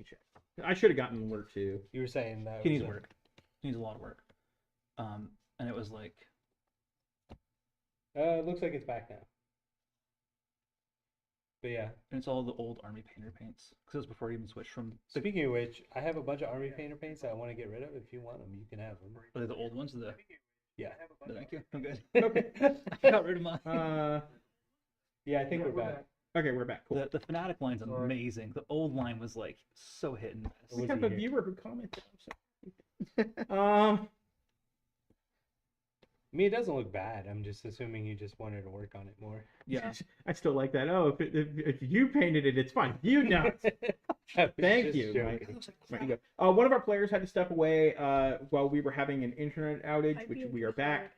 check. I should have gotten work too. You were saying that He needs work. He needs a lot of work. And it was like... It looks like it's back now. But yeah. And it's all the old army painter paints. Because it was before it even switched from... Speaking of which, I have a bunch of army painter paints that I want to get rid of. If you want them, you can have them. Are they the old ones? Yeah. Thank you. I'm good. Okay. I got rid of mine. Yeah, I think we're back. Okay, we're back. Cool. The Fnatic line's amazing. The old line was like so hit and miss. We have a viewer who commented. I mean, it doesn't look bad. I'm just assuming you just wanted to work on it more. Yeah. I still like that. Oh, if you painted it, it's fine. You not. Thank you. One of our players had to step away while we were having an internet outage, which we are back.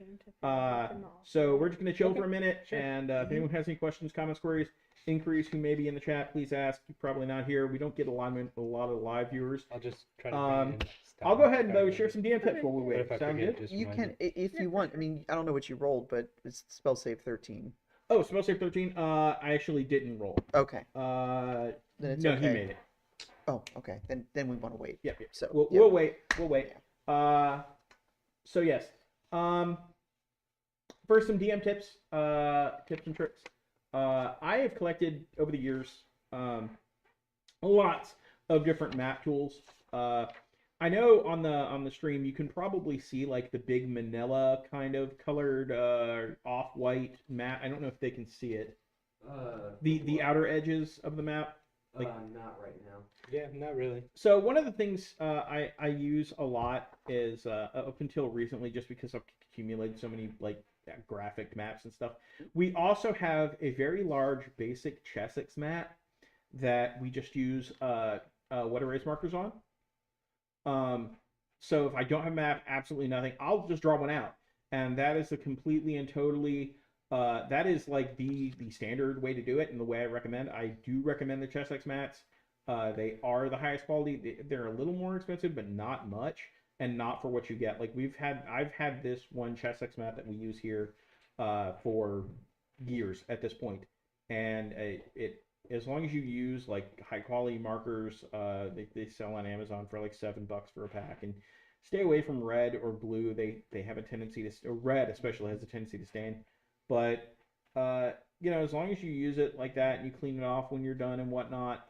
So we're just going to chill for a minute. Sure. And if anyone has any questions, comments, queries, inquiries who may be in the chat, please ask. You're probably not here. We don't get a lot of live viewers. I'll just try to I'll go ahead and though share some DM tips while we wait. Sound good? You can, if you want. I mean, I don't know what you rolled, but it's spell save 13. Oh, spell save 13. I actually didn't roll. Okay. Then it's no, okay. he made it. Oh, okay. Then we want to wait. Yeah. So we'll wait. We'll wait. So yes. First, some DM tips. Tips and tricks. I have collected over the years lots of different map tools. I know on the stream you can probably see like the big manila kind of colored off-white map. I don't know if they can see it. The outer edges of the map. Like, not right now. Yeah, not really. So one of the things I use a lot is up until recently, just because I've accumulated so many like graphic maps and stuff. We also have a very large basic Chessex map that we just use wet erase markers on. So if I don't have a map, absolutely nothing, I'll just draw one out, and that is a completely and totally that is like the standard way to do it and the way I recommend. I do recommend the Chessex mats. They are the highest quality. They're a little more expensive, but not much, and not for what you get. Like I've had this one Chessex mat that we use here for years at this point, and it as long as you use like high quality markers, they sell on Amazon for like $7 for a pack. And stay away from red or blue. They have a tendency to, or red especially has a tendency to stain. But you know, as long as you use it like that and you clean it off when you're done and whatnot,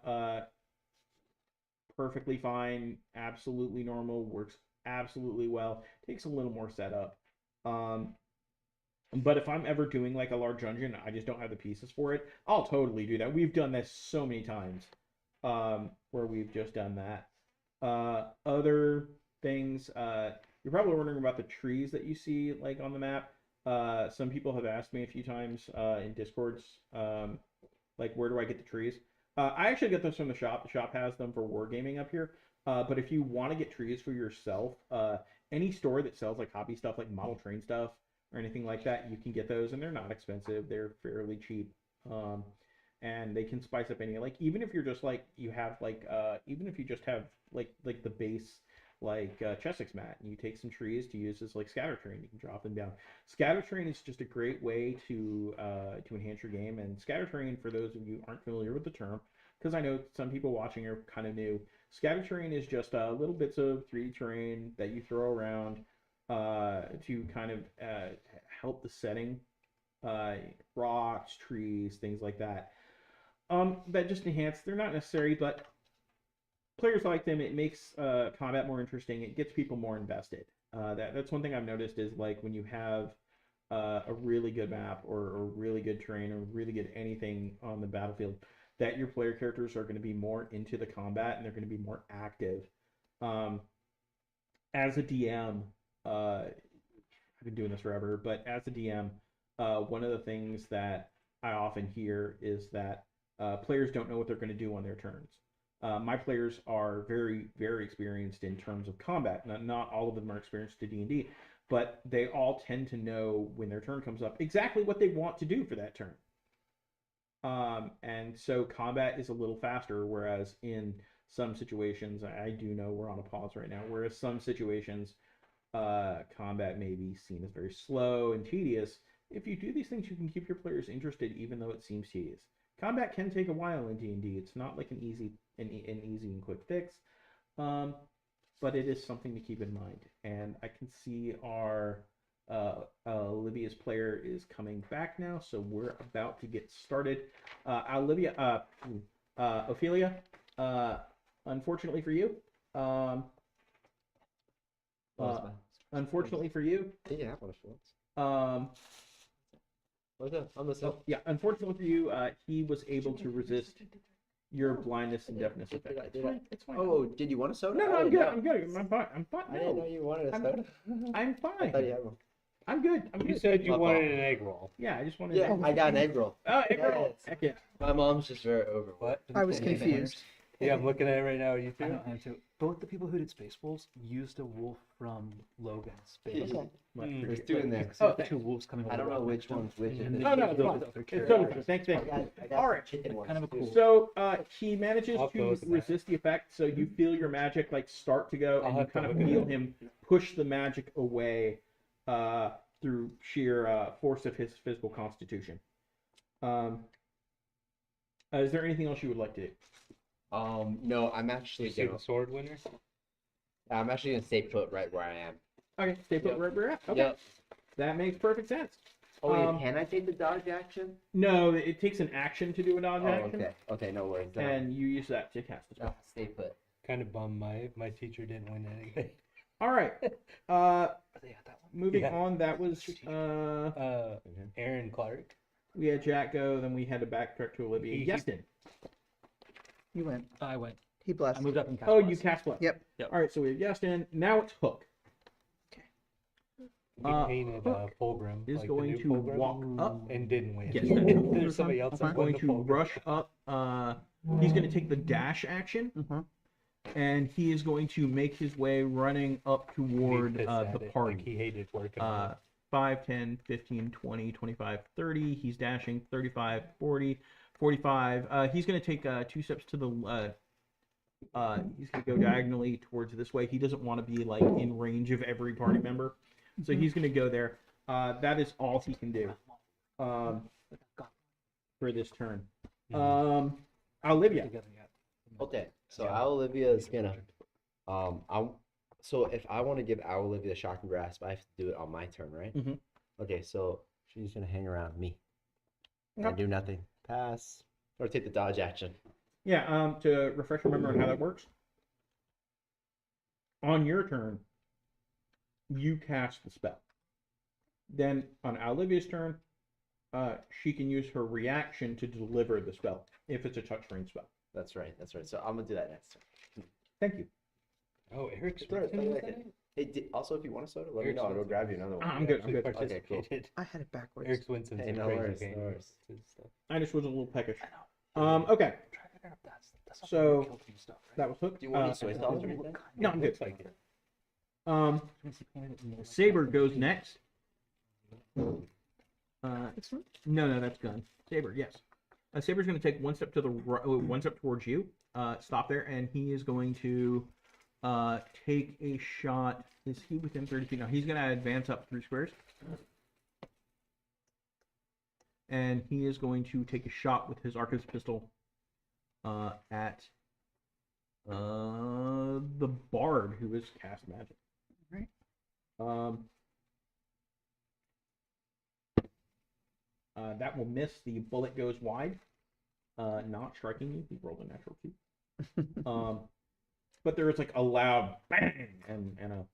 perfectly fine, absolutely normal, works absolutely well. Takes a little more setup. But if I'm ever doing like a large dungeon, I just don't have the pieces for it, I'll totally do that. We've done this so many times where we've just done that. Other things, you're probably wondering about the trees that you see like on the map. Some people have asked me a few times in Discords, like, where do I get the trees? I actually get those from the shop. The shop has them for wargaming up here. But if you want to get trees for yourself, any store that sells like hobby stuff, like model train stuff or anything like that, you can get those, and they're not expensive. They're fairly cheap. And they can spice up any, like, even if you're just like, you have like, even if you just have like the base, like Chessex mat, and you take some trees to use as like scatter terrain, you can drop them down. Scatter terrain is just a great way to enhance your game. And scatter terrain, for those of you who aren't familiar with the term, because I know some people watching are kind of new, scatter terrain is just little bits of 3D terrain that you throw around to kind of help the setting, rocks, trees, things like that. That just enhance. They're not necessary, but players like them. It makes combat more interesting. It gets people more invested. That's one thing I've noticed is, like, when you have a really good map or really good terrain or really good anything on the battlefield, that your player characters are going to be more into the combat and they're going to be more active. As a DM, I've been doing this forever, but as a DM, one of the things that I often hear is that players don't know what they're going to do on their turns. My players are very, very experienced in terms of combat. Not all of them are experienced to D&D, but they all tend to know when their turn comes up exactly what they want to do for that turn. And so combat is a little faster, whereas in some situations, I do know we're on a pause right now, whereas some situations, combat may be seen as very slow and tedious. If you do these things, you can keep your players interested even though it seems tedious. combat can take a while in D&D. It's not like an easy and quick fix, but it is something to keep in mind. And I can see our Olivia's player is coming back now, so we're about to get started. Ophelia, unfortunately for you, unfortunately for you, Yeah, what if um, I'm listening. yeah, unfortunately for you, he was able to resist your blindness and deafness effect. It's fine. It's fine. Oh, did you want a soda? No, I I'm didn't good. know. I'm good. I'm fine. I'm fine. I didn't know you wanted a I'm- soda. I'm I thought fine. you had one. I'm good. I'm You good. said you My wanted fault. an egg roll. Yeah, I just wanted. Yeah, I got an egg roll. Oh, egg roll. Yes. Heck yeah. My mom's just very overwhelmed. What? I was Okay, confused. Yeah, I'm looking at it right now. Are you I too? know, I am too. Both the people who did Space Wolves used a wolf from Logan's Space. Okay. What, Mm. for There's you? two in there. So Oh, two wolves coming over. I don't the know rock which next to him. one's which. And is No, it. no, the it's other fine. other It's character. totally fine. Thanks. I got All right. chicken ones Kind of a too. cool- So he manages I'll to go with that. resist the effect. So you feel your magic like start to go, I'll and you have to kind of look at feel it. him push the magic away through sheer force of his physical constitution. Is there anything else you would like to do? No, I'm Did actually you see gonna. the sword winner? I'm actually gonna stay put right where I am. Okay, stay put Yep. right where you're at. Okay, Yep. that makes perfect sense. Oh, wait, Um, can I take the dodge action? No, it takes an action to do a dodge Oh, action, okay. Okay, no worries. Then and you use that to cast the spell. stay put. Kind of bummed my teacher didn't win anything. All right. Are they at that one? Moving Yeah. on. That was Aaron Clark. we had Jack go, then we had to backtrack to Olivia. He- Iestyn. You went. I went. He blessed. I moved up and cast. Oh, Bless. you cast bless. Yep. Yep. All right, so we have Iestyn. Now it's Hook. He Uh, painted Hook Fulgrim. is like the going new to Fulgrim, walk up. and didn't win. Yes. There's somebody else that won Going the to Fulgrim. rush up. He's going to take the dash action, Mhm. and he is going to make his way running up He toward pissed at the it, party. Like he hated working on it. 5, 10, 15, 20, 25, 30. He's dashing 35, 40, 45. He's going to take 2 steps to the he's going to go diagonally towards this way. He doesn't want to be like in range of every party member. So he's going to go there. That is all he can do for this turn. Olivia. Together, yeah. Okay, so Olivia is gonna. So if I want to give Olivia shocking grasp, I have to do it on my turn, right? Mhm. Okay, so she's gonna hang around me Okay. and do nothing. Pass or take the dodge action. Yeah, to refresh your memory on how that works. On your turn, you cast the spell. Then on Olivia's turn, she can use her reaction to deliver the spell if it's a touch range spell. That's right. That's right. So I'm gonna do that next turn. Thank you. Oh, Eric It's all right, Swinton was it's all right. in it? Hey, also, if you want a soda, let me Eric know. I'll go Swinton. grab you another one. I'm good. I'm Actually good. Okay, cool. participated. I had it backwards. Eric Swinton's Hey, a no crazy worries, game. no worries. I just was a little peckish. I know. Okay, I'm trying to figure out if that's not So, the Kill Team stuff, right? that was Hook. Do you want any soy It sauce or doesn't anything? look kind No, of- I'm It good. looks like it. He painted it in more like Saber that. goes next. This one? No, that's gun. Saber, yes. Saber's going to take 1 step to the one step towards you. Stop there, and he is going to take a shot. Is he within 30 feet? No, he's going to advance up 3 squares, and he is going to take a shot with his arcus pistol at the bard who is cast magic. Right. That will miss. The bullet goes wide, not striking you. He rolled a natural 2. But there is like a loud bang and a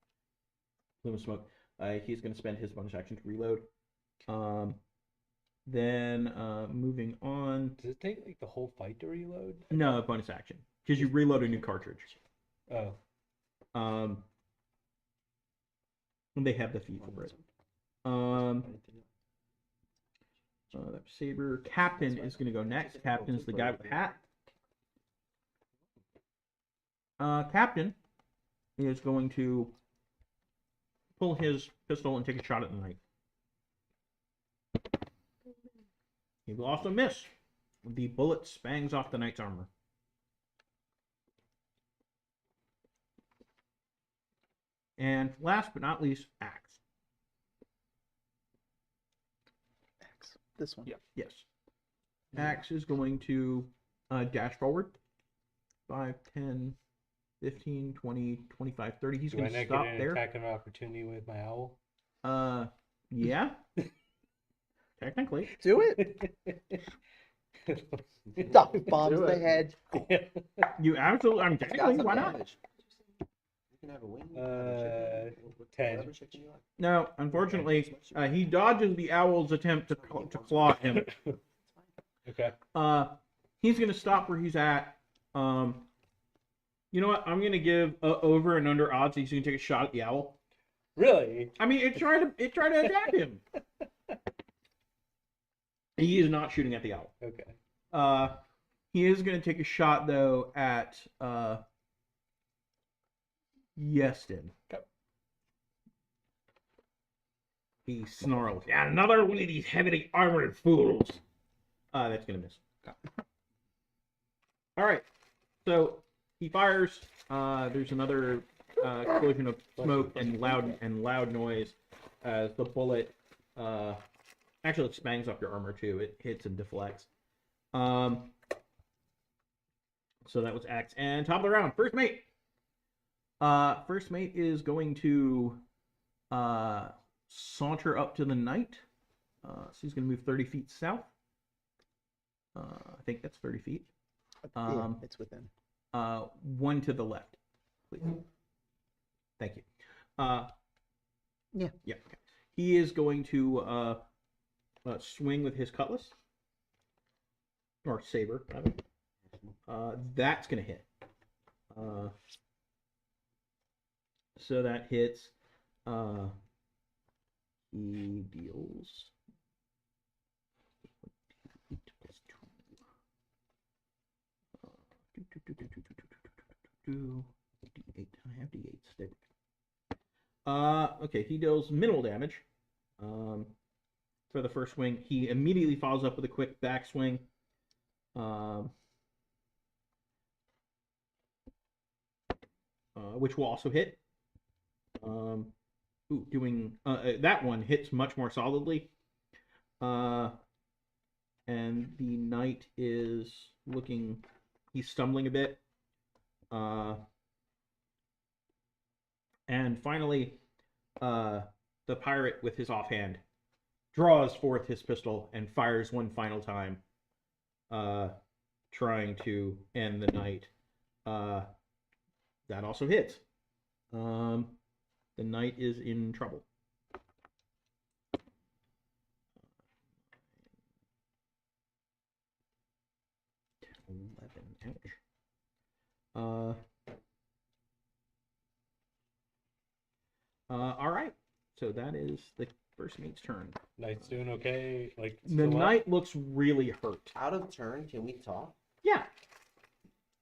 plume of smoke. He's going to spend his bonus action to reload. Then moving on. Does it take like the whole fight to reload? No, bonus action because you reload a new cartridge. Oh, And they have the fee for it. That Saber. Captain is going to go next. Captain is the guy with the hat. Captain is going to pull his pistol and take a shot at the knight. He will also miss. The bullet spangs off the knight's armor. And last but not least, axe. This one. Yes. Axe is going to dash forward. 5, 10, 15, 20, 25, 30. He's Do I going not to get stop an there. attack of opportunity with my owl? Yeah. Technically. Do it. Stop. Bombs Do the it. head. You absolutely. I mean, It's got technically, some why not? damage. You can have a wing. have a chicken, 10. whatever chicken you like. No, unfortunately, he dodges the owl's attempt to claw him. Okay. He's going to stop where he's at. You know what? I'm going to give over and under odds he's going to take a shot at the owl. Really? I mean, it tried to attack him. He is not shooting at the owl. Okay. He is going to take a shot though at Iestyn. Okay. He snarls. Yeah, another one of these heavily armored fools. That's going to miss. Okay. All right. So he fires. There's another explosion of smoke and loud noise as the bullet actually it bangs off your armor too. It hits and deflects. So that was Axe. And top of the round, first mate. First mate is going to saunter up to the knight. So he's going to move 30 feet south. I think that's 30 feet. Yeah, it's within. One to the left, please. Thank you. Yeah. Yeah. Okay. He is going to swing with his cutlass or saber, rather. That's going to hit. So that hits. He deals 8 plus 2. D8. I have D8 stick. Okay, he deals minimal damage. For the first swing, he immediately follows up with a quick backswing. Which will also hit. That one hits much more solidly. And the knight is looking. He's stumbling a bit. And finally, the pirate with his offhand draws forth his pistol and fires one final time, trying to end the knight. That also hits. The knight is in trouble. 11. Ouch. All right. So that is the first mate's turn. Knight's doing okay. Like The still up? knight looks really hurt. Out of turn, can we talk? Yeah.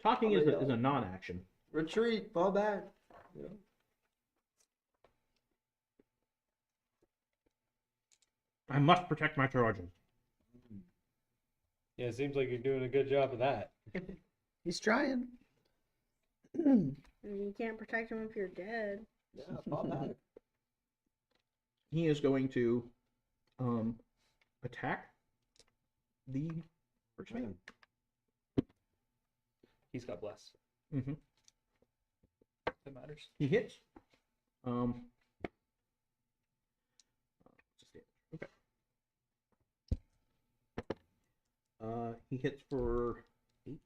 Talking is a non-action. Retreat, fall back. Yeah. I must protect my charges. Yeah, it seems like you're doing a good job of that. He's trying. You can't protect him if you're dead. Yeah, fall back. He is going to attack the first mate. He's got bless. Mm-hmm. That matters. He hits. Okay. He hits for 8,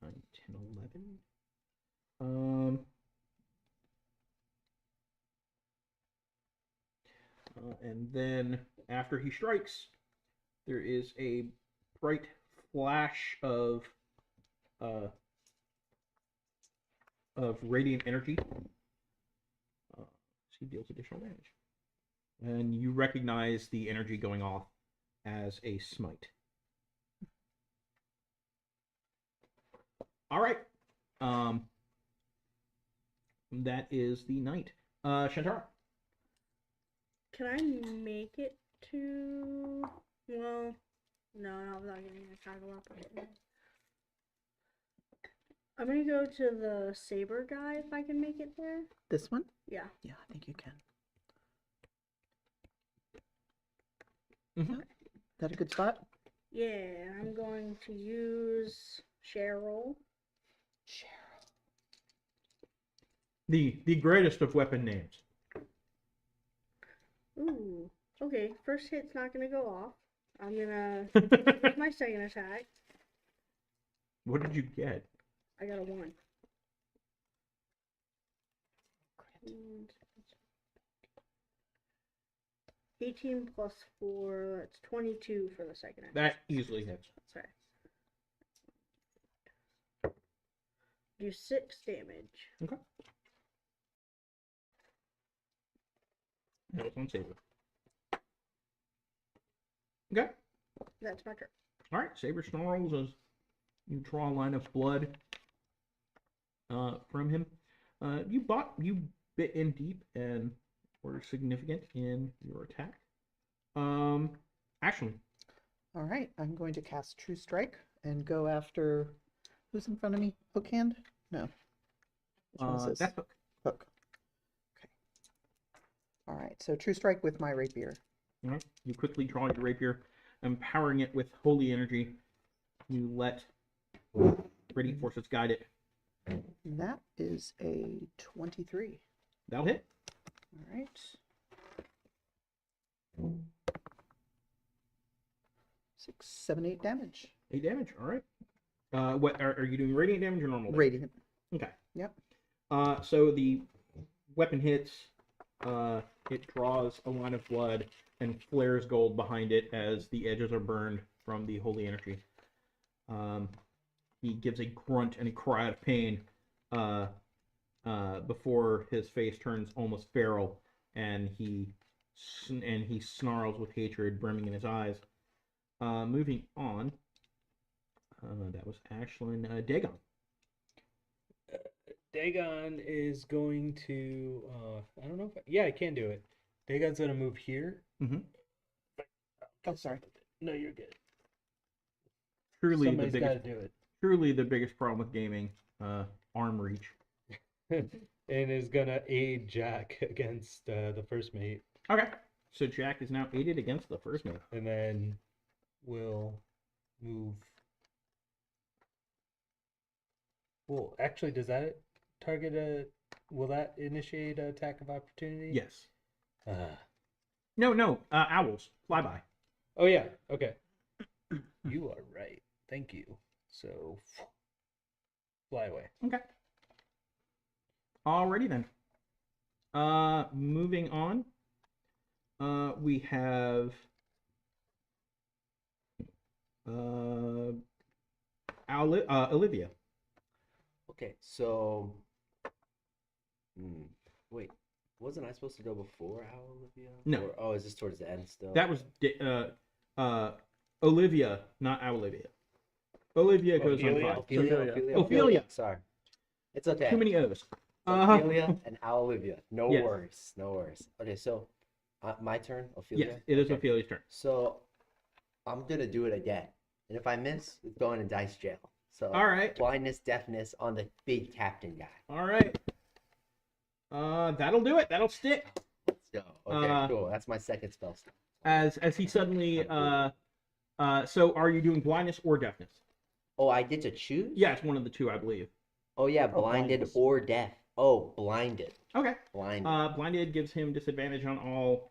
9, 10, 11. And then after he strikes, there is a bright flash of radiant energy. So he deals additional damage. And you recognize the energy going off as a smite. All right. That is the knight. Shantara. Can I make it to? Well, no, without getting an attack of opportunity. I'm gonna go to the saber guy if I can make it there. This one? Yeah. Yeah, I think you can. Mm-hmm. Is that a good spot? Yeah, I'm going to use Cheryl. The greatest of weapon names. Ooh. Okay, first hit's not gonna go off. I'm gonna What use my second attack. did you get? I got a 1. And 18 plus 4, that's 22 for the second attack. That easily hits. Sorry. Do 6 damage. Okay. That was on Saber. Okay. That's my turn. All right. Saber snarls as you draw a line of blood from him. You bit in deep and were significant in your attack. Ashley. All right, I'm going to cast True Strike and go after who's in front of me? Hookhand? No. Which one is this? That's Hook. Hook. Okay. All right, so True Strike with my rapier. All right. You quickly draw your rapier, empowering it with holy energy. You let radiant forces guide it. And that is a 23. That'll hit. All right. 6, 7, 8 damage. 8 damage. All right. What are you doing? Radiant damage or normal damage? Radiant. Okay. Yep. So the weapon hits. It draws a line of blood and flares gold behind it as the edges are burned from the holy energy. He gives a grunt and a cry of pain before his face turns almost feral, and he snarls with hatred brimming in his eyes. Moving on. That was Aislinn. Dagon. Dagon is going to. I don't know if. Yeah, I can do it. Dagon's going to move here. Mm-hmm. Oh, sorry. No, you're good. Truly Somebody's the got biggest. to do it. Truly the biggest problem with gaming. Arm reach. And is going to aid Jack against the first mate. Okay. So Jack is now aided against the first mate. And then we'll move. Well, actually, does that target a. Will that initiate an attack of opportunity? Yes. Uh, No. Owls. Fly by. oh, yeah. Okay. You are right. Thank you. So, fly away. Okay. Alrighty then. Moving on. We have Olivia. Okay, so. Wait, wasn't I supposed to go before Olivia? No. Or, oh, is this towards the end still? That was Olivia, not Olivia. Olivia goes on Ophelia? 5. Ophelia. Ophelia. Sorry. It's okay. Too many O's. Ophelia and Olivia. No Yes. worries. No worries. Okay, so my turn, Ophelia? Yes, it is Okay. Ophelia's turn. So I'm going to do it again. And if I miss, it's going in dice jail. So All right. blindness, deafness on the big captain guy. All right. That'll do it. That'll stick. Let's go. Okay, cool. That's my second spell slot. As he suddenly so are you doing blindness or deafness? Oh, I get to choose? Yeah, it's one of the two, I believe. Oh, yeah, blinded blindness. or deaf. Oh, blinded. Okay. Blinded. Blinded gives him disadvantage on all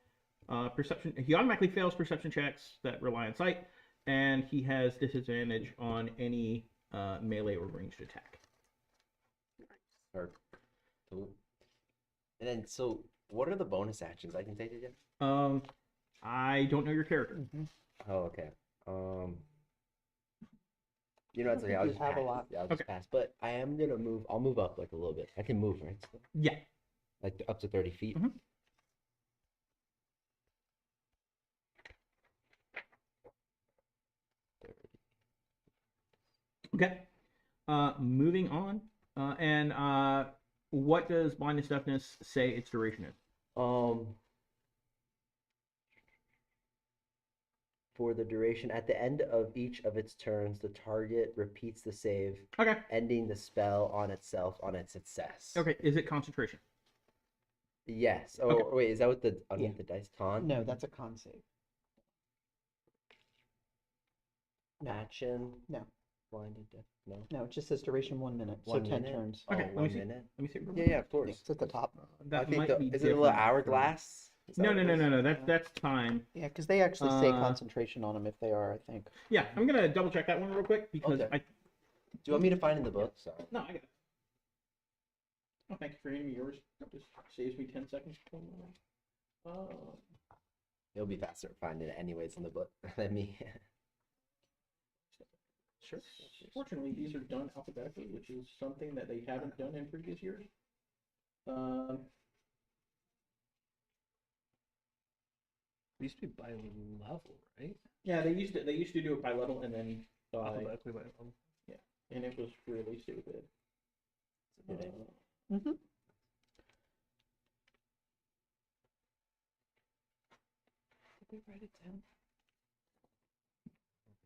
perception. He automatically fails perception checks that rely on sight, and he has disadvantage on any melee or ranged attack. Or, and then, so what are the bonus actions I can take again? I don't know your character. Oh, okay. You know, it's okay. I'll you just have a pass. lot. Yeah, I'll just Okay. pass. But I am gonna move. I'll move up like a little bit. I can move, right? So, Yeah. like up to 30 feet. Mhm. Okay. Moving on. What does blindness deafness say its duration is? For the duration, at the end of each of its turns, the target repeats the save, Okay. ending the spell on itself on its success. Okay. Is it concentration? Yes. Oh, Okay. wait. Is that what the underneath the dice con? No, that's a con save. Action. No. Blinded. No. No, it just says duration 1 minute, so 1 10 minute? turns. Oh, Okay, let me 1 see. minute. Let me see. real Yeah, quick. yeah, of course. It's at the top. That I think might be is it a little different from- hourglass? Is that No, what no, it no, is? no, no. That's time. Yeah, because they actually say Uh, concentration on them if they are, I think. Yeah, I'm gonna double check that one real quick because Okay. I. Do you want me to find in the book? Sorry. No, I got it. Oh, thank you for handing me yours. That just saves me 10 seconds. It'll be faster to find it anyways in the book than me. Sure. Fortunately, these are done alphabetically, which is something that they haven't done in previous years. It used to be by level, right? Yeah, they used to do it by level and then by, Alphabetically by level. and it was really stupid. Good idea. Mm-hmm. Did they write it down?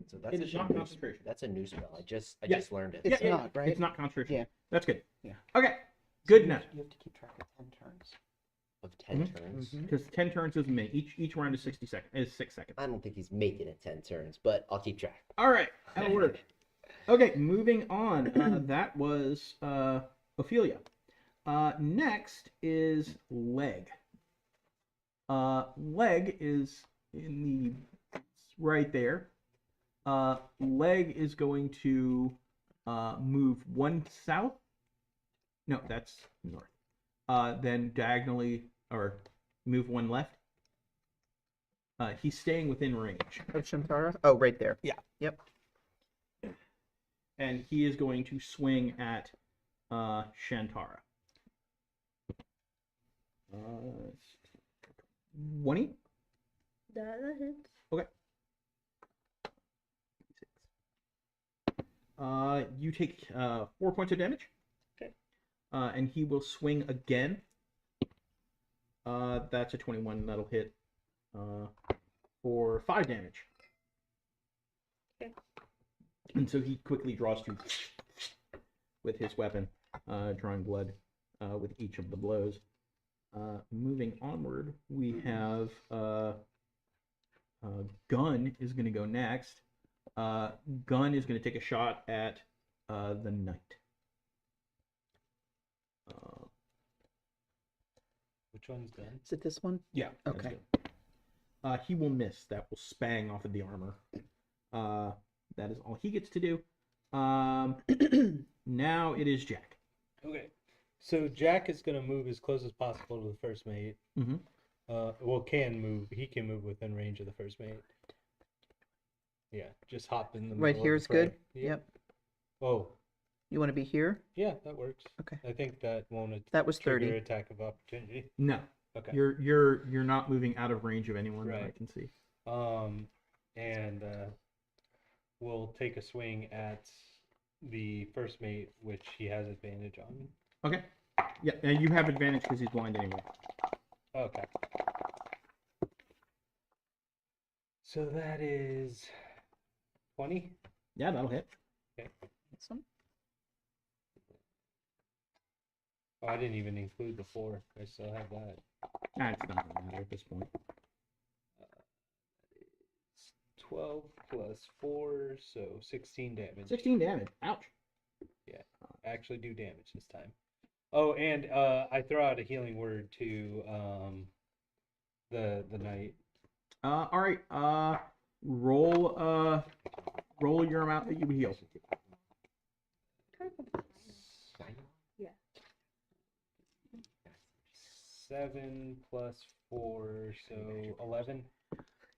So that's It is not concentration. That's a new spell. I just Yeah. learned it. It's not, right? It's not concentration. Yeah. That's good. Yeah. Okay. Good You enough. have- You have to keep track of 10 turns. Of 10 Mhm. turns. Because 10 turns is a minute. Each round is 60 seconds. Is 6 seconds. I don't think he's making it 10 turns, but I'll keep track. All right. That'll work. Okay. Moving on. That was Ophelia. Next is Leg. Leg is in the right there. Leg is going to move 1 south. No, that's north. Then diagonally or move 1 left. He's staying within range. Of Shantara? Oh, right there. Yeah. Yep. And he is going to swing at Shantara. 20? That hits. Okay. You take 4 points of damage. Okay. And he will swing again. That's a 21. That'll hit for 5 damage. Okay. And so he quickly draws 2 with his weapon, drawing blood with each of the blows. Moving onward, we have Gun is going to go next. Gun is going to take a shot at the knight. Which one's done? Is it this one? Yeah. that's Okay. good. He will miss. That will spang off of the armor. That is all he gets to do. Now it is Jack. Okay. So Jack is gonna move as close as possible to the first mate. Mm-hmm. Well, can move. He can move within range of the first mate. Yeah, just hop in the Right middle of here the is good? fray. Yep. Oh, You want to be here? yeah, that works. Okay. I think that won't That was trigger 30. attack of opportunity. No, Okay. you're not moving out of range of anyone that I Right. can see. And we'll take a swing at the first mate, which he has advantage on. Okay. Yeah, and you have advantage because he's blind anyway. Okay. So that is 20. Yeah, that'll hit. Awesome. Oh, I didn't even include the 4. I still have that. It's not gonna matter at this point. 12 plus 4, so 16 damage. 16 damage. Ouch. Actually do damage this time. Oh, and I throw out a healing word to the knight. All right. Roll your amount that you would heal. Yeah. 7 plus 4, so 11.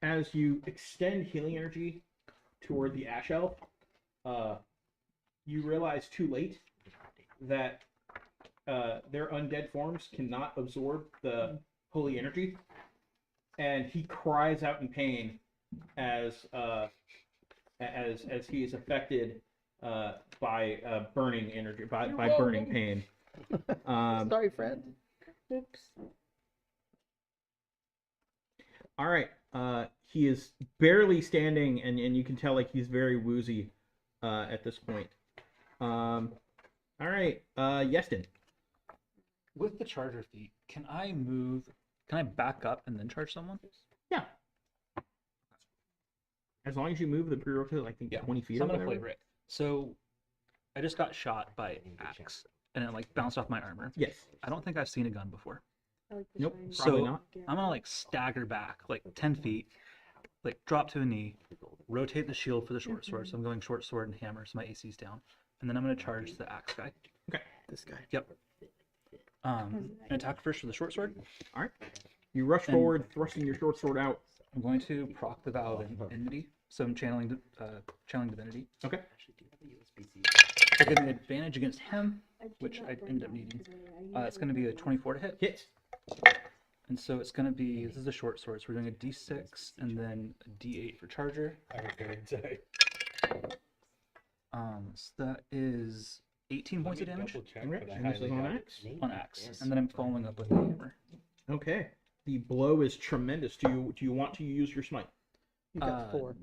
As you extend healing energy toward the ash elf, you realize too late that their undead forms cannot absorb the holy energy, and he cries out in pain as he is affected by burning energy, by burning pain. Sorry, friend. Oops. All right. He is barely standing, and you can tell like he's very woozy at this point. All right. Iestyn. With the charger feat, can I move? Can I back up and then charge someone? Yeah. As long as you move the prerequisite, I think, Yeah. 20 feet So or I'm gonna whatever. flavor it. So I just got shot by axe, and it like bounced off my armor. Yes. I don't think I've seen a gun before. I like the Nope, shiny probably So not. I'm gonna like stagger back like 10 feet, like drop to a knee, rotate the shield for the short sword. So I'm going short sword and hammer, so my AC's down, and then I'm gonna charge the axe guy. This guy. Yep. And attack first for the short sword. All right. You rush forward, thrusting your short sword out. I'm going to proc the vow of enmity. So I'm channeling divinity. Okay. So getting an advantage against him, which I ended up needing. It's going to be a 24 to hit. Hit. And so it's going to be, this is a short sword, so we're doing a d6 and then a d8 for charger. I heard, sorry. So that is 18 points of Let me damage double check, Okay, but I and this is highly on doubt it. axe? on axe. And then I'm following up with a hammer. Okay. The blow is tremendous. Do you want to use your smite? You got 4.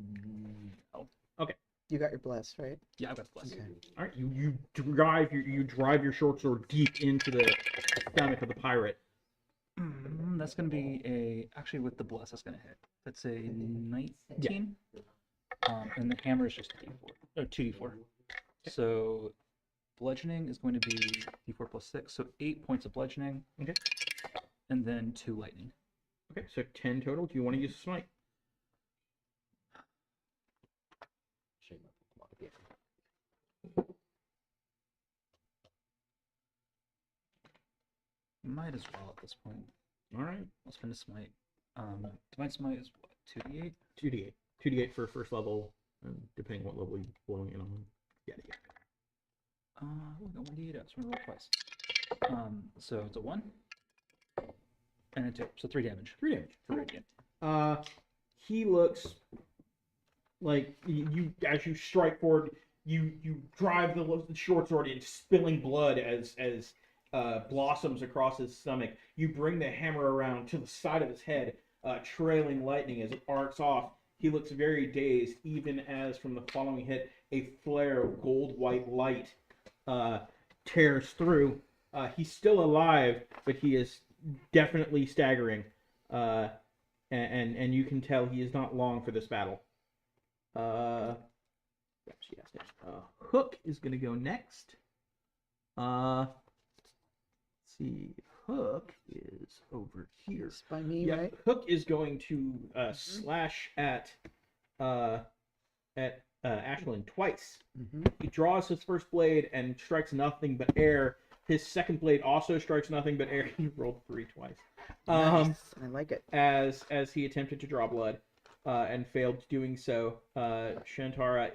No. You got your bless, right? Yeah, I've got the bless. Okay. All right. You drive your short sword deep into the stomach of the pirate. That's going to be actually with the bless, that's going to hit. That's a 19. And the hammer is just a d4, or 2d4. So bludgeoning is going to be d4 plus 6, so 8 points of bludgeoning. Okay. And then 2 lightning. Okay, so 10 total. Do you want to use a smite? Might as well at this point. All right. I'll spend a smite. Divine smite is what, 2d8? 2d8. 2d8 for first level, and depending what level you're blowing it on. Yeah. We got 1d8 out, so we're gonna roll twice. So it's a 1 and a 2, so 3 damage. 3 damage. For radiant. He looks like you as you strike forward, you drive the short sword in, spilling blood as blossoms across his stomach. You bring the hammer around to the side of his head, trailing lightning as it arcs off. He looks very dazed, even as from the following hit, a flare of gold-white light tears through. He's still alive, but he is definitely staggering, and you can tell he is not long for this battle. Hook is going to go next. Let's see. Hook is over here. It's by me, Yeah, right? Hook is going to slash at Aislinn twice. He draws his first blade and strikes nothing but air. His second blade also strikes nothing but air. He rolled 3 twice. Nice. I like it. As he attempted to draw blood, and failed doing so. Shantara,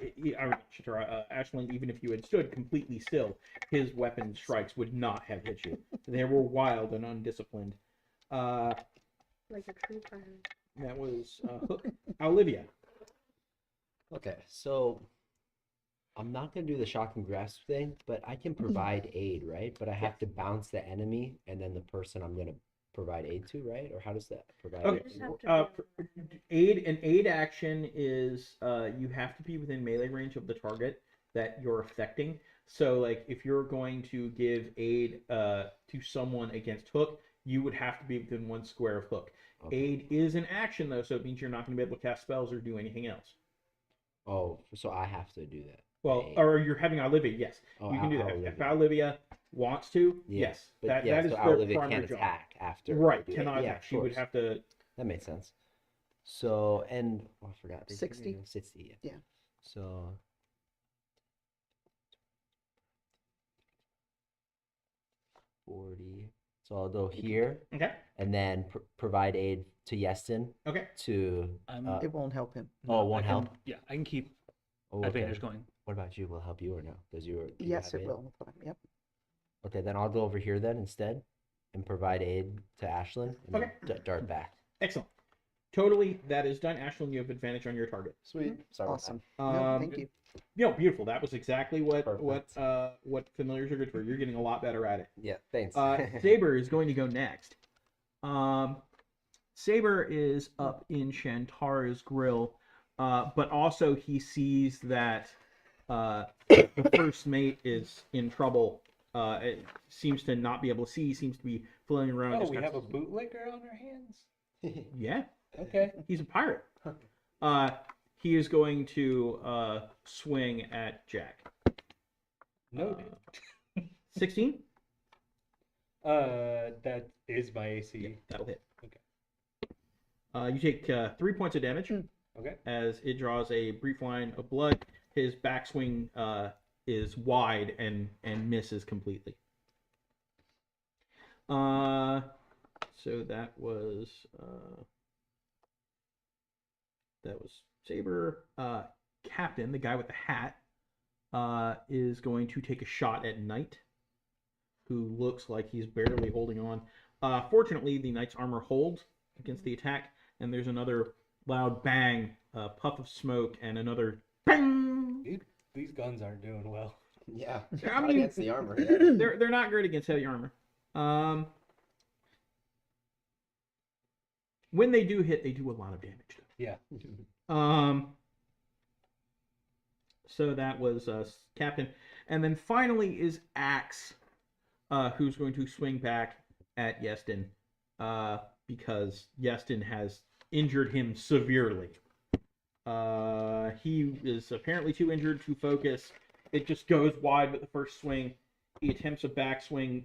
Aislinn, even if you had stood completely still, his weapon strikes would not have hit you. They were wild and undisciplined. Like a true pirate. That was Hook. Olivia. Okay, so I'm not gonna do the shock and grasp thing, but I can provide aid, right? But I have to bounce the enemy and then the person I'm gonna provide aid to, right? Or how does that provide Okay. just have to An aid action is you have to be within melee range of the target that you're affecting. So, like, if you're going to give aid to someone against Hook, you would have to be within 1 square of Hook. Okay. Aid is an action, though, so it means you're not going to be able to cast spells or do anything else. Oh, so I have to do that. Well, Aid. or you're having Olivia, yes. Oh, You can do that. Olivia. If Olivia wants to, Yeah, yes. But That yeah, is so their Olivia primary can't job. attack after. Right, I do it. cannot Yeah, attack. of She would course. have to... That makes sense. So, and I forgot. 60? 60, Yeah. So 40. So I'll go here Okay, and then provide aid to Iestyn okay. to. It won't help him. Oh, it won't I can- help? Yeah, I can keep Oh, okay. advantage going. What about you? Will it help you or no? Does you? do you Yes, have it aid? will. Yep. Okay, then I'll go over here then instead and provide aid to Aislinn and Okay. dart back. Excellent. Totally, that is done. Aislinn, you have advantage on your target. Sweet. Sorry. about Awesome. Um, No, thank you. Beautiful. That was exactly what Perfect. familiars are good for. You're getting a lot better at it. that. Yeah. Thanks. Saber is going to go next. Saber is up in Shantara's grill, but also he sees that the first mate is in trouble. It seems to not be able to see. Seems to be flailing around. Oh, just we kind have a of- bootlegger on our hands? Yeah, Okay. he's a pirate. he is going to swing at Jack. No. 16? That is my AC. Yeah, that'll hit. Okay. You take 3 points of damage Okay. as it draws a brief line of blood. His backswing is wide and misses completely. So that was Saber. Captain, the guy with the hat, is going to take a shot at Knight, who looks like he's barely holding on. Fortunately, the Knight's armor holds against the attack, and there's another loud bang, puff of smoke, and another bang. Dude, these guns aren't doing well. Yeah. I Not mean, against the armor. they're not great against heavy armor. When they do hit, they do a lot of damage. Yeah. So that was Captain, and then finally is Axe, who's going to swing back at Iestyn, because Iestyn has injured him severely. He is apparently too injured to focus. It just goes wide with the first swing. He attempts a backswing.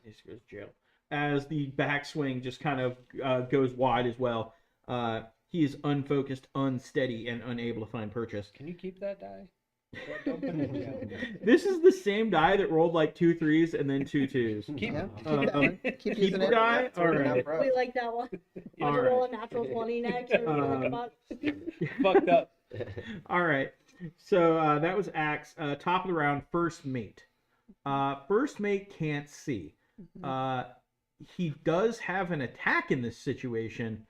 He just goes to jail. As the backswing just kind of goes wide as well. He is unfocused, unsteady, and unable to find purchase. Can you keep that die? Don't put it down. This is the same die that rolled like 2 3s and then 2 2s. Keep Yeah, it. keep that one. Keep Keep using the it. die? Throw it Alright. out, bro. We like that one. You All want to roll a right. natural 20 next? Or what the fuck? Fucked up. All right. So that was Axe. Top of the round, first mate. First mate can't see. He does have an attack in this situation.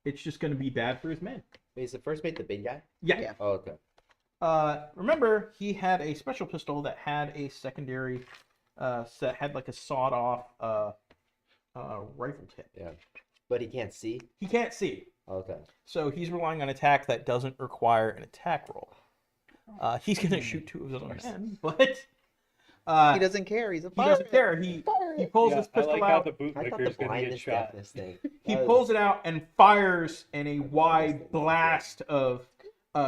It's just going to be bad for his men. Wait, is the first mate the big guy? Yeah. Yeah. Oh, okay. Remember, he had a special pistol that had a secondary set, had like a sawed-off rifle tip. Yeah. But he can't see? He can't see, Okay. so he's relying on attack that doesn't require an attack roll. He's going to shoot 2 of his own men, but He doesn't care. He's a he pirate. doesn't care. He pulls Yeah, his I pistol like how out. the I thought bootlicker's the gonna get blindness shot. deafness thing. He pulls it out and fires in a wide blast of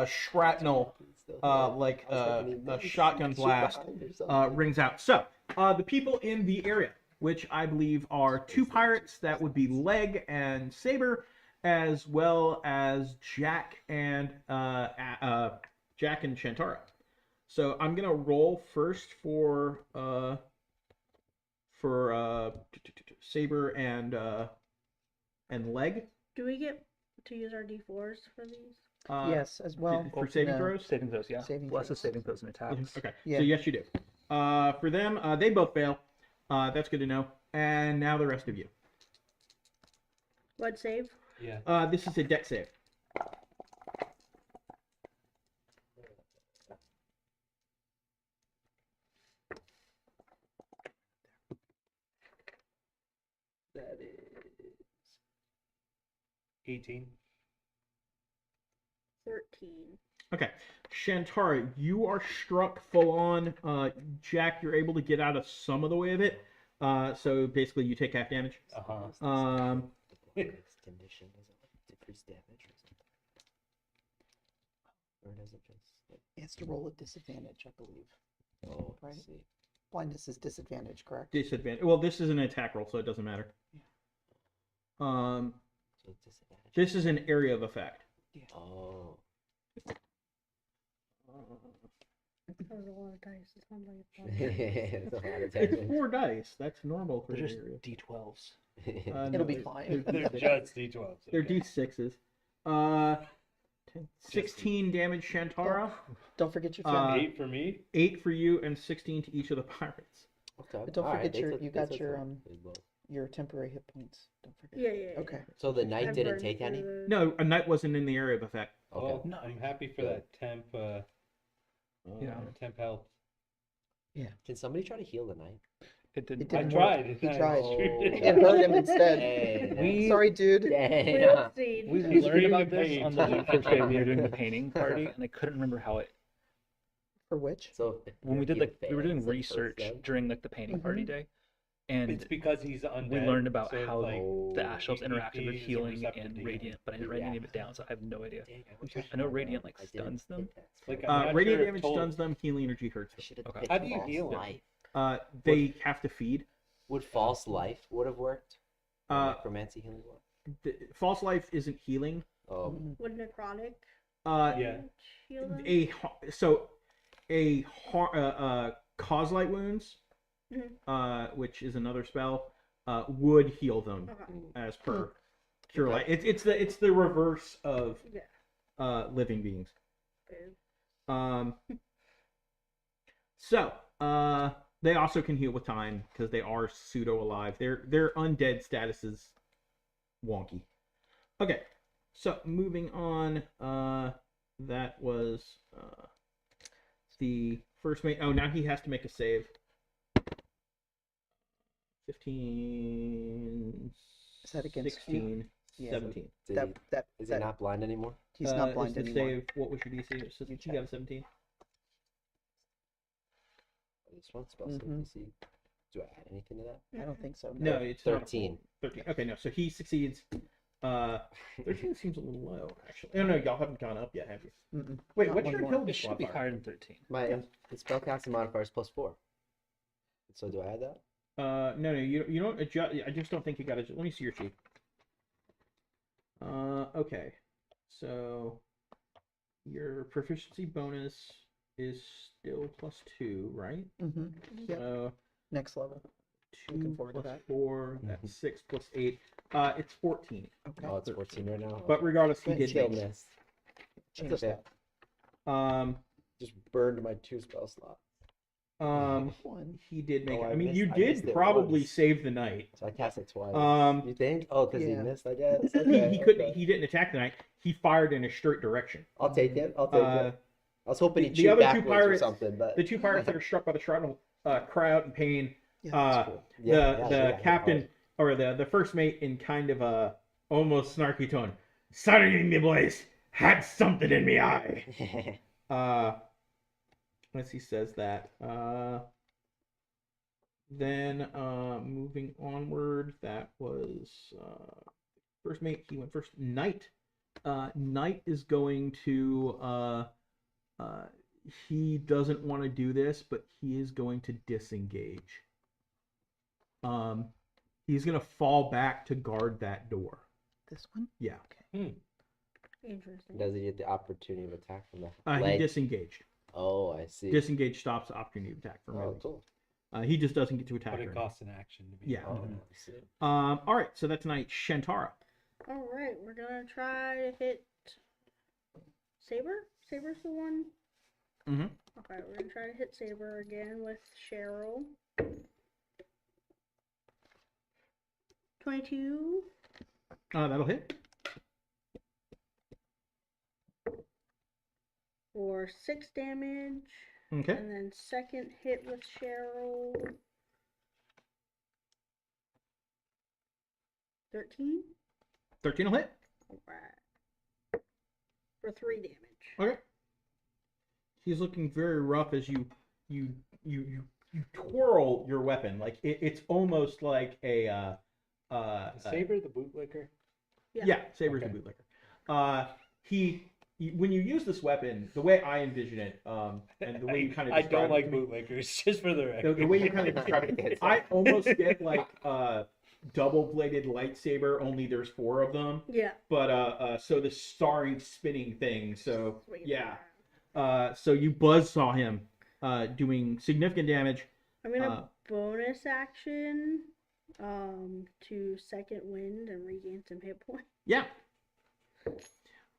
shrapnel, like a shotgun blast, rings out. So, the people in the area, which I believe are 2 pirates, that would be Leg and Saber, as well as Jack and Shantara. So I'm gonna roll first for Saber and Leg. Do we get to use our D4s for these? Yes, as well. For saving No. throws. Saving throws, yeah. Saving Bless is throws. saving throws and attacks. Okay. Yeah. So yes, you do. For them, they both fail. That's good to know. And now the rest of you. What save? Yeah. This is a deck save. That is 18. 13. Okay. Shantara, you are struck full on. Jack, you're able to get out of some of the way of it. So basically, you take half damage. Uh-huh. this condition does it decrease damage or something? Or does it just like, He has to roll a disadvantage, I believe. oh, I Right. see. Blindness is disadvantage, correct? Disadvantage. Well, this is an attack roll, so it doesn't matter. So it's disadvantage. This is an area of effect. Oh. That was a lot of dice. It sounds like it's It's a lot of It's damage. 4 dice. That's normal for They're an just area. D12s. No, It'll be they're- fine. They're just D12s. They're okay. D6s. 16 damage, Shantara. Don't forget your Uh, friend. 8 for me. 8 for you and 16 to each of the pirates. Okay. But don't alright, forget they your- took- you they got took your, some. They both- Your temporary hit points. Don't forget. Yeah. Okay. So the knight I've didn't burned take any? through the- No, a knight wasn't in the area of effect. Okay. Well, No. I'm happy for Good. that temp. Yeah. Temp health. Can somebody try to heal the knight? It didn't. It didn't I work. tried. He and I tried. screwed It hurt him instead. Dang. Sorry, dude. We Dang. don't see. We He's learned about screaming this pain. on the first day we were doing the painting party, and I couldn't remember how it. For which? So When we did heal like we were doing fails, it hurts research them? during like the painting party Mhm. day, And It's because he's undead. we learned about so it's how like, the Ash Elves interacted with is a healing receptor and to Radiant, but I didn't write any of it down, so I have no idea. Dang, I wish Okay. I know had Radiant, that. like, I didn't stuns them. hit that Like, spell. I'm not Radiant sure if damage told- stuns them, healing energy hurts I should have Okay. picked How do you false heal them? life. them. They have to feed. Would false life would have worked? Or Uh, necromancy healing work? False life isn't healing. Oh, Mhm. Would necrotic Yeah. heal them? Cause light wounds, Mhm. which is another spell, would heal them Okay. as per cure light. It's the reverse of Yeah. living beings. Okay. So they also can heal with time because they are pseudo alive. Their undead status is wonky. Okay, so moving on. That was the first mate. Oh, now he has to make a save. 15. Is that against you? 16, Yeah. 17. did That that he, is he that not blind anymore? he's not blind is the anymore. Save, what was your DC? So You you check. got a 17. This one spell save Mhm. DC. Do I add anything to that? I don't think so. No, it's not a 13. 13. Okay, no. So he succeeds. 13 seems a little low, actually. Oh no, y'all haven't gone up yet, have you? Mm-mm. Wait, Not what's one your more. It intelligence should be modifier? higher than 13. My Yeah. the spellcasting modifier is +4. So do I add that? No, you don't adjust. I just don't think you got to. Let me see your sheet. Okay. So your proficiency bonus is still +2, right? Mm-hmm. Yep. So Next level. 2 Looking forward to plus that. 4, that's Mhm. 6 plus 8. It's 14. Okay. Oh, it's 14 right now. But regardless, he Good. did Still make. miss. Change That's okay. Um, Just burned my 2 spell slot. One. he did make. Oh, I I mean, missed- you I did missed it probably once. save the night. So I cast it twice. Um, You think? Oh, because he yeah. missed, I guess. He Okay, couldn't. okay. He didn't attack the knight. He fired in a straight direction. I'll take it. I'll take Uh, it. I was hoping he'd the shoot other two backwards or pirates- something, but The two pirates that are struck by the shrapnel cry out in pain. Yeah, that's cool. Yeah, The they got hit captain or the first mate in kind of a almost snarky tone. Sorry, me boys, had something in me eye. hard. As he says that. Then moving onward, that was first mate. He went first. Knight. Knight is going to. He doesn't want to do this, but he is going to disengage. He's gonna fall back to guard that door. This one. Yeah. Interesting. Does he get the opportunity of attack from the He leg? disengaged. Oh, I see. Disengage stops the opportunity of attack from Oh, melee. cool. He just doesn't get to attack But her. it costs an action to be. Yeah. Oh, I see. All right. So that's tonight. Shantara. All right, we're gonna try to hit Saber. Saber's the one. Mm-hmm. Okay, we're gonna try to hit Saber again with Cheryl. 22 That'll hit. for 6 damage, Okay. and then second hit with Cheryl. 13. 13 will hit. Alright. For 3 damage. Okay. He's looking very rough as you twirl your weapon. Like it's almost like a Is Saber the bootlicker? yeah, Saber's Okay. the bootlicker. When you use this weapon, the way I envision it, and the way you kind of I describe don't it like to me, bootlickers, just for the record. the way you kind of describe it, I almost get like double-bladed lightsaber. Only there's 4 of them. Yeah. But so the starring spinning thing. So Swing it yeah. around. So you buzzsaw him, doing significant damage. I'm gonna bonus action to second wind and regain some hit points. Yeah.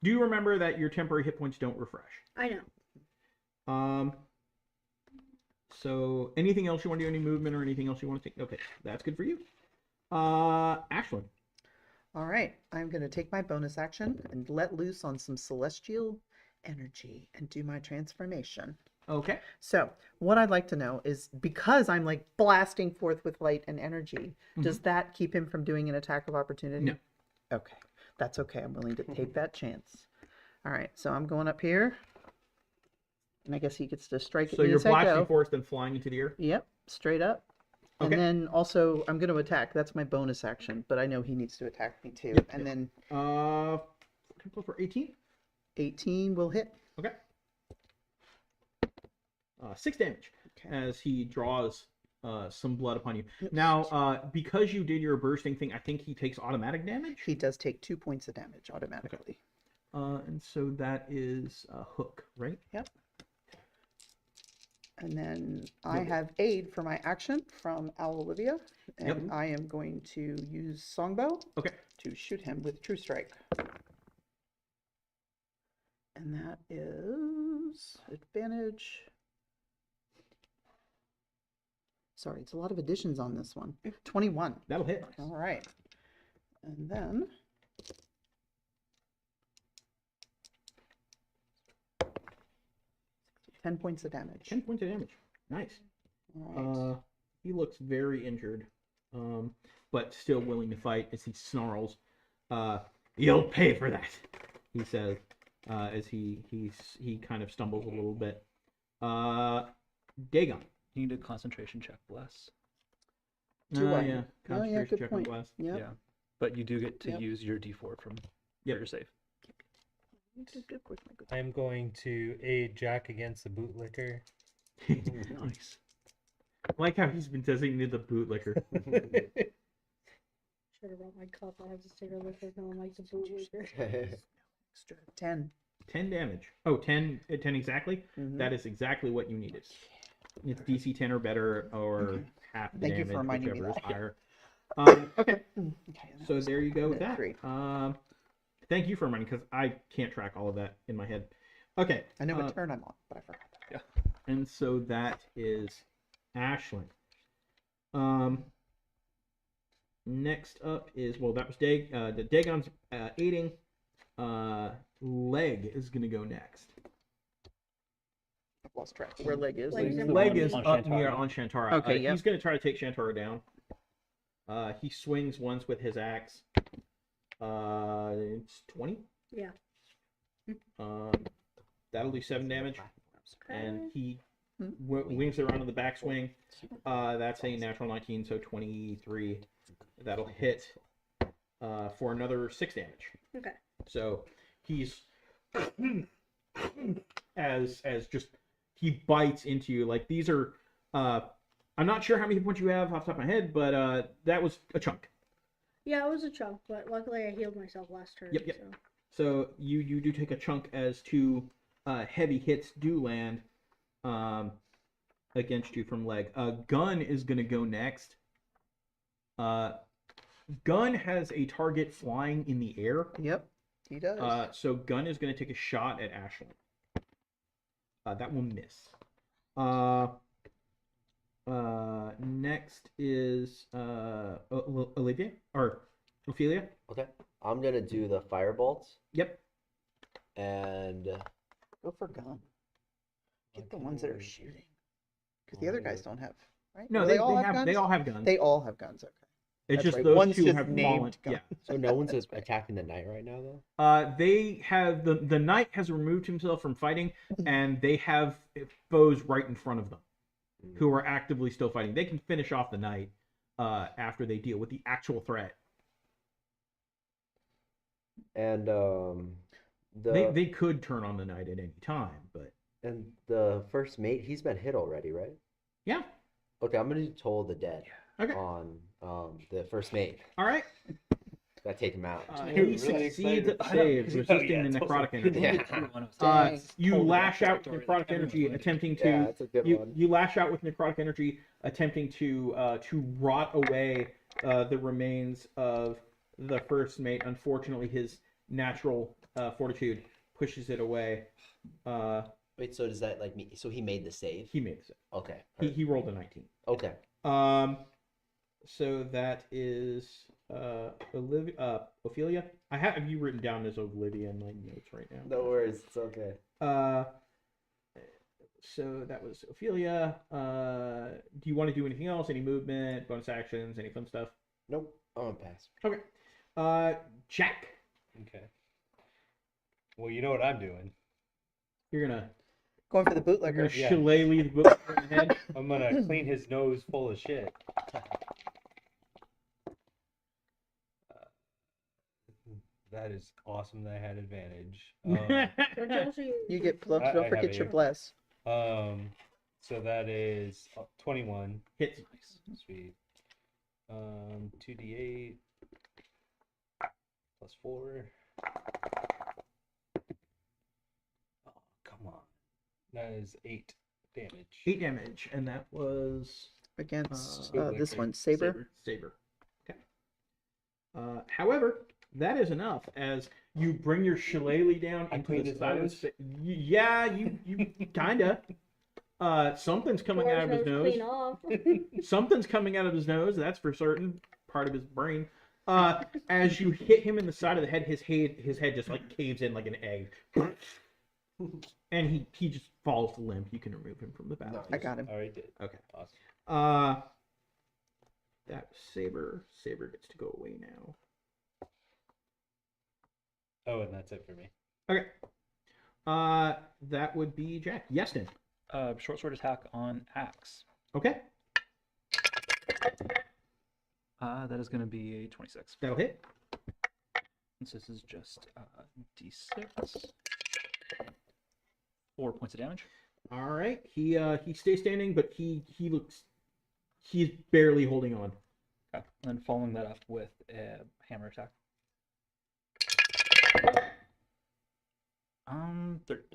Do you remember that your temporary hit points don't refresh? I know. So anything else you want to do? Any movement or anything else you want to take? Okay, that's good for you. Ashlyn. All right. I'm going to take my bonus action and let loose on some celestial energy and do my transformation. Okay. So, what I'd like to know is because I'm like blasting forth with light and energy, does that keep him from doing an attack of opportunity? No. Okay. That's okay. I'm willing to take that chance. All right. So, I'm going up here. And I guess he gets to strike at So me you're as I blasting go. forth and flying into the air. Yep. Straight up. And Okay. then also, I'm going to attack. That's my bonus action, but I know he needs to attack me too. Yep, And yep. then 14 for 18. 18 will hit. Okay. 6 damage Okay. as he draws some blood upon you. Yep. Now, because you did your bursting thing, I think he takes automatic damage. He does take 2 points of damage automatically. And so that is Hook, right? Yep. And then I Yep. have aid for my action from Olivia, and Yep. I am going to use Songbow Okay. to shoot him with True Strike. And that is advantage. Sorry, it's a lot of additions on this one. 21. That'll hit. All right. And then 10 points of damage. 10 points of damage. Nice. All right. He looks very injured, but still willing to fight as he snarls. You'll pay for that, he says, as he kind of stumbles a little bit. Dagon. You need a concentration check, bless. Do I? Yeah. Oh, yeah, Concentration good check on point. blast. Yep. Yeah. But you do get to Yep. use your D4 from Yep. your save. I'm going to aid Jack against the bootlicker. Nice. I like how he's been designated the bootlicker. Should have brought my cup. I have to take a look at no one likes a bootlicker. Extra 10. 10 damage. Oh, 10 exactly? Mhm. That is exactly what you needed. It's DC 10 or better, or half the Thank you damage, for reminding me whichever is that. higher. Okay, Okay, so there you go with at that. 3. Thank you for reminding, because I can't track all of that in my head. Okay, I know what turn I'm on, but I forgot that. and so that is Ashlyn. Next up is, well, that was the Dagon's aiding. Leg is going to go next. I've lost track. Where leg is? Leg's in Leg on- is on up near Shantara. on Shantara. Okay, yep. He's going to try to take Shantara down. He swings once with his axe. It's 20. Yeah. That'll do 7 damage. And he Hmm. wings it around on the backswing. That's a natural 19, so 23. That'll hit for another 6 damage. Okay. So he's as just he bites into you. Like, these are I'm not sure how many hit points you have off the top of my head, but that was a chunk. Yeah, it was a chunk, but luckily I healed myself last turn. Yep, yep. So. So you do take a chunk as 2 heavy hits do land against you from Leg. Gun is going to go next. Gun has a target flying in the air. Yep, he does. So Gun is going to take a shot at Ashlyn. That will miss. Next is Olivia or Ophelia. Okay. I'm gonna do the firebolt Yep. and Go for gun. Get the ones that are shooting. Because the other guys don't have, right? No, Do they all have guns? they all have guns. They all have guns, okay. It's that's just right. those One's 2 just have named fallen. gun. Yeah. so no one's That's right. attacking the knight right now though. They have the knight has removed himself from fighting, and they have foes right in front of them, who are actively still fighting. They can finish off the knight after they deal with the actual threat. And They could turn on the knight at any time, but and the first mate, he's been hit already, right? yeah. Okay, I'm gonna do Toll of the Dead Okay. on the first mate. All right. Gotta take him out. He Really succeeds excited. at saves, resisting yeah, the totally. necrotic energy. Yeah. Dang. You Told lash that out with territory, necrotic like, energy, everyone's attempting to Yeah, that's a good one. you lash out with necrotic energy, attempting to rot away the remains of the first mate. Unfortunately, his natural fortitude pushes it away. Wait, so does that like me? So he made the save? He made it. Okay. He rolled a 19. Okay. So that is Ophelia. I have you written down as Olivia in my notes right now. No worries. It's okay. So that was Ophelia. Do you want to do anything else? Any movement, bonus actions, any fun stuff? Nope. I'm gonna pass. Okay. Jack, Okay. Well, you know what I'm doing. you're gonna Going for the You're bootlegger. gonna Yeah. shillelagh the book in the head. I'm gonna clean his nose full of shit. That is awesome that I had advantage. Don't you also You get plus. I Don't have forget a- your bless. So that is 21. Hits. Sweet. 2d8 plus 4. Oh, come on. That is 8 damage. 8 damage, and that was Against bootlegger. this one, Saber. Saber. Okay. However, that is enough as you bring your shillelagh down I into cleaned the his side of nose? his face. Yeah, you kinda. Something's coming out of his nose. Clean off. Something's coming out of his nose. That's for certain. Part of his brain. As you hit him in the side of the head, his head just like caves in like an egg, and he just falls limp. You can remove him from the battle. I got him. Already did. Okay. Awesome. That Saber gets to go away now. Oh, and that's it for me. Okay. That would be Jack. Iestyn. Short sword attack on axe. Okay. That is going to be a 26. That'll hit. So this is just d6. 4 points of damage. All right. He stays standing, but he's barely holding on. Okay. And then following that up with a hammer attack.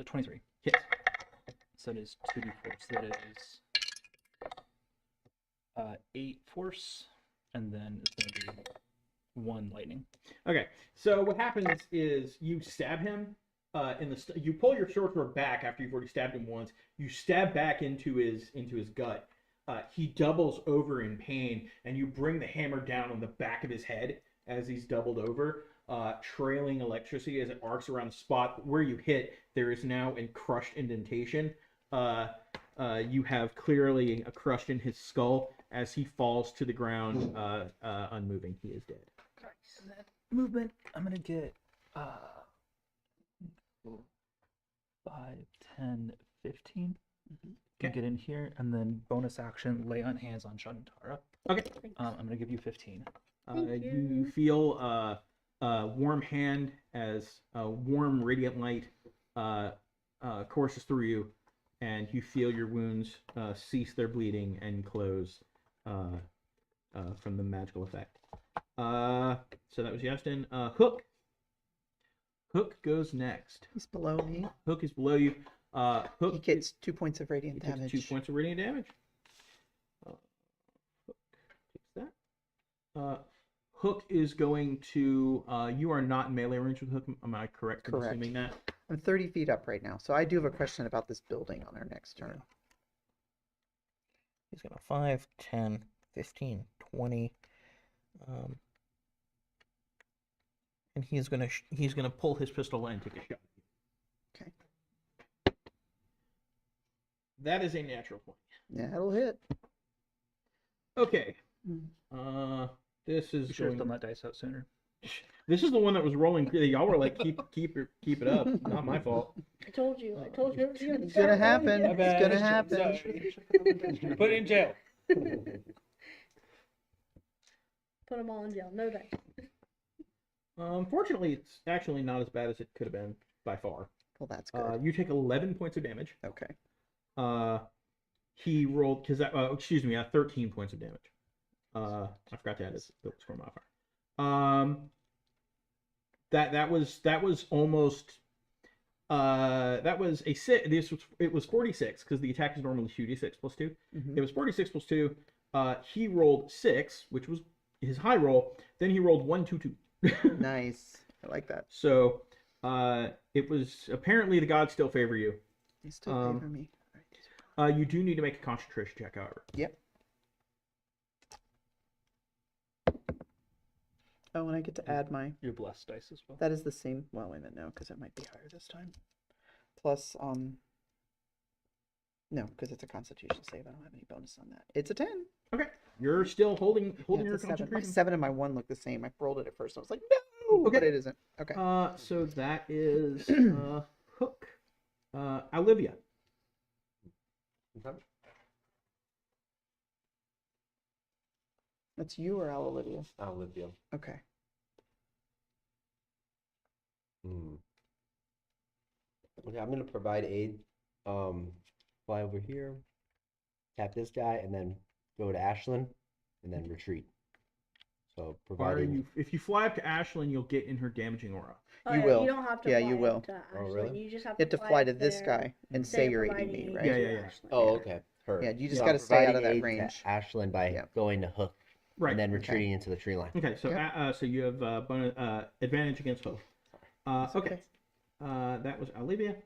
23. Hits. So that is 2d4. So that is 8 force, and then it's going to be 1 lightning. Okay. So what happens is you stab him you pull your short sword back after you've already stabbed him once. You stab back into his gut. He doubles over in pain, and you bring the hammer down on the back of his head as he's doubled over, trailing electricity as it arcs around the spot where you hit. There is now a crushed indentation. You have clearly a crushed in his skull as he falls to the ground, unmoving. He is dead. Okay. And then movement, I'm going to get 5, 10, 15. Okay. Get in here, and then bonus action, lay on hands on Shantara. Okay. I'm going to give you 15. Thank You you. feel a warm hand as a warm radiant light courses through you, and you feel your wounds cease their bleeding and close from the magical effect. So that was Iestyn. Hook goes next. He's below me. Hook is below you. Hook He gets 2 points of radiant he takes damage. 2 points of radiant damage. Hook takes that. Hook is going to. You are not in melee range with Hook. Am I correct in Correct. assuming that? I'm 30 feet up right now, so I do have a question about this building on our next turn. He's gonna 5, 10, 15, 20. And he's gonna pull his pistol and take a shot. Okay. That is a natural point. Yeah, it'll hit. Okay. Mm. This is You should have going. done that dice out sooner. This is the one that was rolling. Y'all were like, keep it up. Not my fault. I told you. It was gonna It's gonna happen. My It's bad. gonna happen. Sorry. Put it in jail. Put them all in jail. No dice. Unfortunately, it's actually not as bad as it could have been by far. Well, that's good. You take 11 points of damage. Okay. He rolled 13 points of damage. I forgot to add his score modifier. That was almost. That was a 6. It was 46 because the attack is normally 2d6 plus 2. Mhm. It was 46 plus 2. He rolled 6, which was his high roll. Then he rolled 1, 2, 2. Nice. I like that. So it was apparently the gods still favor you. They still favor me. All right. You do need to make a concentration check, however. Yep. Oh, and I get to add my. Your blessed dice as well. That is the same. Well, wait a minute, no, because it might be higher this time. Plus, no, because it's a Constitution save. I don't have any bonus on that. It's a 10. Okay, you're still holding Yeah, your it's a 7. My concentration. 7 and my 1 look the same. I rolled it at first. I was like, no, Okay. but it isn't. Okay. So that is Hook. Olivia. That's you or Olivia? Olivia. Okay. Okay, I'm gonna provide aid. Fly over here, tap this guy, and then go to Ascelia, and then retreat. So Are providing. if you fly up to Ashlyn, you'll get in her damaging aura. Oh, You yeah, will. You don't have to Yeah, fly you up will. to Oh, Ashley. really? You just have You have to fly up to this there guy and and say you're providing aiding me, aid right? Yeah, to yeah, yeah. Ashley. Oh, Yeah. okay. Her. Yeah, you just So got I'm to stay out of providing that aid range. to Ashlyn by Yeah. going to hook Right. and then retreating into the tree line. Okay, so Yep. so you have advantage against hook. That's Okay. That was Olivia.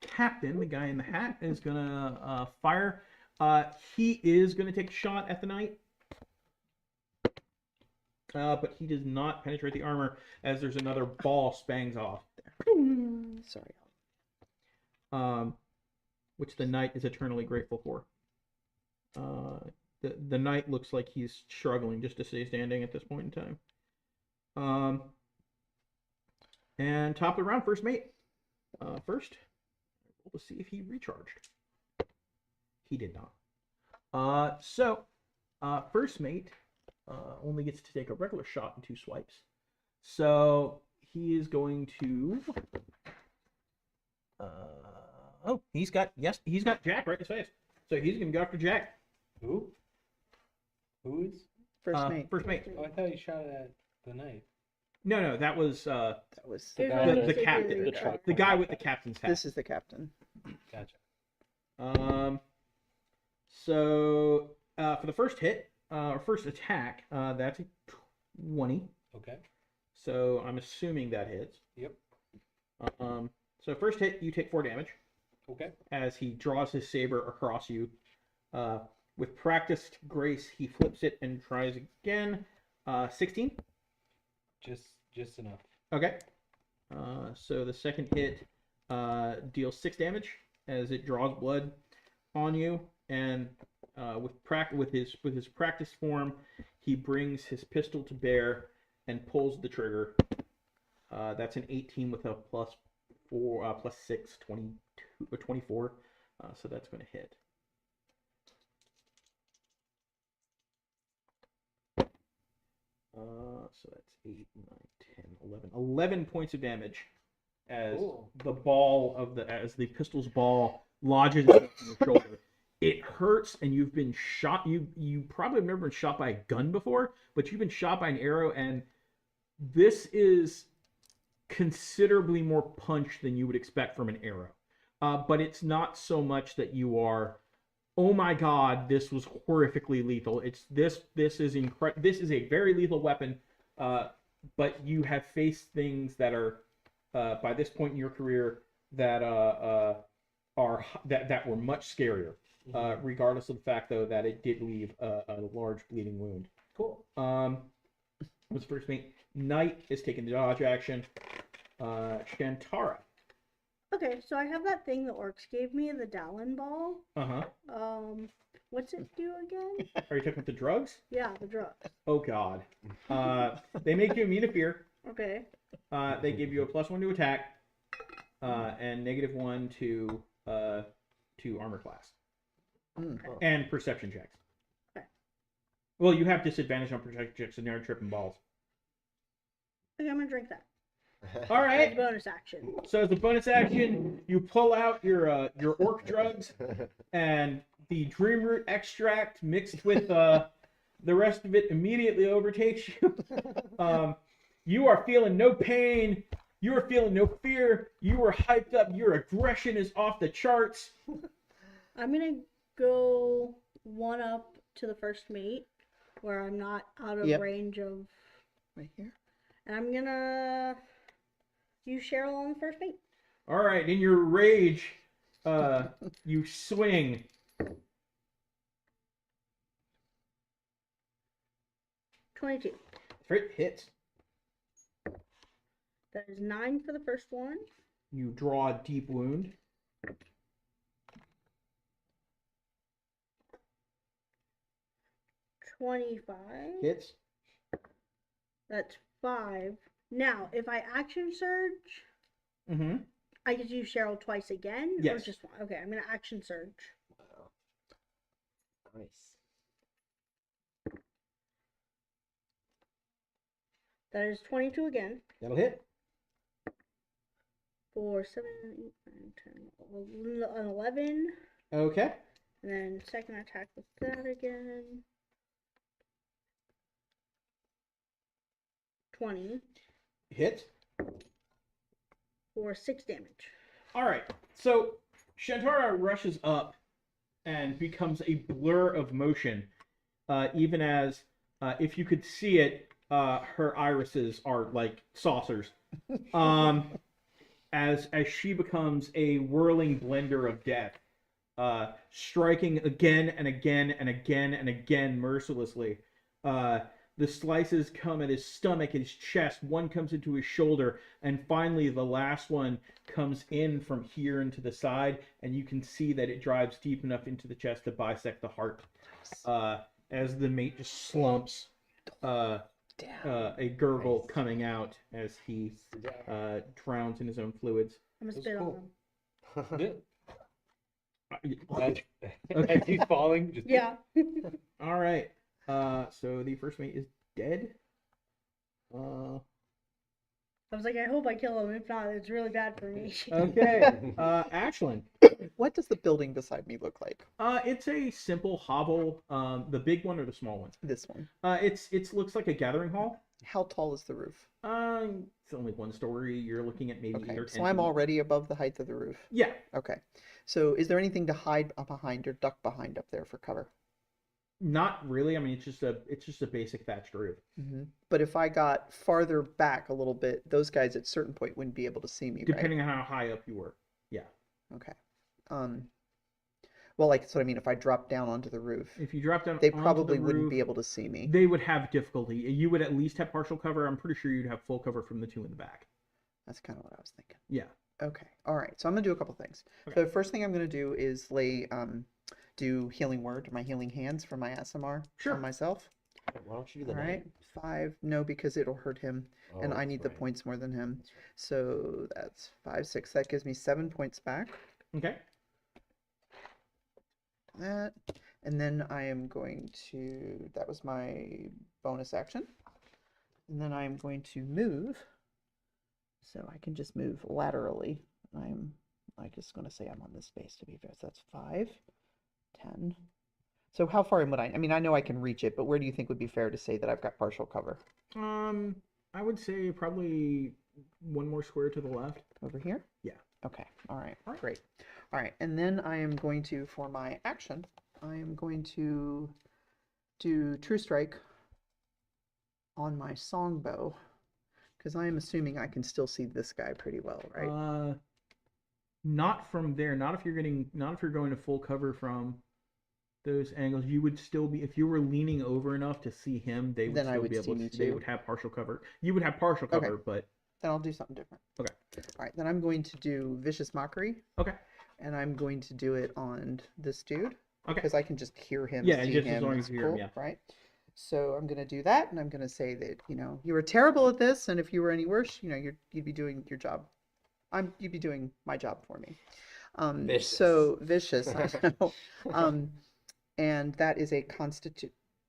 Captain, the guy in the hat, is gonna fire. He is gonna take a shot at the knight. But he does not penetrate the armor as there's another ball spangs off. Sorry. Which the knight is eternally grateful for. The knight looks like he's struggling just to stay standing at this point in time. And top of the round, first mate. First, we'll see if he recharged. He did not. So, first mate only gets to take a regular shot in 2 swipes. So he is going to. He's got Jack right in his face. So he's gonna go after Jack. Who? Who is? First mate. First mate. Oh, I thought you shot at the knight. No, that was That was. Here's guy what with he the said captain. to The try. truck. the guy with the captain's hat. This is the captain. Gotcha. So for the first hit, or first attack, that's a 20. Okay. So I'm assuming that hits. Yep. So first hit, you take 4 damage Okay. as he draws his saber across you. With practiced grace, he flips it and tries again. 16. Just enough. Okay. So the second hit deals 6 damage as it draws blood on you, and with his practice form, he brings his pistol to bear and pulls the trigger. That's an 18 with a plus 6, 22 or 24. So that's going to hit. So that's 8, 9, 10, 11. 11 points of damage as Cool. as the pistol's ball lodges in your shoulder. It hurts, and you've been shot. You probably have never been shot by a gun before, but you've been shot by an arrow, and this is considerably more punch than you would expect from an arrow. But it's not so much that you are, oh my god, this was horrifically lethal. It's this is a very lethal weapon, but you have faced things that are by this point in your career that were much scarier. Regardless of the fact though that it did leave a large bleeding wound. Cool. What's first mate? Knight is taking the dodge action. Shantara. Okay, so I have that thing the orcs gave me, the Dallin ball. What's it do again? Are you talking about the drugs? Yeah, the drugs. Oh god. They make you immune to fear. Okay. They give you a +1 to attack, and -1 to armor class, and perception checks. Okay. Well, you have disadvantage on perception checks, and you're tripping balls. Okay, I'm gonna drink that. All As right. bonus action. So as a bonus action, you pull out your orc drugs, and the dream root extract mixed with the rest of it immediately overtakes you. You are feeling no pain. You are feeling no fear. You are hyped up. Your aggression is off the charts. I'm gonna go one up to the first mate, where I'm not out of Yep. range of, Right here. and I'm gonna use Cheryl on the first mate. All right, in your rage, you swing. $22. Crit hits. That is 9 for the first one. You draw a deep wound. $25. Hits. That's 5. Now, if I action surge, Mm-hmm. I could use Cheryl twice again? Or Yes. just one? Okay, I'm gonna action surge. Nice. That is 22 again. That'll hit. For 7, 8, 9, 10, 11. Okay. And then second attack with that again. 20 Hit. for 6 damage. All right. So Shantara rushes up and becomes a blur of motion, even as, if you could see it, her irises are like saucers. As she becomes a whirling blender of death, striking again and again and again and again mercilessly. The slices come at his stomach, his chest, one comes into his shoulder, and finally the last one comes in from here into the side, and you can see that it drives deep enough into the chest to bisect the heart. As the mate just slumps, a gurgle coming out as he drowns in his own fluids. I'm gonna That's spit cool. on him. As he's falling, just Yeah. All right. So the first mate is dead. I was like, I hope I kill him. If not, it's really bad for me. Okay. Ashlyn. What does the building beside me look like? It's a simple hovel. The big one or the small one? This one. It's looks like a gathering hall. How tall is the roof? It's only one story. You're looking at maybe Okay, 8 or 10 so I'm feet. already above the height of the roof. Yeah. Okay. So is there anything to hide up behind or duck behind up there for cover? Not really. I mean, it's just a basic thatched roof. But if I got farther back a little bit, those guys at a certain point wouldn't be able to see me, right? Depending on how high up you were. Yeah. Okay. Well, like, so I mean, if I drop down onto the roof, If you drop down, they onto probably the wouldn't roof, be able to see me. They would have difficulty. You would at least have partial cover. I'm pretty sure you'd have full cover from the two in the back. That's kind of what I was thinking. Yeah. Okay. All right. So I'm gonna do a couple things. Okay. So the first thing I'm gonna do is do healing word, my healing hands for my SMR Sure. on myself. Why don't you do All the right. 5. No, because it'll hurt him, and I need the points more than him. So that's 5, 6. That gives me 7 points back. Okay. That, and then I am going to. That was my bonus action, and then I am going to move. So I can just move laterally. I'm just going to say I'm on this space to be fair. So that's 5, 10. So how far in would I mean, I know I can reach it, but where do you think would be fair to say that I've got partial cover? I would say probably one more square to the left. Over here? Yeah. Okay. All right. All right. Great. All right. And then I am going to, for my action, I am going to do True Strike on my songbow, because I am assuming I can still see this guy pretty well, right? Not from there. Not if you're going to full cover from those angles. You would still be, if you were leaning over enough to see him, they would Then I still would be able see to. me They too. would have partial cover. You would have partial cover, Okay. but Then I'll do something different. Okay. All right. Then I'm going to do Vicious Mockery, okay. and I'm going to do it on this dude, Okay. because I can just hear him, Yeah, see just as him. long It's as you hear him, cool, yeah. right? So I'm going to do that, and I'm going to say that, you were terrible at this, and if you were any worse, you'd be doing your job. You'd be doing my job for me. Vicious. So vicious, I know. And that is a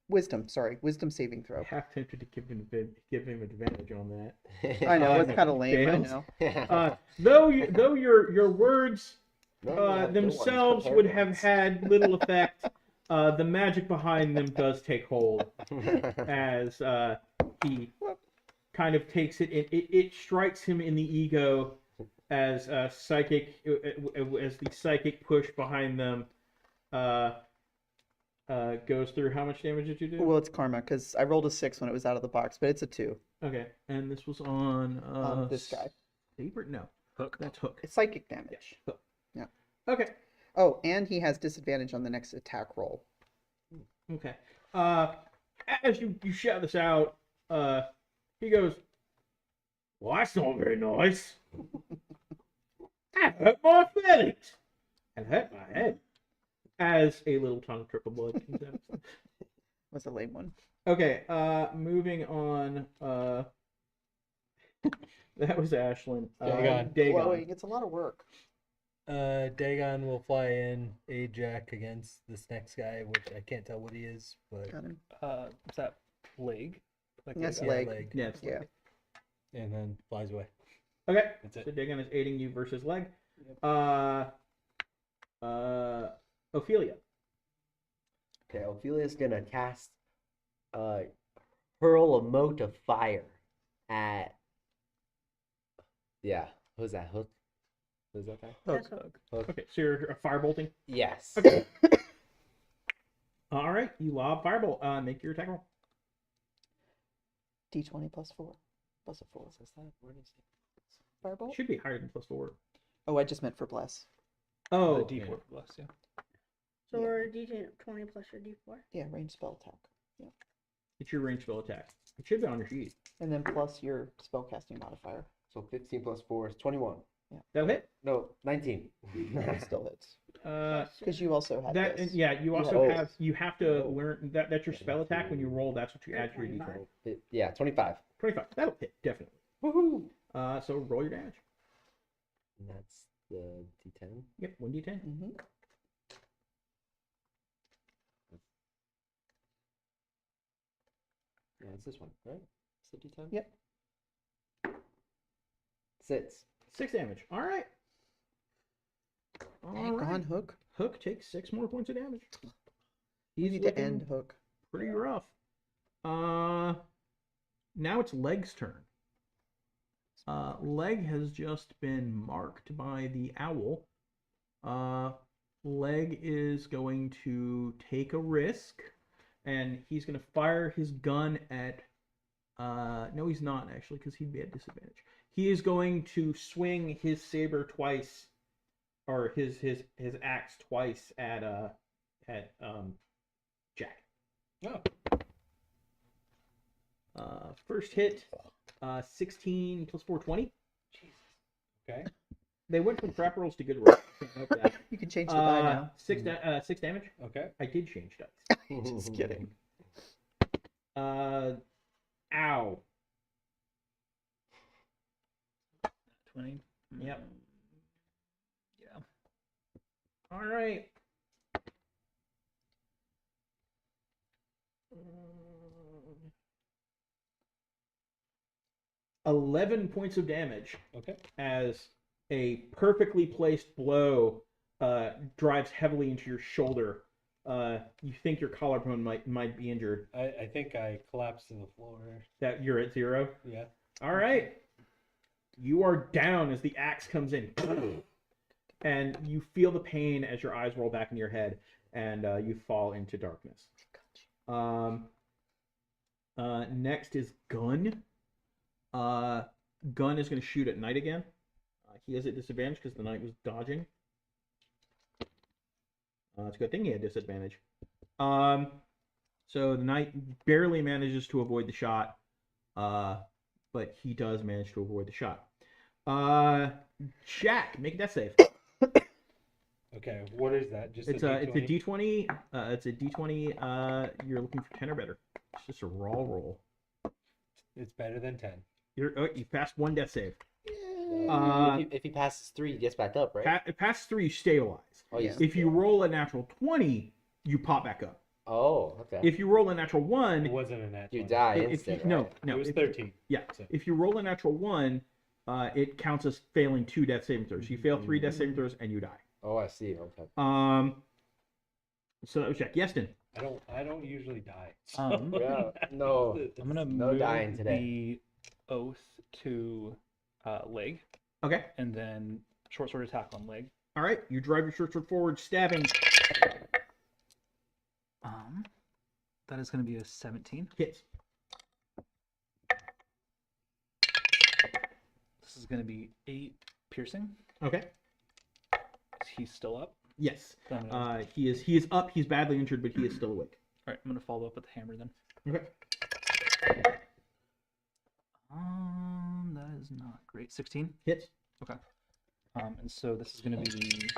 wisdom saving throw. Half tempted to give him advantage on that. I know, Uh, it's kind of lame, I fails. know. Though your words No, you have good ones themselves prepared would have ones. had little effect, the magic behind them does take hold as he kind of takes it. It strikes him in the ego as the psychic push behind them goes through. How much damage did you do? Well, it's karma, because I rolled a 6 when it was out of the box, but it's a 2 Okay, and this was on this guy. Saber? No, Hook. that's Hook. It's psychic damage. Hook. Yeah. Okay. Oh, and he has disadvantage on the next attack roll. Okay. As you shout this out, he goes, "Well, that's not very nice. That hurt my feelings and hurt my head." As a little tongue trickle blood comes out. Was a lame one. Okay. Moving on. That was Ashlyn. Dagon. Glowing. It's a lot of work. Dagon will fly in, aid Jack against this next guy, which I can't tell what he is, but Got him. Is that plague? Like That's a leg. Yeah, it's Yeah. And then flies away. Okay. That's So it. Dagon is aiding you versus leg. Yep. Ophelia. Okay, Ophelia's gonna cast hurl a mote of fire at who's that? Hook? Who's that guy? That's Hook. what- Hook. Okay, so you're firebolt. Yes. Okay. All right, you lob firebolt. Make your attack roll. D20 plus 4. Plus a 4. What's that? Where is it? Firebolt? Should be higher than +4. Oh, I just meant for bless. Oh, D4 yeah. plus, yeah. So Yeah. we're D20 plus your D4. Yeah, range spell attack. It's your range spell attack. It should be on your sheet. And then plus your spellcasting modifier. So 15 plus 4 is 21. That'll hit. No, 19. It still hits. Uh, Because you also had that this. yeah. You also Oh. have. You have to Oh. learn that. That's your spell attack. When you roll, that's what you add to your d20. 25. Yeah, 25. 25. That'll hit definitely. Woohoo! So roll your damage. And that's the D10. Yep, 1d10. Mm-hmm. Yeah, it's this one, right? It's the D10? Yep. 6. 6 damage. All right. Dang on, Hook. Hook takes 6 more points of damage. We He's need to looking end Hook. pretty rough. Now it's Leg's turn. Leg has just been marked by the owl. Leg is going to take a risk, and he's going to fire his gun at. No, he's not actually, because he'd be at disadvantage. He is going to swing his saber twice, or his axe twice at Jack. Oh. First hit, 16 plus 4, 20. Okay. They went from crap rolls to good rolls. You can change the die now. 6 damage. Okay. I did change dice. Just kidding. Ow. 20. Yep. Yeah. All right. 11 points of damage Okay. as a perfectly placed blow drives heavily into your shoulder. You think your collarbone might be injured. I think I collapsed to the floor. That you're at 0. Yeah. All right. You are down as the axe comes in, and you feel the pain as your eyes roll back into your head, and you fall into darkness. Next is Gun. Gun is going to shoot at Knight again. He is at disadvantage because the Knight was dodging. It's a good thing he had disadvantage. So the Knight barely manages to avoid the shot, but he does manage to avoid the shot. Jack, make a death save. Okay. What is that? Just It's a a D20? D20. It's a D20. You're looking for 10 or better. It's just a raw roll. It's better than 10. You passed 1 death save. If he passes 3, he gets back up, right? Past 3, you stabilize. Oh, Yeah. If you roll a natural 20, you pop back up. Oh, okay. If you roll a natural 1, It wasn't a natural. You die if you, instant, no, right? no, It was if- 13. Yeah. So- If you roll a natural 1, it counts as failing 2 death saving throws. You fail 3 death saving throws and you die. Oh, I see. Okay. So that was Jack. Iestyn. I don't usually die. Yeah, no. I'm gonna No move dying today. the oath to leg, Okay. and then short sword attack on leg. All right. You drive your short sword forward, stabbing. That is going to be a 17. Hits. This is going to be 8 piercing. Okay. He's still up. Yes. So I'm gonna- He is up. He's badly injured, but he is still awake. all right, I'm going to follow up with the hammer then. Okay. That is not great. 16. Hits. Okay. And so this is going to be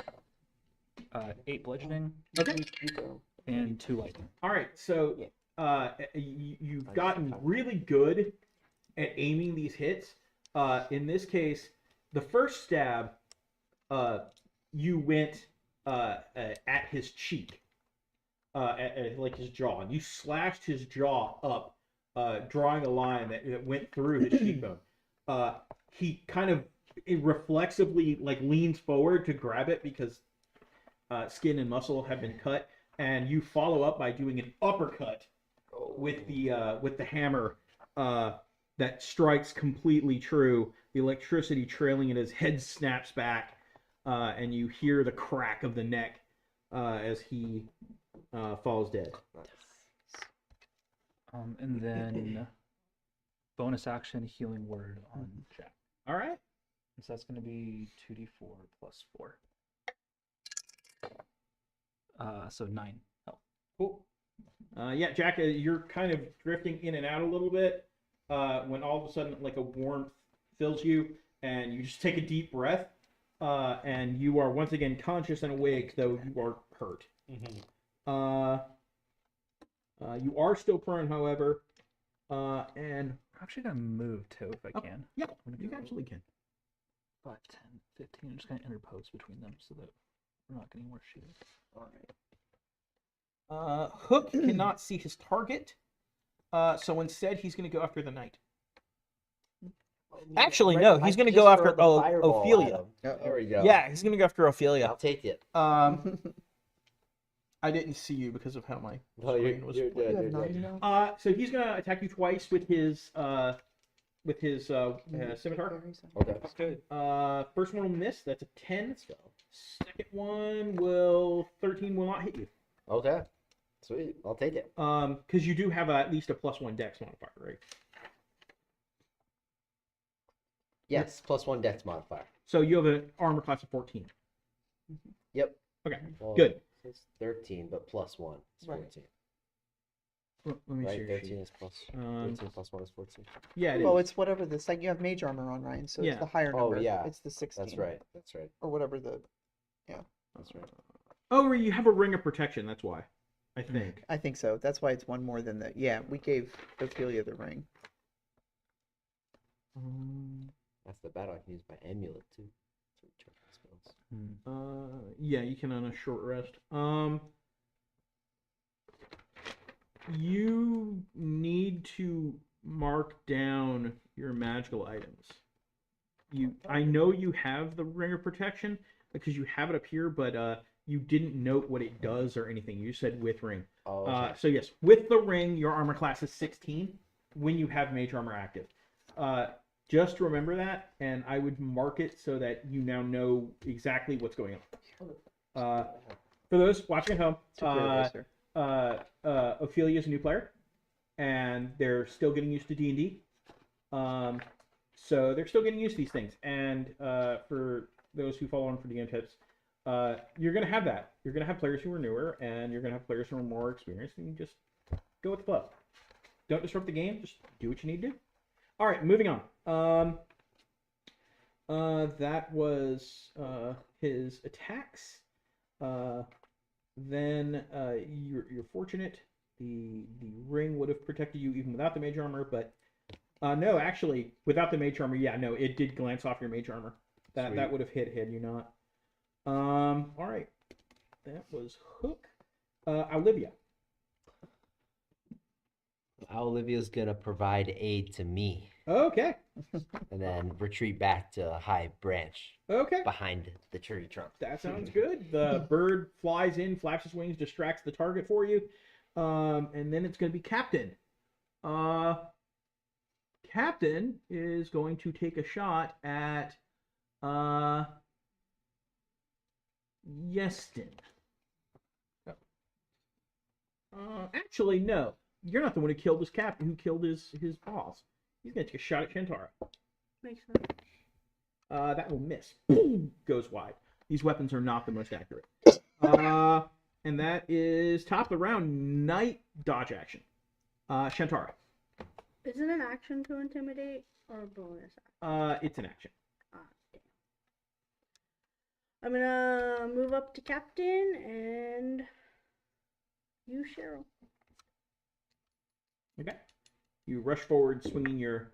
8 bludgeoning Okay. and 2 lightning. All right. So you've gotten really good at aiming these hits. In this case, the first stab, you went at his cheek, at like his jaw, and you slashed his jaw up drawing a line that went through his cheekbone. He kind of reflexively like leans forward to grab it because skin and muscle have been cut, and you follow up by doing an uppercut with the hammer that strikes completely true. The electricity trailing in his head snaps back, and you hear the crack of the neck as he falls dead. And then bonus action healing word on Jack. All right. So that's going to be 2d4 plus 4. So 9 health. Cool. Yeah, Jacke, you're kind of drifting in and out a little bit when all of a sudden like a warmth fills you, and you just take a deep breath, and you are once again conscious and awake, though you are hurt. You are still prone, however, and I'm actually going to move too if I can. yeah, I'm gonna you go absolutely can. 5, 10, 15. I'm just going to interpose between them so that we're not getting more shielded. All right. Hook cannot see his target, so instead he's going to go after the knight. Actually, Right, no, I he's going to just go after throw the fireball at Ophelia. him. There we go. Yeah, he's going to go after Ophelia. I'll take it. I didn't see you because of how my No, screen was. you're split. good. You You're have good. 90 now? So he's gonna attack you twice with his scimitar. Okay. That's good. First one will miss. That's a 10. Let's go. Second one will 13 will not hit you. Okay. Sweet. I'll take it. Because you do have at least a +1 dex modifier, right? Yes, +1 dex modifier. So you have an armor class of 14. Yep. Okay, Well, good. It's 13, but +1 is Right. 14. Let me see Right, your 13 sheet. is plus. 13 plus 1 is 14. Yeah, it is. Well, it's whatever the like you have mage armor on, Ryan, so Yeah. it's the higher Oh, number. yeah. It's the 16. That's right. That's right. Or whatever the That's right. Oh, you have a ring of protection. That's why. I think. I think so. That's why it's one more than the we gave Ophelia the ring. That's the battle. I can use my amulet too. To recharge my spells. Yeah, you can on a short rest. You need to mark down your magical items. I know you have the ring of protection because you have it up here, but you didn't note what it does or anything. You said with ring. Oh, okay. So yes, with the ring, your armor class is 16 when you have mage armor active. Just remember that, and I would mark it so that you now know exactly what's going on. For those watching at home, Ophelia is a new player, and they're still getting used to D&D. So they're still getting used to these things. And for those who follow on for DM tips, you're going to have that. You're going to have players who are newer, and you're going to have players who are more experienced, and you just go with the flow. Don't disrupt the game. Just do what you need to do. All right, moving on. That was his attacks. Then you're fortunate. The ring would have protected you even without the mage armor, but no, actually, without the mage armor, yeah, no, it did glance off your mage armor. That would have hit had you not. All right, that was Hook. Olivia. Olivia's gonna provide aid to me, Okay. and then retreat back to a high branch Okay. behind the tree trunk. That sounds good. The bird flies in, flaps his wings, distracts the target for you. And then it's going to be Captain. Captain is going to take a shot at Iestyn. Actually, no. You're not the one who killed his captain, who killed his boss. He's going to take a shot at Shantara. Makes sense. That will miss. Goes wide. These weapons are not the most accurate. And that is top of the round. Night dodge action. Shantara. Is it an action to intimidate or a bonus? It's an action. Ah, damn. I'm gonna move up to Captain and use Cheryl. Okay. You rush forward, swinging your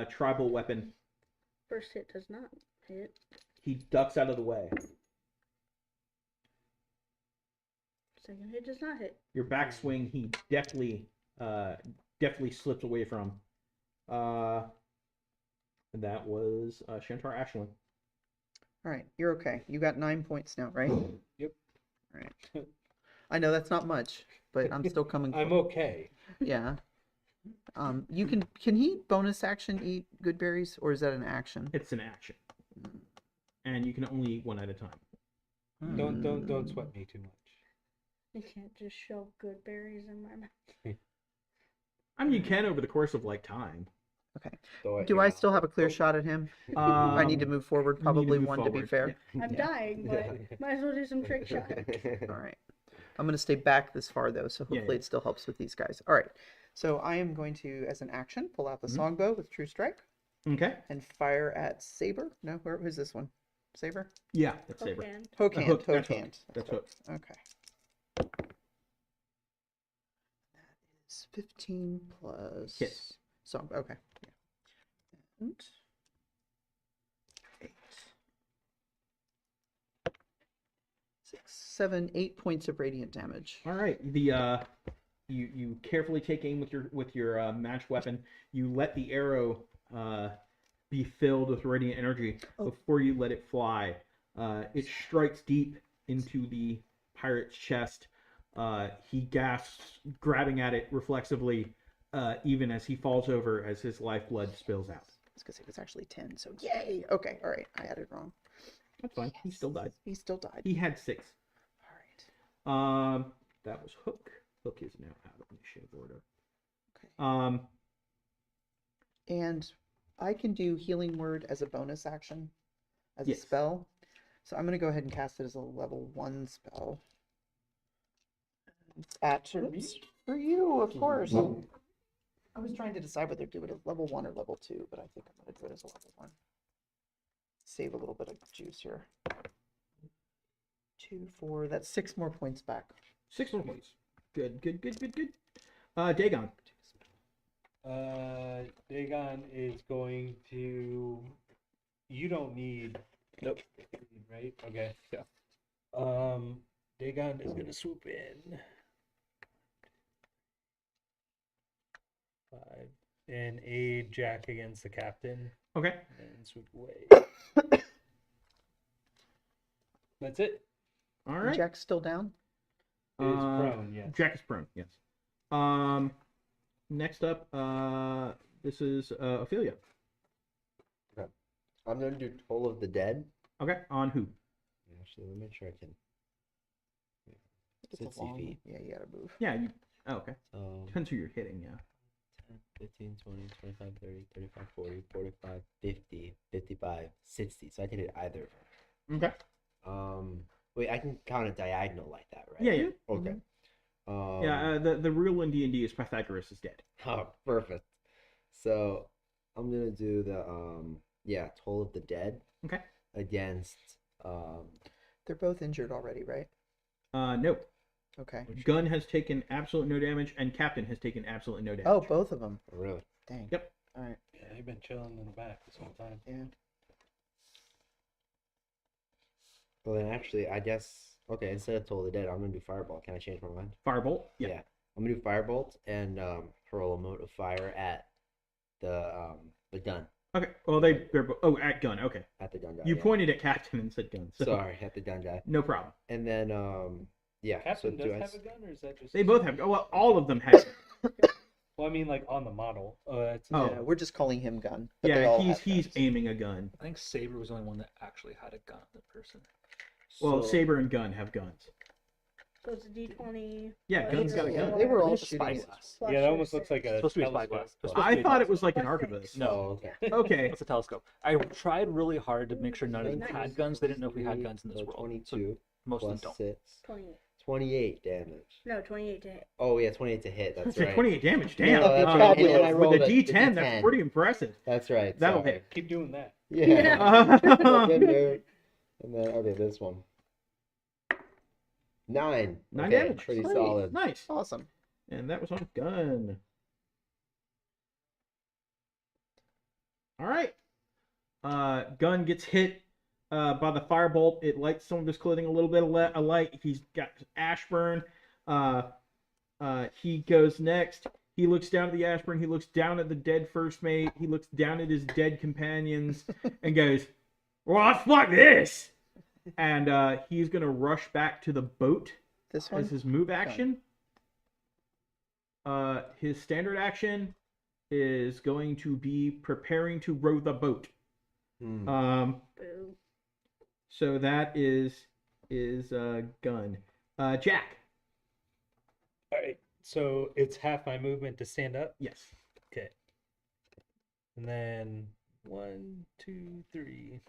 tribal weapon. First hit does not hit. He ducks out of the way. Second hit does not hit. Your backswing, he deftly definitely slips away from. That was Shantara Ascelia. All right, you're okay. You got 9 points now, right? Yep. All right. I know that's not much, but I'm still coming. I'm okay. Yeah. You can he bonus action eat good berries, or is that an action? It's an action, and you can only eat one at a time. Don't sweat me too much. You can't just shove good berries in my mouth. I mean, you can over the course of like time. Okay. Throw it Do in your I mouth. still have a clear shot at him? I need to move forward, you need to probably move one to be forward, fair. I'm Yeah. dying, but might as well do some trick shot. All right. I'm going to stay back this far, though, so Yeah, hopefully yeah. it still helps with these guys. All right. So I am going to, as an action, pull out the songbow with True Strike Okay. and fire at Saber. No, who's this one? Saber? Yeah, that's Saber. Okay. Hook Hook, hand. Hook that's hook. hand. That's hook. Okay. That is 15 plus Hits. song. Okay. Yeah. And 8. 6, 7, 8 points of radiant damage. All right. You carefully take aim with your match weapon. You let the arrow be filled with radiant energy before you let it fly. It strikes deep into the pirate's chest. He gasps, grabbing at it reflexively, even as he falls over as his lifeblood spills out. It's because it was actually 10, so yay! Okay, all right, I had it wrong. That's fine. He still died. He still died. He had 6. All right. That was Hook. Hook is now out of initiative order. Okay. And I can do Healing Word as a bonus action, as Yes. a spell. So I'm going to go ahead and cast it as a level 1 spell. For you, of course. I was trying to decide whether to do it as level 1 or level 2, but I think I'm going to do it as a level 1. Save a little bit of juice here. 2, 4, that's 6 more points back. 6 more points. Good. Dagon. Dagon is going to. You don't need. Nope. Right? Okay. Yeah. Dagon is gonna swoop in. 5 and aid Jack against the captain, Okay. and swoop away. That's it. All right. Jack's still down? Is prone, yes. Jack is prone. Yes. Next up, this is Ophelia. I'm gonna do Toll of the Dead. Okay. On who? Actually, let me make sure I can. It's a 60 long- feet. Yeah, you gotta move. Yeah. You. Oh, okay. So Depends who you're hitting. Yeah. 10, 15, 20, 25, 30, 35, 40, 45, 50, 55, 60. So I can hit either of them. Okay. Wait, I can count it diagonal like that, right? Yeah. Yeah. Okay. Yeah. The rule in D&D is Pythagoras is dead. Oh, perfect. So I'm gonna do the Toll of the Dead Okay. against They're both injured already, right? No. Okay. Gun has taken absolute no damage, and Captain has taken absolutely no damage. Oh, both of them. really. Dang. Yep. All right. Yeah, they've been chilling in the back this whole time. Yeah. Well then actually I guess okay, instead of Toll of the Dead, I'm gonna do Fireball. Can I change my mind? Firebolt. Yeah. I'm gonna do Firebolt and hurl a mote of fire at the gun. Okay. Well, at gun. Okay. At the gun guy. You yeah. pointed at Captain and said gun. So Sorry, at the gun guy. no problem. And then Captain so does do I have a gun, or is that just? They both have. Oh, well, all of them have. Well, I mean, like on the model. Oh, that's. Oh. Yeah, we're just calling him Gun. but they Yeah. all He's have he's guns. aiming a gun. I think Saber was the only one that actually had a gun. That person. Well, so- Saber and Gun have guns. So it's a D20. Yeah, Gun's got a Yeah, gun. they were all It's a shooting. spyglass. plus Yeah, that your almost looks like six. a. It's supposed to be a telescope. spyglass. It's supposed to I be a thought it was telescope. like an Plus arquebus. six. No. Oh, okay. Okay. It's a telescope. I tried really hard to make sure none of them Nice. had guns. They didn't know if we had guns in this So world. 22 So most of them plus don't. 6. 28. 28 damage. No, 28 to hit. Oh yeah, 28 to hit. That's right. 28 damage. Damn. No, that's Uh, right. And then I with rolled a a D10, that's D10. pretty impressive. That's right. That'll sorry. hit. Keep doing that. Yeah. Good, Yeah. dude. And then okay, this one. 9. 9 Okay, damage. Pretty Sweet. solid. Nice. Awesome. And that was on Gun. All right. Gun gets hit by the firebolt. It lights some of his clothing a little bit alight. He's got ash burn. He goes next. He looks down at the aspirin. He looks down at the dead first mate. He looks down at his dead companions and goes, "Well, fuck this!" And he's gonna rush back to the boat This one? as his move action. His standard action is going to be preparing to row the boat. Boo. So that is gun. Jack. All right. So it's half my movement to stand up. Yes. Okay. And then 1, 2, 3.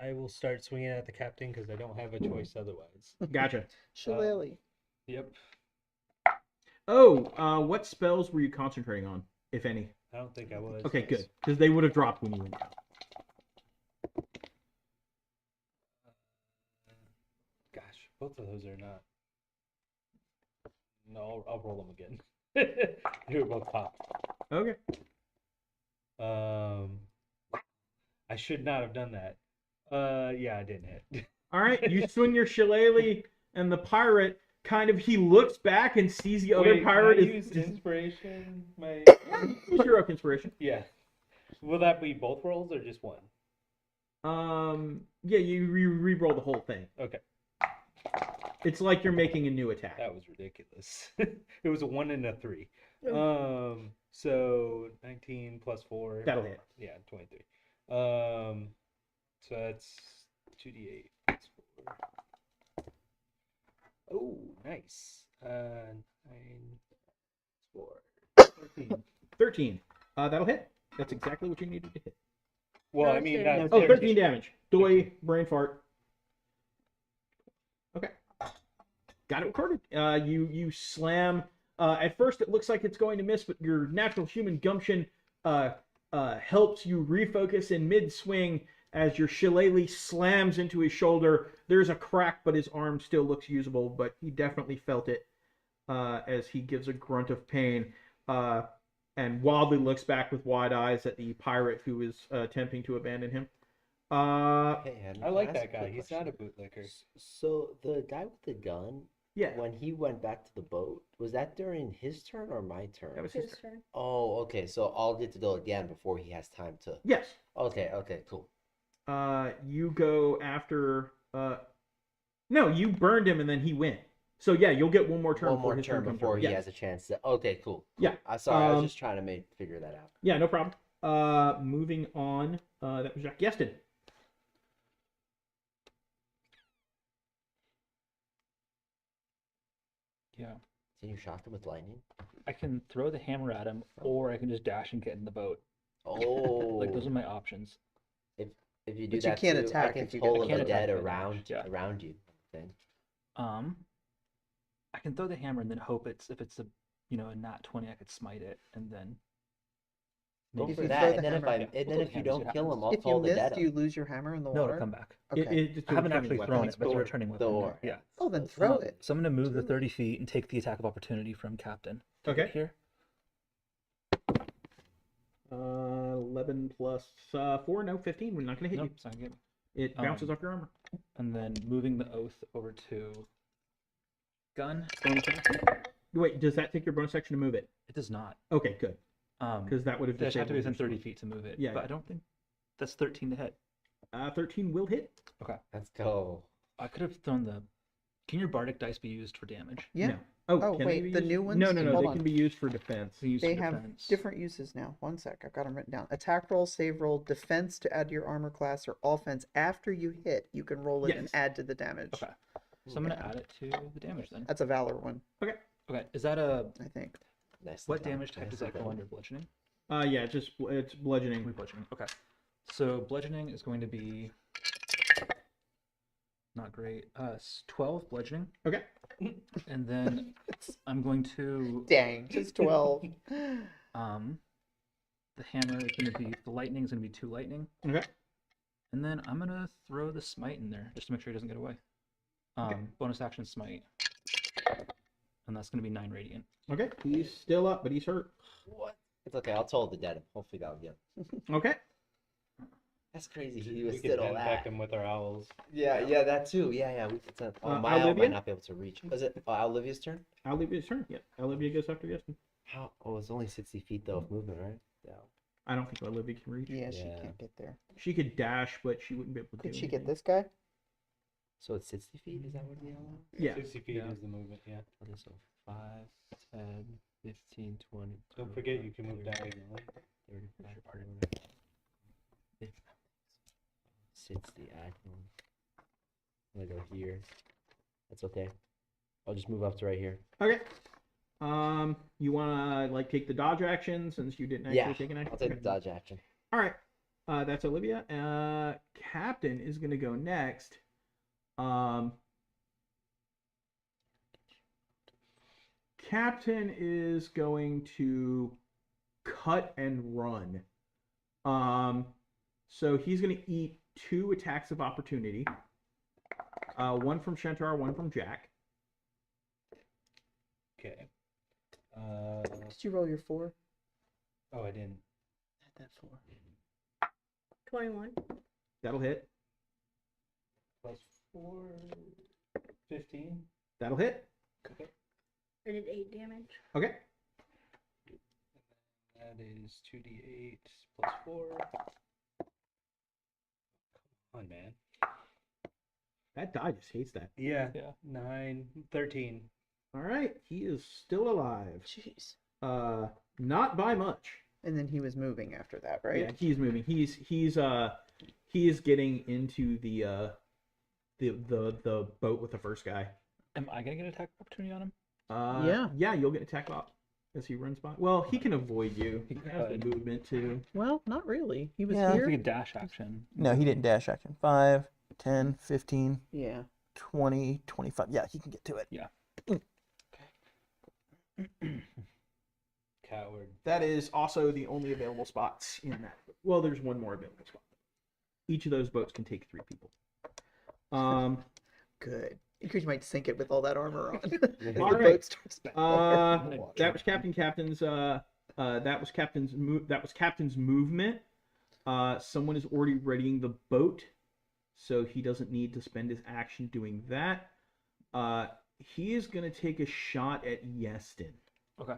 I will start swinging at the captain because I don't have a choice otherwise. Gotcha. Shillelagh. Yep. Oh, what spells were you concentrating on, if any? I don't think I was. Okay, good, because they would have dropped when you went down. Gosh, both of those are not. No, I'll roll them again. They were both pop. Okay. I should not have done that. Yeah, I didn't hit. All right, you swing your shillelagh, and the pirate he looks back and sees the other Wait, pirate can I is use inspiration. My use your oak inspiration. yeah. Will that be both rolls or just one? Yeah, you re-roll the whole thing. Okay, It's like you're making a new attack. that was ridiculous. It was a 1 and a 3. Oh. So 19 plus 4. That'll hit. Yeah, 23. So that's 2d8 plus 4. Oh, nice. 9, 4, 13. 13. That'll hit. That's exactly what you needed to hit. Well, No, I mean, two. that's Oh, 13 damage. Doy, brain fart. Okay. Got it recorded. You slam. At first, it looks like it's going to miss, but your natural human gumption helps you refocus in mid-swing as your shillelagh slams into his shoulder. There's a crack, but his arm still looks usable, but he definitely felt it as he gives a grunt of pain and wildly looks back with wide eyes at the pirate who is attempting to abandon him. Hey, I like can ask that guy. quick He's question? not a bootlicker. So the guy with the gun, Yeah, when he went back to the boat, was that during his turn or my turn? that was his His turn. turn. Oh, okay. So I'll get to go again before he has time to. Yes. Okay, cool. You go after. No, you burned him and then he went. So yeah, you'll get one more turn. One before more his turn comes before around. he Yeah. has a chance to. Okay, cool. Yeah. Sorry, I was just trying to figure that out. Yeah, no problem. Moving on. That was Jacke. Iestyn. Yeah. Can you shock him with lightning? I can throw the hammer at him, or I can just dash and get in the boat. Oh, Like those are my options. if you do But you that can't too, attack I can if you toll get- of I can't the dead attack by around dash, yeah. around you. Then I can throw the hammer and then hope if it's a a nat 20, I could smite it and then. go If for you that, throw and the then hammer- Yeah, and we'll then throw if the you hammer, see don't what kill him, happens. I'll If you toll the miss, dead. do you lose your hammer in the No, water? it'll come back. Okay. I haven't actually weapon. thrown It's it, but it's a the- returning weapon. the yeah. or- Yeah. Oh, then throw Um, it. So I'm going to move the True. 30 feet and take the attack of opportunity from Captain. Okay. Here. 11 plus 4, no, 15. We're not going to hit Nope, you. it's not good. It bounces Um, off your armor. And then moving the oath over to gun. Bonus action. Wait, does that take your bonus action to move it? It does not. Okay, good. Because Because that would have I have to be disabled within your 30 sword. feet to move it. Yeah, But yeah. I don't think that's 13 to hit. 13 will hit. Let's go. I could have thrown the. Can your bardic dice be used for damage? Yeah. No. Oh, Oh, can wait, they be the used? new ones? No, Hold they on. can be used for defense. Can use They for have defense. different uses now. One sec, I've got them written down. Attack roll, save roll, defense to add to your armor class, or offense after you hit. You can roll it and Yes. add to the damage. Okay. So I'm going to add it to the damage then. That's a valor one, Okay. Is that a. I think. Nice. What damage type does that go under? Bludgeoning? Yeah, it's bludgeoning. Bludgeoning. Okay. So bludgeoning is going to be. Not great. 12 bludgeoning. Okay. And then I'm going to. Dang, just 12. The hammer is going to be. The lightning is going to be 2 lightning. Okay. And then I'm going to throw the smite in there just to make sure he doesn't get away. Bonus action smite. And that's going to be 9 radiant. Okay. He's still up, but he's hurt. What? It's okay. I'll toll the dead. Hopefully that'll get. Okay. That's crazy. He We withstood could all infect that. him with our owls. Yeah, that too. Yeah. We could send. Oh, my owl Olivia? might not be able to reach. Was it Olivia's turn? Olivia's turn. Yep. Olivia goes after Iestyn. How? Oh, it's only 60 feet though of movement, right? Yeah. I don't think Olivia can reach. Yeah, she Yeah. can't get there. She could dash, but she wouldn't be able to Could do she get anything. this guy? So it's 60 feet. Is that what we allow? Yeah. 60 feet Yeah. is the movement, yeah. Okay, so 5, 10, 15, 20. Don't forget you can move diagonally. 35, 40, 50, 60. I'm gonna go here. That's okay. I'll just move up to right here. Okay. You wanna like take the dodge action since you didn't actually Yeah, take an action? I'll take Okay. the dodge action. All right. That's Olivia. Captain is gonna go next. Captain is going to cut and run. So he's gonna eat 2 attacks of opportunity. One from Shantara, one from Jack. Okay. Did you roll your 4? Oh, I didn't. Add that 4. 21. That'll hit. Plus 4, 15. That'll hit. I did 8 damage. Okay. That is 2d8 plus 4. Come on, man. That die just hates that. Yeah. Yeah. 9, 13. All right. He is still alive. Jeez. Not by much. And then he was moving after that, right? Yeah, he's moving. He is getting into the boat with the first guy. Am I gonna get an attack opportunity on him? Yeah, you'll get attack up as he runs by. Well, he can avoid you. He has the could. movement too. Well, not really. He was Yeah. I here. think a dash action. No, he didn't dash action. 5, 10, 15, Yeah. 20, 25. Yeah, he can get to it. Coward. That is also the only available spots in that. Well, there's one more available spot. Each of those boats can take 3 people. Good. Because you might sink it with all that armor on. The All boat right. starts to That was Captain's. That was Captain's movement. Someone is already readying the boat, so he doesn't need to spend his action doing that. He is going to take a shot at Iestyn. Okay.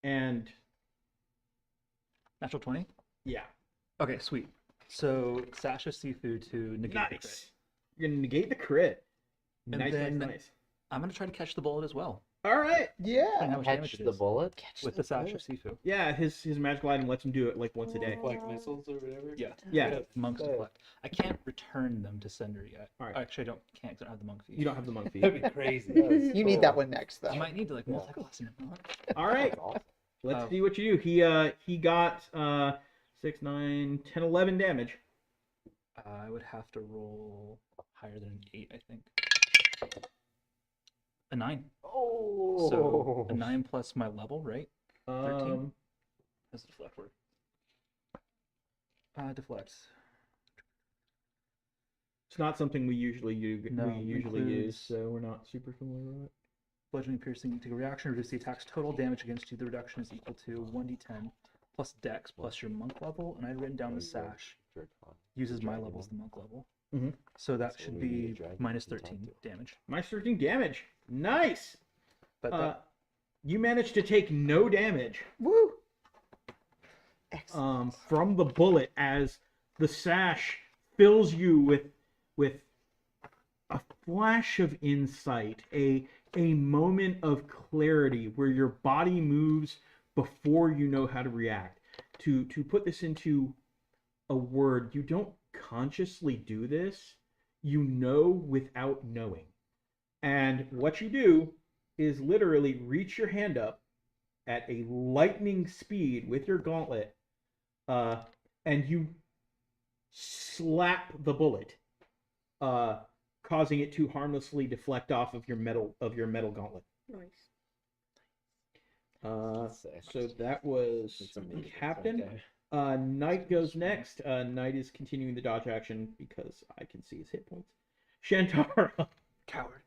And Natural 20. yeah, Okay, sweet. So Sash of Seafood to negate the crit. nice. You're going to negate the crit. And Nice, then- nice. I'm gonna try to catch the bullet as well. All right. Depending Yeah. how much damage Catch it the is bullet. with the Sash of Seafood. Yeah, his magical item lets him do it like once a day. Like missiles or whatever? Yeah. Yeah. Monks Okay. deflect. I can't return them to sender yet. All right. Actually, I can't because I don't have the monk feat. You don't have the monk feet. That'd be crazy. You need that one next, though. I might need to like Yeah. multi-class him. All right. That's awesome. Let's Oh. see what you do. He got 6, 9, 10, 11 damage. I would have to roll higher than an 8, I think. A 9. Oh. So a 9 plus my level, right? 13? How's the deflect work? Deflect. It's not something we usually No, use, includes- so we're not super familiar with it. Bludgeoning, piercing, take a reaction, reduce the attack's total damage against you. The reduction is equal to 1d10 plus dex plus your monk level. And I'd written down the sash uses my level as the monk level. Mhm. So that So should we need be a dragon minus to talk 13 to. damage. Minus 13 damage. Nice. But that, You managed to take no damage Woo! Excellent. from the bullet as the sash fills you with a flash of insight, a moment of clarity where your body moves before you know how to react. To put this into a word, you don't consciously do this, you know without knowing. And what you do is literally reach your hand up at a lightning speed with your gauntlet, and you slap the bullet, causing it to harmlessly deflect off of your metal gauntlet. Nice. So that was That's amazing. Captain. Okay. Knight goes next. Knight is continuing the dodge action because I can see his hit points. Shantara. coward.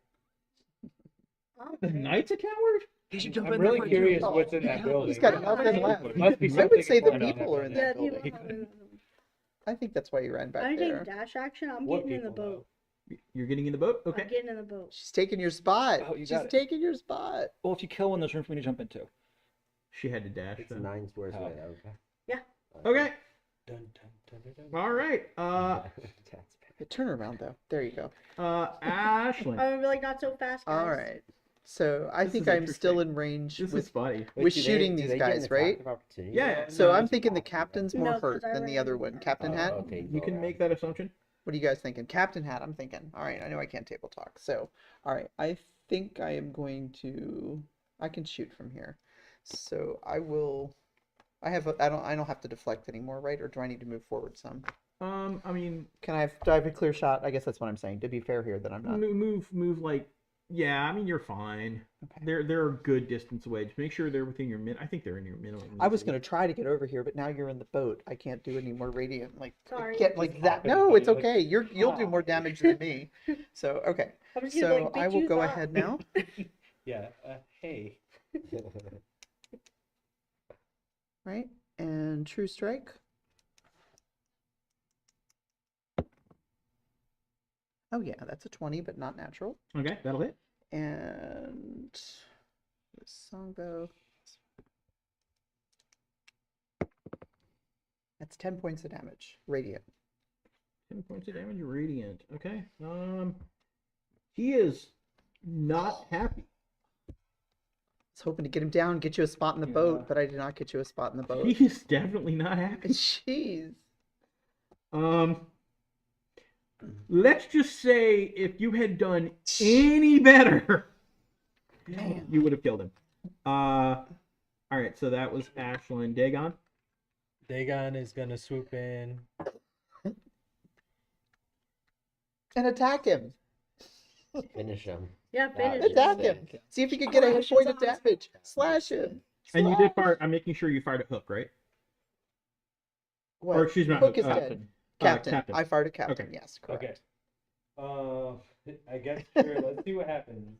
The knight's a coward? He should jump I'm in there really for a curious jump. what's in that building. He's got Yeah. nothing left. Must be I something would say the important on people that are in Yeah, that people building. are I think that's why you ran back I there. take dash action. I'm What getting in the people, boat. You're getting in the boat? I'm Okay. getting in the boat. She's taking your spot. Oh, you She's got it. taking your spot. Well, if you kill one, there's room for me to jump into. She had to dash. It's Then. 9 squares Oh. away. Okay. Yeah. Okay. Dun, dun, dun, dun, dun. All right. That's bad. Turn around though. There you go. Ashlyn. I'm gonna be like, not so fast, guys. All right. So I This think is I'm still interesting. in range This is with. funny. We're do shooting do these they get an guys, right? attractive opportunity? Yeah, So no, I'm it's thinking the captain's more No, 'cause hurt I than the other already- one. Captain Hat. Okay. You can make that assumption. What are you guys thinking? Captain Hat, I'm thinking. All right, I know I can't table talk. So, all right, I think I am going to. I can shoot from here. So I will. I don't have to deflect anymore, right? Or do I need to move forward some? I mean, Do I have a clear shot? I guess that's what I'm saying. To be fair here, that I'm not. move like, yeah. I mean, you're fine. Okay. They're a good distance away. Just make sure they're within your I think they're in your minimum. I was gonna try to get over here, but now you're in the boat. I can't do any more radiant. Like Sorry. get like Just that. hop in No, the it's boat, like, okay. You'll do more damage than me. So okay. I'm just gonna be So like, I "Bitch, will you go thought." ahead now. Yeah. Hey. Right? And true strike. Oh yeah, that's a 20, but not natural. Okay, that'll hit. And the songbow. That's 10 points of damage. Radiant. 10 points of damage, radiant. Okay. He is not happy. I was hoping to get him down, get you a spot in the Yeah. boat, but I did not get you a spot in the boat. He is definitely not happy. Jeez. Let's just say if you had done any better, Man. you would have killed him. All right, so that was Ashlyn. Dagon. Dagon is gonna swoop in. And attack him. Finish him. Yeah, That finish. was it. Attack him. See if you can get a hit point of damage. Slash him. And you did Slash. fire. I'm making sure you fired a hook, right? What? Or excuse me, not Hook hook, is dead. Captain. captain. I fired a captain. Okay. Yes, correct. Okay. I guess sure. Let's see what happens.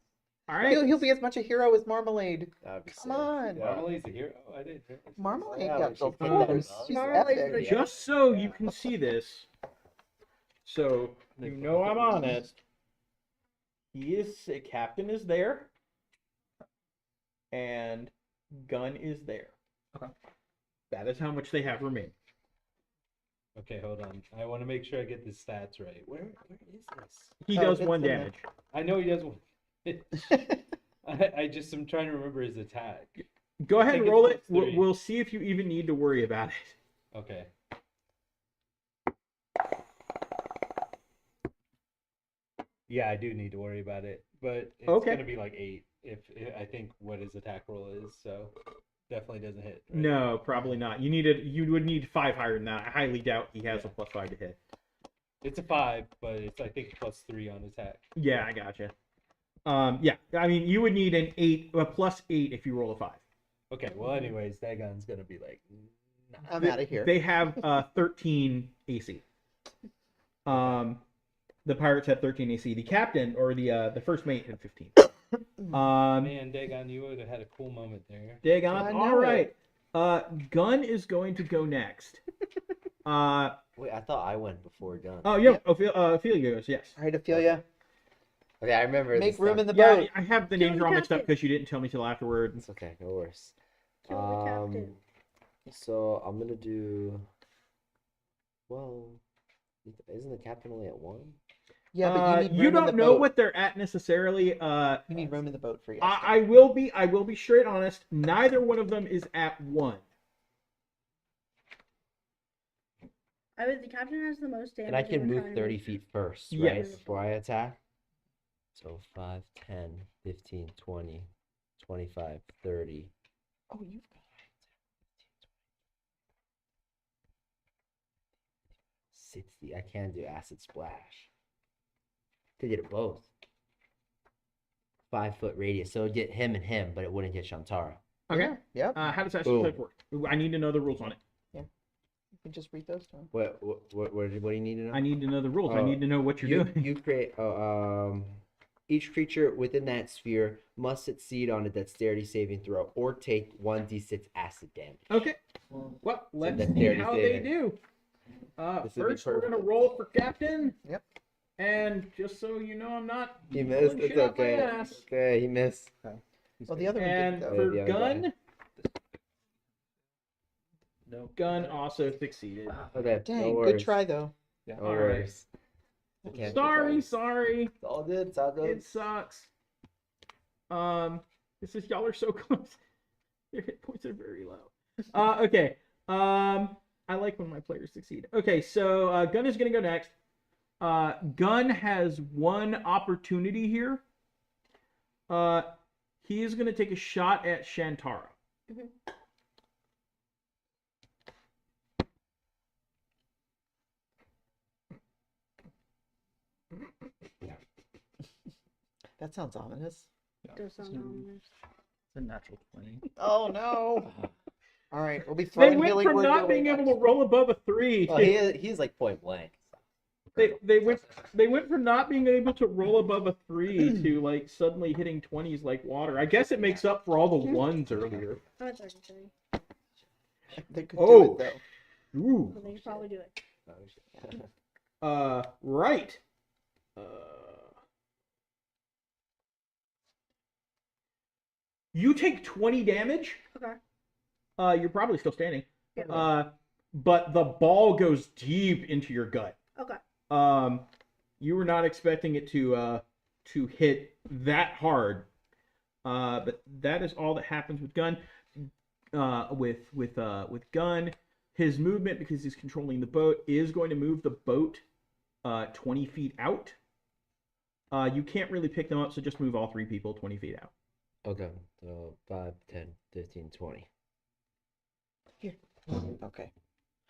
All right. He'll be as much a hero as Marmalade. That would be Come sick. on. Yeah. Marmalade's a hero. I didn't. realize. Marmalade Yeah, got like the she picked force. up. She's Marmalade's epic. the- Just so you can see this, so you know I'm honest. Captain is there, and gun is there. Okay. That is how much they have remaining. Okay, hold on. I want to make sure I get the stats right. Where is this? He Oh, does it's one in there. damage. I know he does one. I just am trying to remember his attack. Go I ahead think and it's roll it. plus three. We'll see if you even need to worry about it. Okay. Yeah, I do need to worry about it, but it's Okay. gonna be like 8 if I think what his attack roll is. So definitely doesn't hit. right? No, probably not. You would need 5 higher than that. I highly doubt he has a +5 to hit. It's a 5, but it's I think +3 on attack. Yeah, I gotcha. Yeah, I mean you would need an 8, a +8 if you roll a 5. Okay. Well, anyways, Dagon's gonna be like. Nah. I'm out of here. They have 13 AC. The pirates have 13 AC. The captain or the first mate had 15. Man, Dagon, you would have had a cool moment there. Dagon. I know All right. Gun is going to go next. Wait, I thought I went before gun. Oh yeah, Ophelia goes. Yes. All right, Ophelia. Okay, I remember. Make this room stuff. in the Yeah, boat. I have the Kill names the all mixed up captain. because you didn't tell me till afterward. It's okay, no worries. Kill the captain. So I'm gonna do. Well, isn't the captain only at 1? Yeah, but you need you room in the don't know boat. what they're at necessarily. You need room in the boat for you. I will be straight honest. Neither one of them is at 1. The captain has the most damage. And I can we're move trying to 30 move- feet first, right? Yes. Before I attack. So 5, 10, 15, 20, 25, 30. Oh, you've got. 60. I can do acid splash. Could get it both. 5-foot radius. So it'd get him and him, but it wouldn't get Shantara. Okay. Yep. How does that Boom. split work? I need to know the rules on it. You can just read those to him. What do you need to know? I need to know the rules. I Oh, need to know what you're doing. You create Each creature within that sphere must succeed on a dexterity saving throw or take 1d6 acid damage. Okay. Well, let's that's see dirty how they saving. do. This would be First, we're gonna perfect. roll for Captain. Yep. And just so you know, I'm not. He missed. pulling It's shit out my okay. ass. Okay, he missed. Well, the other one And did Oh, though. for the other guy. Gun, Nope. Gun also succeeded. Okay, Dang, no good worries. try though. No All right. worries. I can't Sorry, surprise. sorry. It's all good. It's all good. It sucks. This is y'all are so close. Your hit points are very low. Okay. I like when my players succeed. Okay, so Gun is gonna go next. Gun has one opportunity here. He is gonna take a shot at Shantara. Mhm. That sounds ominous. Does sound ominous. It's a natural 20. Oh no! All right, we'll be They throwing went healing from word not your way being able next. to roll above a 3 Well, to he's like point blank. they went from not being able to roll above a 3 to like suddenly hitting 20s like water. I guess it makes up for all the ones earlier. Oh, it's 33. They could Oh. do it though. Ooh. But they could probably do it. Right. You take 20 damage. Okay. You're probably still standing. Yeah. But the ball goes deep into your gut. Okay. You were not expecting it to hit that hard. But that is all that happens with Gun. With Gun, his movement, because he's controlling the boat, is going to move the boat 20 feet out. You can't really pick them up, so just move all 3 people 20 feet out. Okay, so 5, 10, 15, 20. Okay.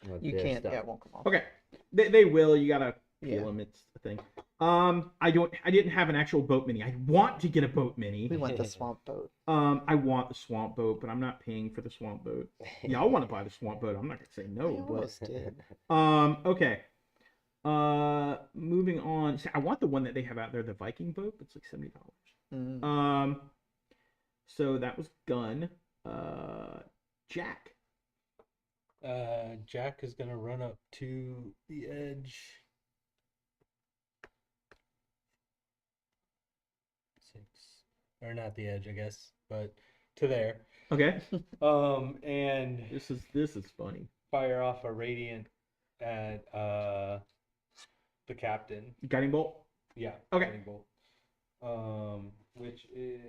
Well, You they're can't. stuck. Yeah, it won't come off. Okay, they will. You gotta Yeah. feel them. It's a thing. I didn't have an actual boat mini. I want to get a boat mini. We want the swamp boat. I want the swamp boat, but I'm not paying for the swamp boat. Y'all want to buy the swamp boat? I'm not gonna say I no, but almost did. okay. Moving on. See, I want the one that they have out there, the Viking boat. It's like $70. Mm. So that was Gun. Jack. Jack is gonna run up to the edge. 6, or not the edge, I guess, but to there. Okay. And This is funny. fire off a radiant at the captain. Guiding bolt. Yeah. Okay. guiding bolt. Which is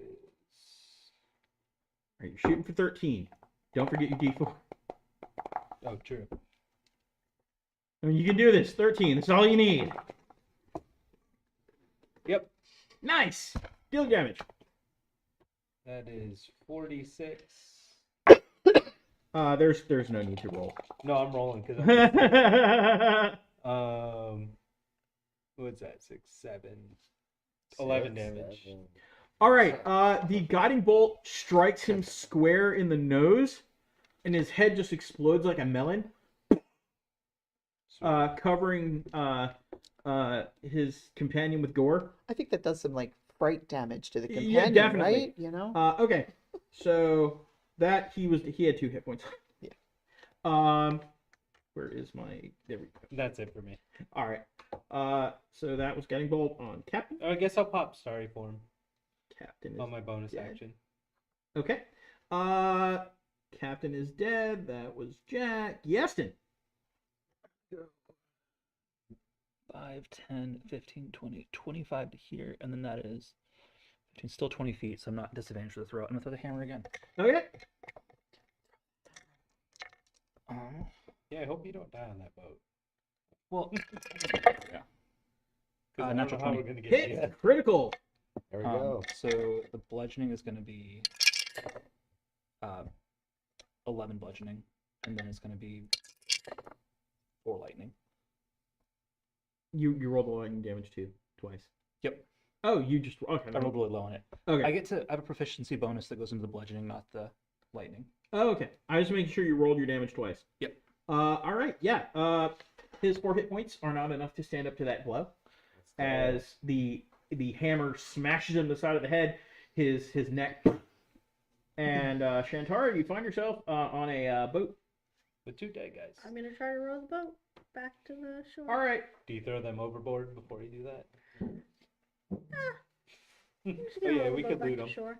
All right, you're shooting for 13. Don't forget your D4. true. I mean, you can do this. 13. That's all you need. Yep. Nice. Deal damage. That is 46. There's no need to roll. No, I'm rolling because what's that? 6, 7, 11 damage. All right. The guiding bolt strikes him square in the nose, and his head just explodes like a melon, covering his companion with gore. I think that does some like fright damage to the Yeah, companion, definitely. right? You know. Okay. So that he had 2 hit points. Yeah. Where is my? There we go. That's it for me. All right. So that was guiding bolt on Captain. I guess I'll pop Starry Form Captain is on my bonus dead. action. Okay. Captain is dead. That was Jack. Iestyn. 5, 10, 15, 20, 25 to here, and then that is 15, still 20 feet, so I'm not disadvantaged for the throw. I'm gonna throw the hammer again. Okay. Yeah, I hope you don't die on that boat. Well, Because I don't natural know how 20. we're gonna get Hit you. critical. There we go. so the bludgeoning is gonna be 11 bludgeoning, and then it's gonna be 4 lightning. You rolled the lightning damage too, twice. Yep. Oh, you just okay. I rolled really low on it. Okay. I have a proficiency bonus that goes into the bludgeoning, not the lightning. Oh, okay. I was making sure you rolled your damage twice. Yep. All right. Yeah. His 4 hit points are not enough to stand up to that blow, as the the hammer smashes him in the side of the head, his neck. And Shantara, you find yourself on a boat. With 2 dead guys. I'm gonna try to row the boat back to the shore. All right. Do you throw them overboard before you do that? I'm just Oh gonna yeah, row the we boat could back loot to them. shore.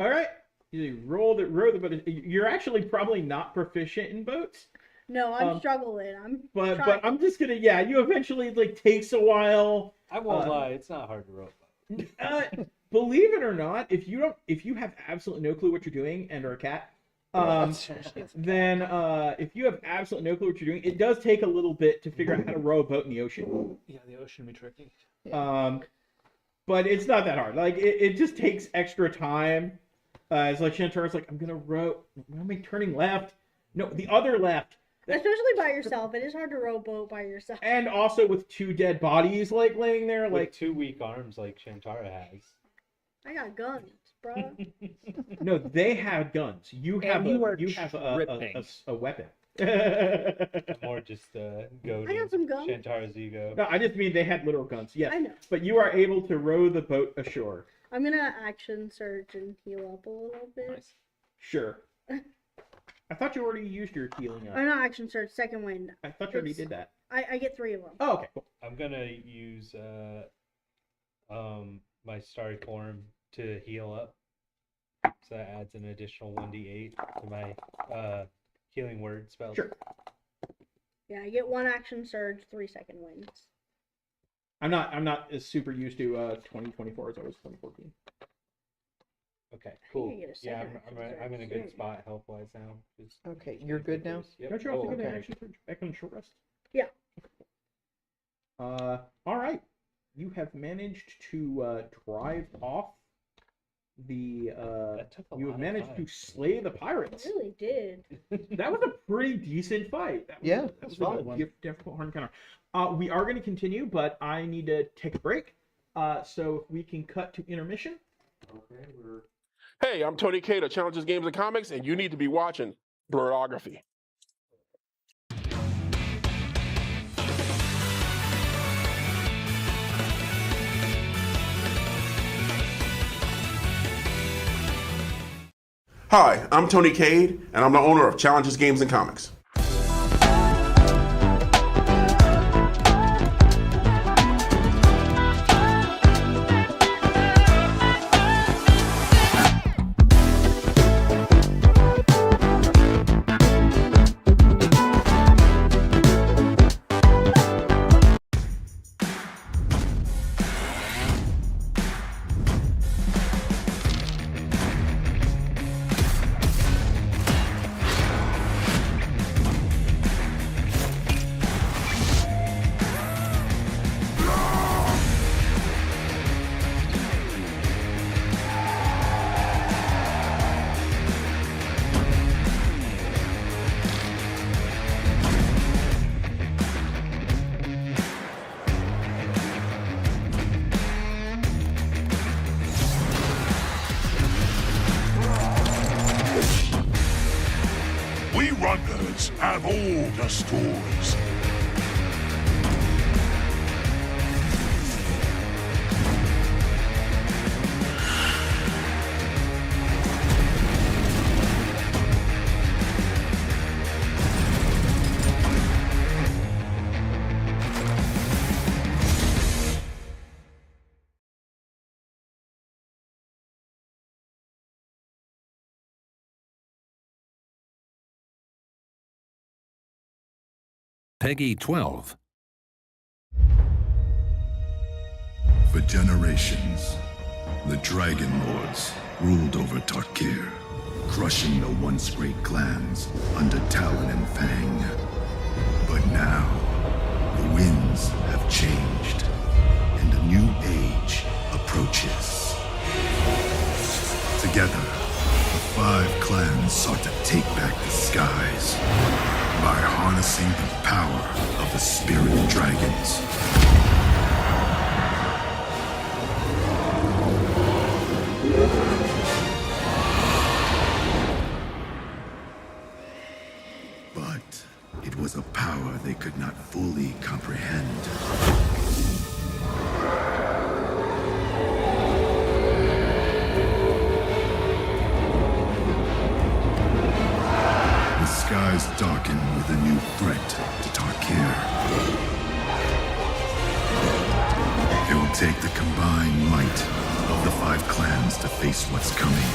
All right. You row the boat. You're actually probably not proficient in boats. No, I'm struggling. But trying. I'm just gonna you eventually takes a while. I won't lie, it's not hard to row a boat. Believe it or not, if you have absolutely no clue what you're doing and are a cat, then if you have absolutely no clue what you're doing, it does take a little bit to figure out how to row a boat in the ocean. Yeah, the ocean be tricky. But it's not that hard. Like it just takes extra time. It's like Shantara's like, I'm gonna row. Am I turning left? No, the other left. Especially by yourself. It is hard to row a boat by yourself. And also with 2 dead bodies laying there, With 2 weak arms like Shantara has. I got guns, bro. No, they have guns. You have a weapon. More just goading I got some guns. Shantara's ego. No, I just mean they had literal guns. Yes, I know. but you are able to row the boat ashore. I'm gonna action search and heal up a little bit. Nice. Sure. I thought you already used your healing up. Or not action search, second wind. I thought you already did that. I get 3 of them. Oh, okay, cool. I'm gonna use my starry form to heal up. So that adds an additional 1d8 to my healing word spell. Sure. Yeah, I get 1 action surge, 3 second winds. I'm not as super used to 2024 as I was 2014. Okay, cool. get a Yeah, second action I'm in a surge good soon. spot health wise now. Just Okay, you're good now? Yep. Don't you have to get an okay. action surge back on short rest? Yeah. All right. You have managed to drive off the. That took a You lot have of managed time. to slay the I pirates. really did. That was a pretty decent fight. That was, Yeah, that that's was a fun. good, difficult hard encounter. We are going to continue, but I need to take a break. So we can cut to intermission. Okay, Hey, I'm Tony Cato, Challenges Games and Comics, and you need to be watching Blurography. Hi, I'm Tony Cade, and I'm the owner of Challenges Games and Comics. We runners have all the stories. Peggy 12. For generations, the Dragon Lords ruled over Tarkir, crushing the once great clans under Talon and Fang. But now, the winds have changed, and a new age approaches. Together, the 5 clans sought to take back the skies by harnessing the power of the spirit dragons. But it was a power they could not fully comprehend. darken with a new threat to Tarkir. It will take the combined might of the 5 clans to face what's coming.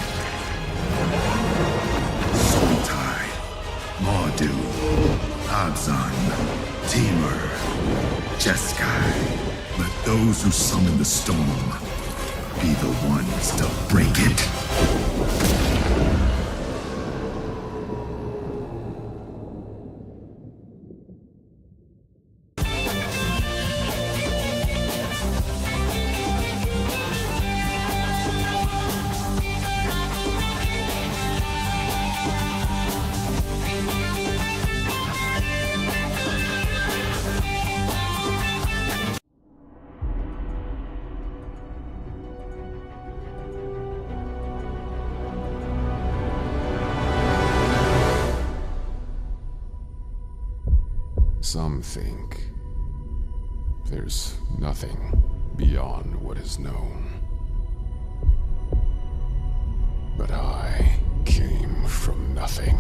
Sultai, Mardu, Abzan, Timur, Jeskai. Let those who summon the storm be the ones to break it. Some think there's nothing beyond what is known. But I came from nothing.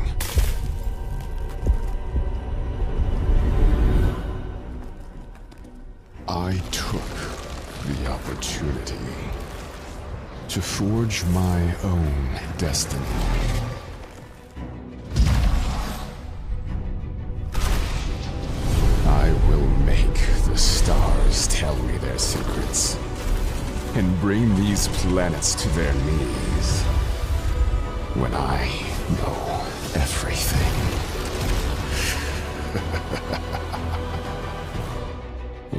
I took the opportunity to forge my own destiny. I will make the stars tell me their secrets and bring these planets to their knees when I know everything.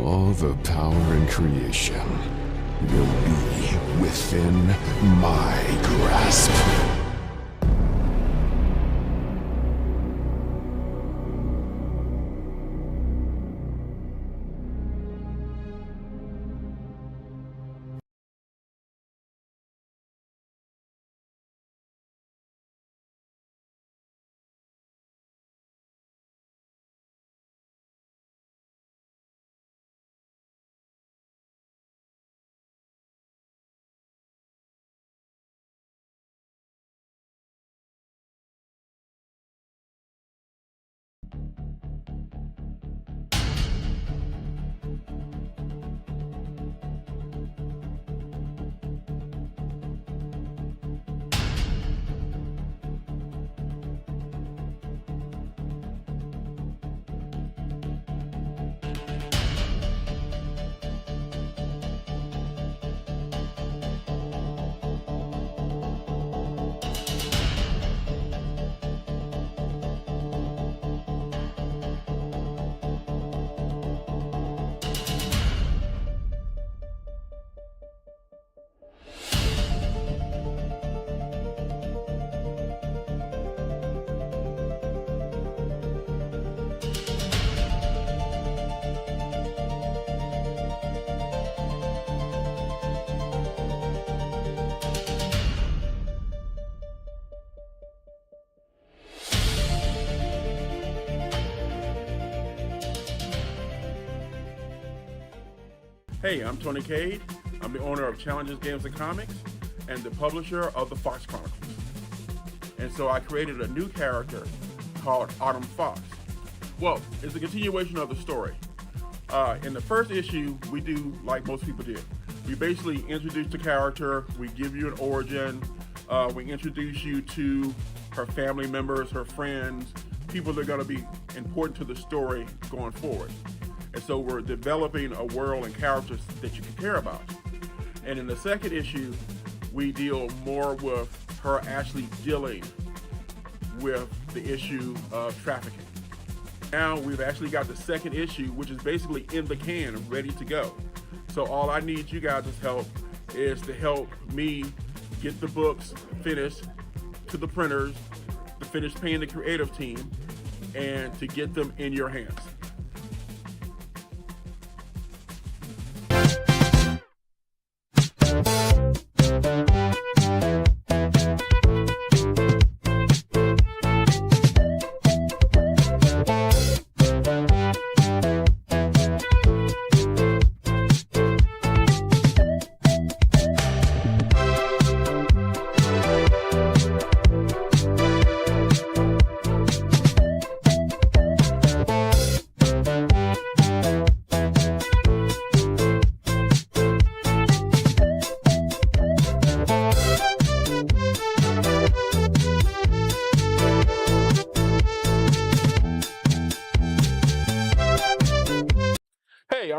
All the power in creation will be within my grasp. Hey, I'm Tony Cade. I'm the owner of Challenges Games and Comics and the publisher of the Fox Chronicles. And so I created a new character called Autumn Fox. Well, it's a continuation of the story. In the first issue, we do like most people did. We basically introduce the character, we give you an origin, we introduce you to her family members, her friends, people that are going to be important to the story going forward. And so we're developing a world and characters that you can care about. And in the second issue, we deal more with her actually dealing with the issue of trafficking. Now we've actually got the second issue, which is basically in the can, ready to go. So all I need you guys' help is to help me get the books finished to the printers, to finish paying the creative team, and to get them in your hands.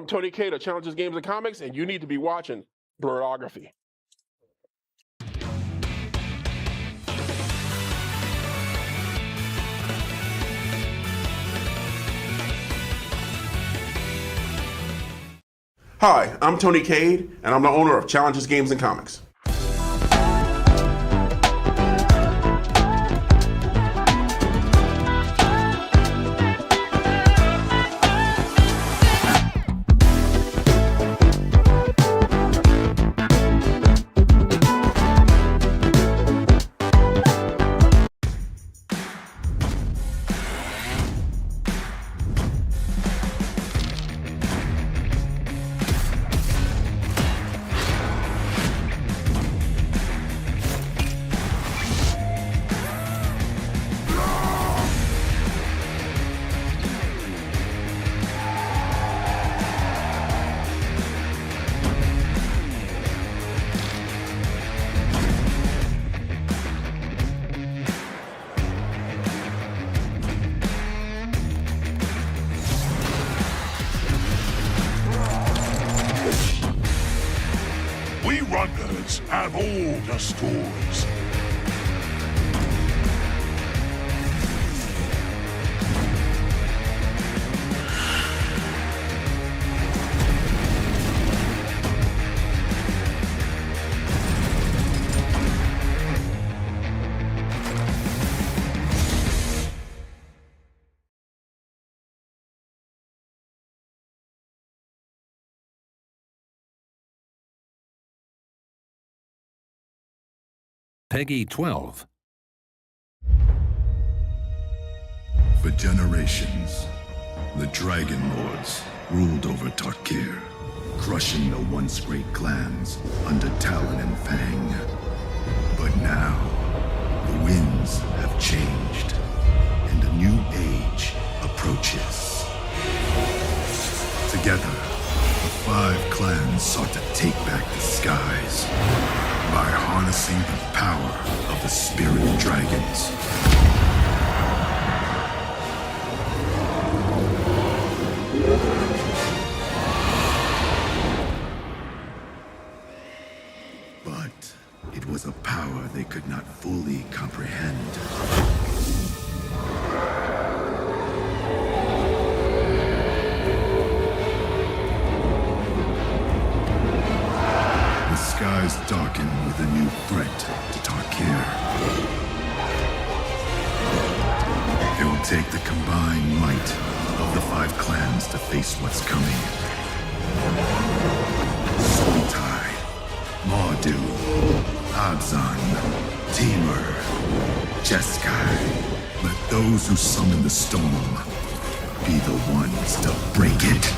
Tony Cade of Challenges Games and Comics, and you need to be watching Blurography. Hi, I'm Tony Cade, and I'm the owner of Challenges Games and Comics. We runners have all the stories. Peggy 12. For generations, the Dragon Lords ruled over Tarkir, crushing the once great clans under Talon and Fang. But now, the winds have changed, and a new age approaches. Together, the 5 clans sought to take back the skies by harnessing the power of the spirit dragons. But it was a power they could not fully comprehend. The skies darken with a new threat to Tarkir. It will take the combined might of the 5 clans to face what's coming. Sultai, Mardu, Abzan, Timur, Jeskai. Let those who summon the storm be the ones to break it.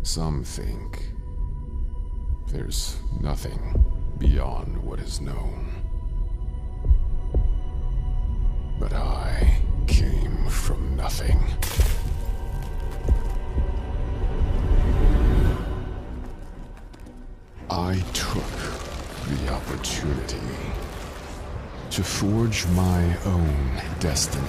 Some think there's nothing beyond what is known. But I came from nothing. I took the opportunity to forge my own destiny.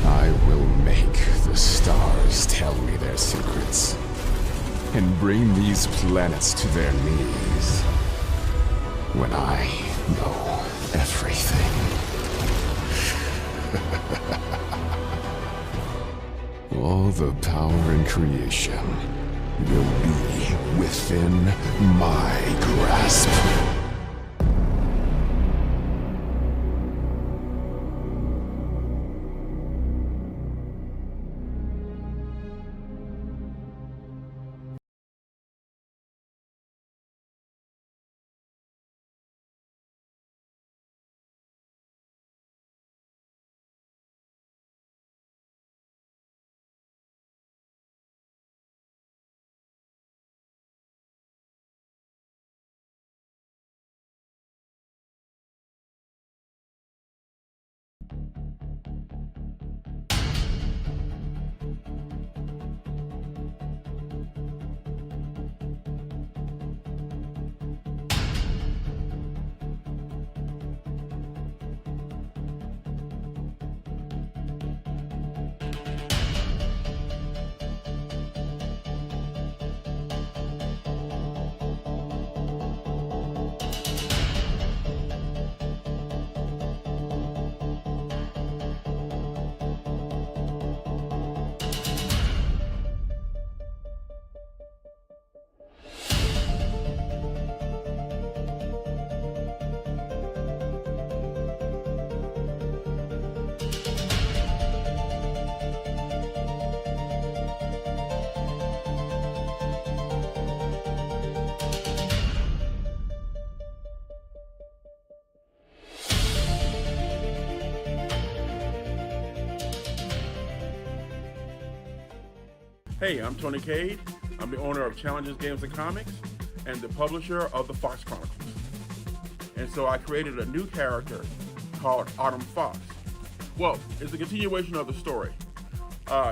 I will make the stars tell me their secrets and bring these planets to their knees when I know everything. All the power in creation will be within my grasp. Hey, I'm Tony Cade. I'm the owner of Challenges Games and Comics and the publisher of the Fox Chronicles. And so I created a new character called Autumn Fox. Well, it's a continuation of the story.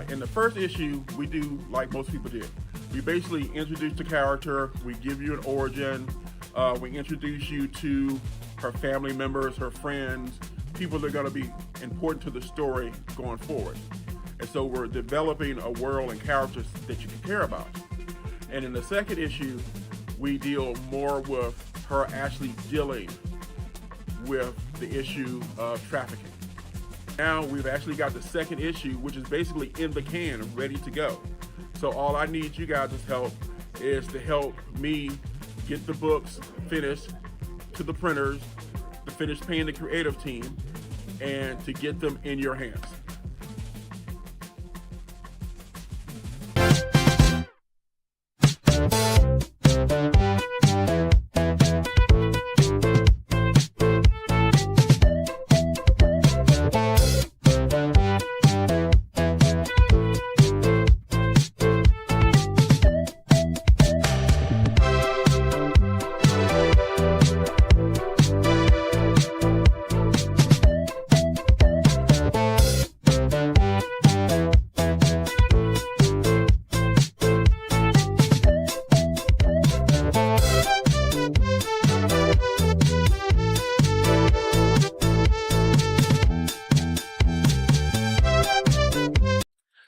In the first issue, we do like most people did. We basically introduce the character, we give you an origin, we introduce you to her family members, her friends, people that are going to be important to the story going forward. And so we're developing a world and characters that you can care about. And in the second issue, we deal more with her actually dealing with the issue of trafficking. Now we've actually got the second issue, which is basically in the can, ready to go. So all I need you guys' help is to help me get the books finished to the printers, to finish paying the creative team, and to get them in your hands.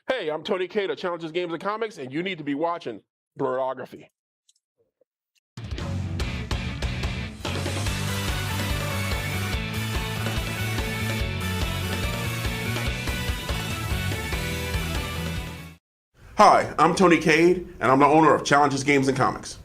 Hey, I'm Tony Cade of Challenges Games and Comics, and you need to be watching Blurography. Hi, I'm Tony Cade, and I'm the owner of Challenges Games and Comics.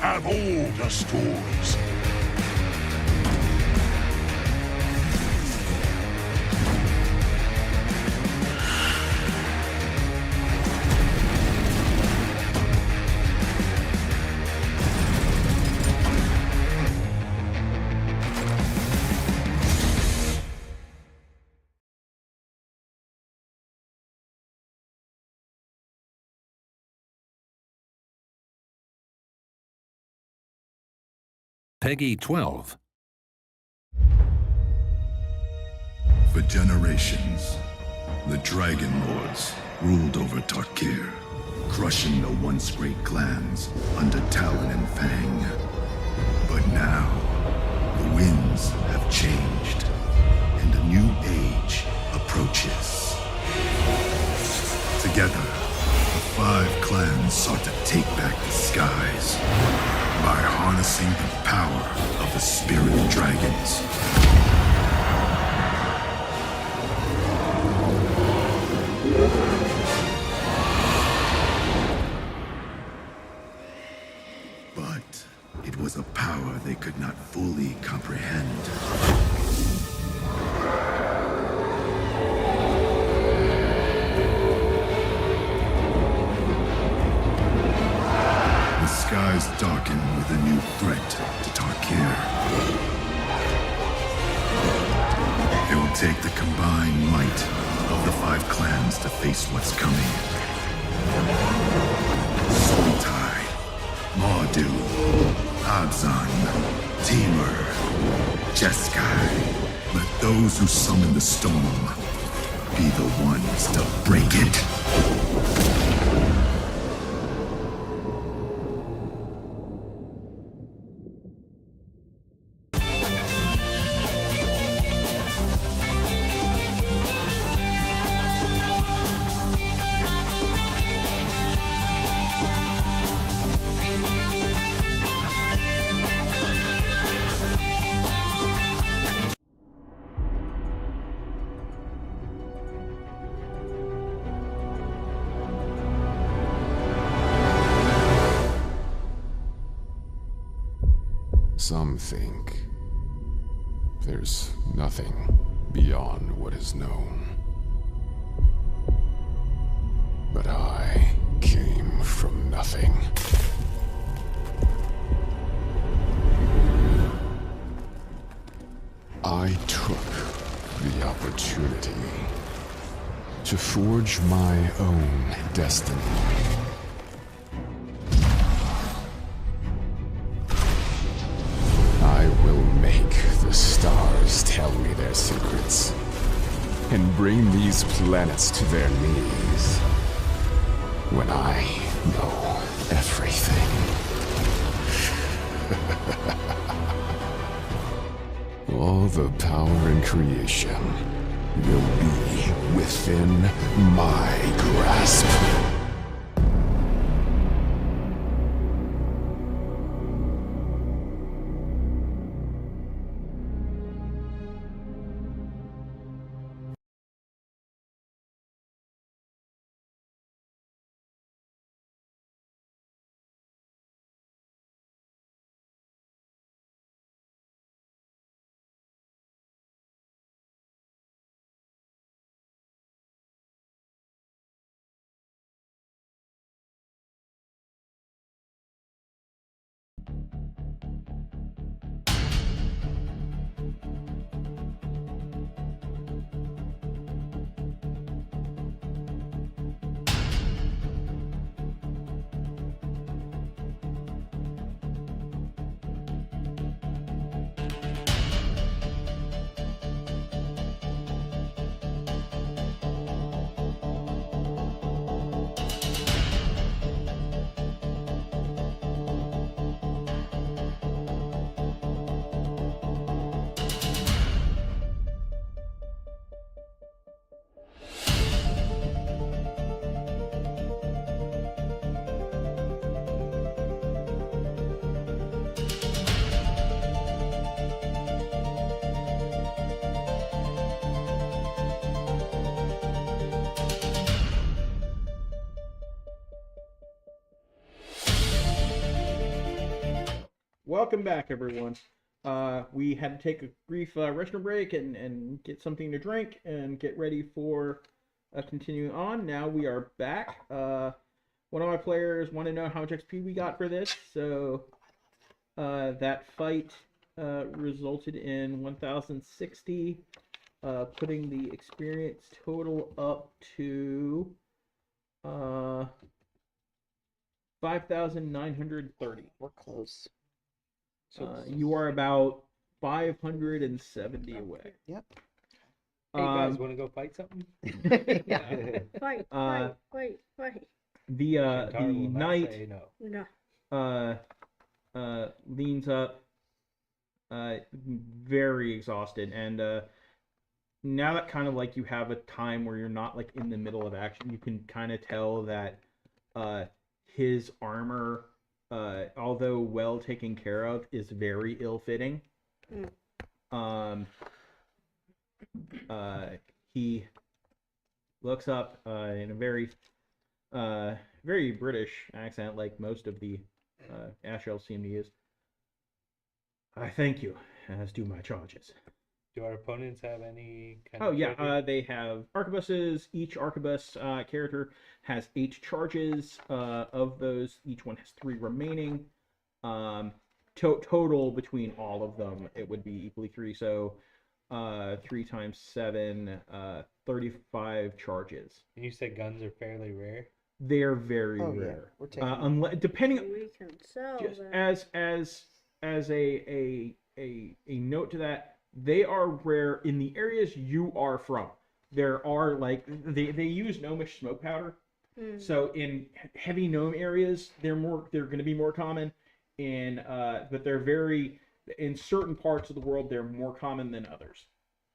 Have all the stories. Peggy 12. For generations, the Dragon Lords ruled over Tarkir, crushing the once great clans under Talon and Fang. But now, the winds have changed, and a new age approaches. Together, the 5 clans sought to take back the skies by harnessing the power of the spirit dragons. But it was a power they could not fully comprehend. The skies darken with a new threat to Tarkir. It will take the combined might of the 5 clans to face what's coming. Sultai, Mardu, Abzan, Timur, Jeskai. Let those who summon the storm be the ones to break it. Some think there's nothing beyond what is known. But I came from nothing. I took the opportunity to forge my own destiny. I will make the stars tell me their secrets and bring these planets to their knees when I know everything. All the power in creation will be within my grasp. Welcome back, everyone. We had to take a brief restroom break and get something to drink and get ready for continuing on. Now we are back. One of my players wanted to know how much XP we got for this, so that fight resulted in 1,060, putting the experience total up to 5,930. We're close. You are about 570 away. Yep. Hey guys, want to go fight something? Yeah. Fight. The Shantara will not knight say no. leans up, very exhausted, and now that kind of like you have a time where you're not like in the middle of action, you can kind of tell that his armor, although well taken care of, is very ill-fitting. He looks up in a very very British accent, like most of the Ash Elves seem to use. I thank you, as do my charges. Do our opponents have any kind Oh of yeah, treasure? they have arquebuses. Each arquebus character has 8 charges. Of those, each one has 3 remaining. Total between all of them, it would be equally 3. So 3 times 7, 35 charges. And you said guns are fairly rare? They're very Oh, yeah. rare. We're taking Unless, depending We can sell just them. as a note to that, they are rare in the areas you are from. There are like they use gnomish smoke powder, so in heavy gnome areas they're going to be more common. But they're very in certain parts of the world they're more common than others.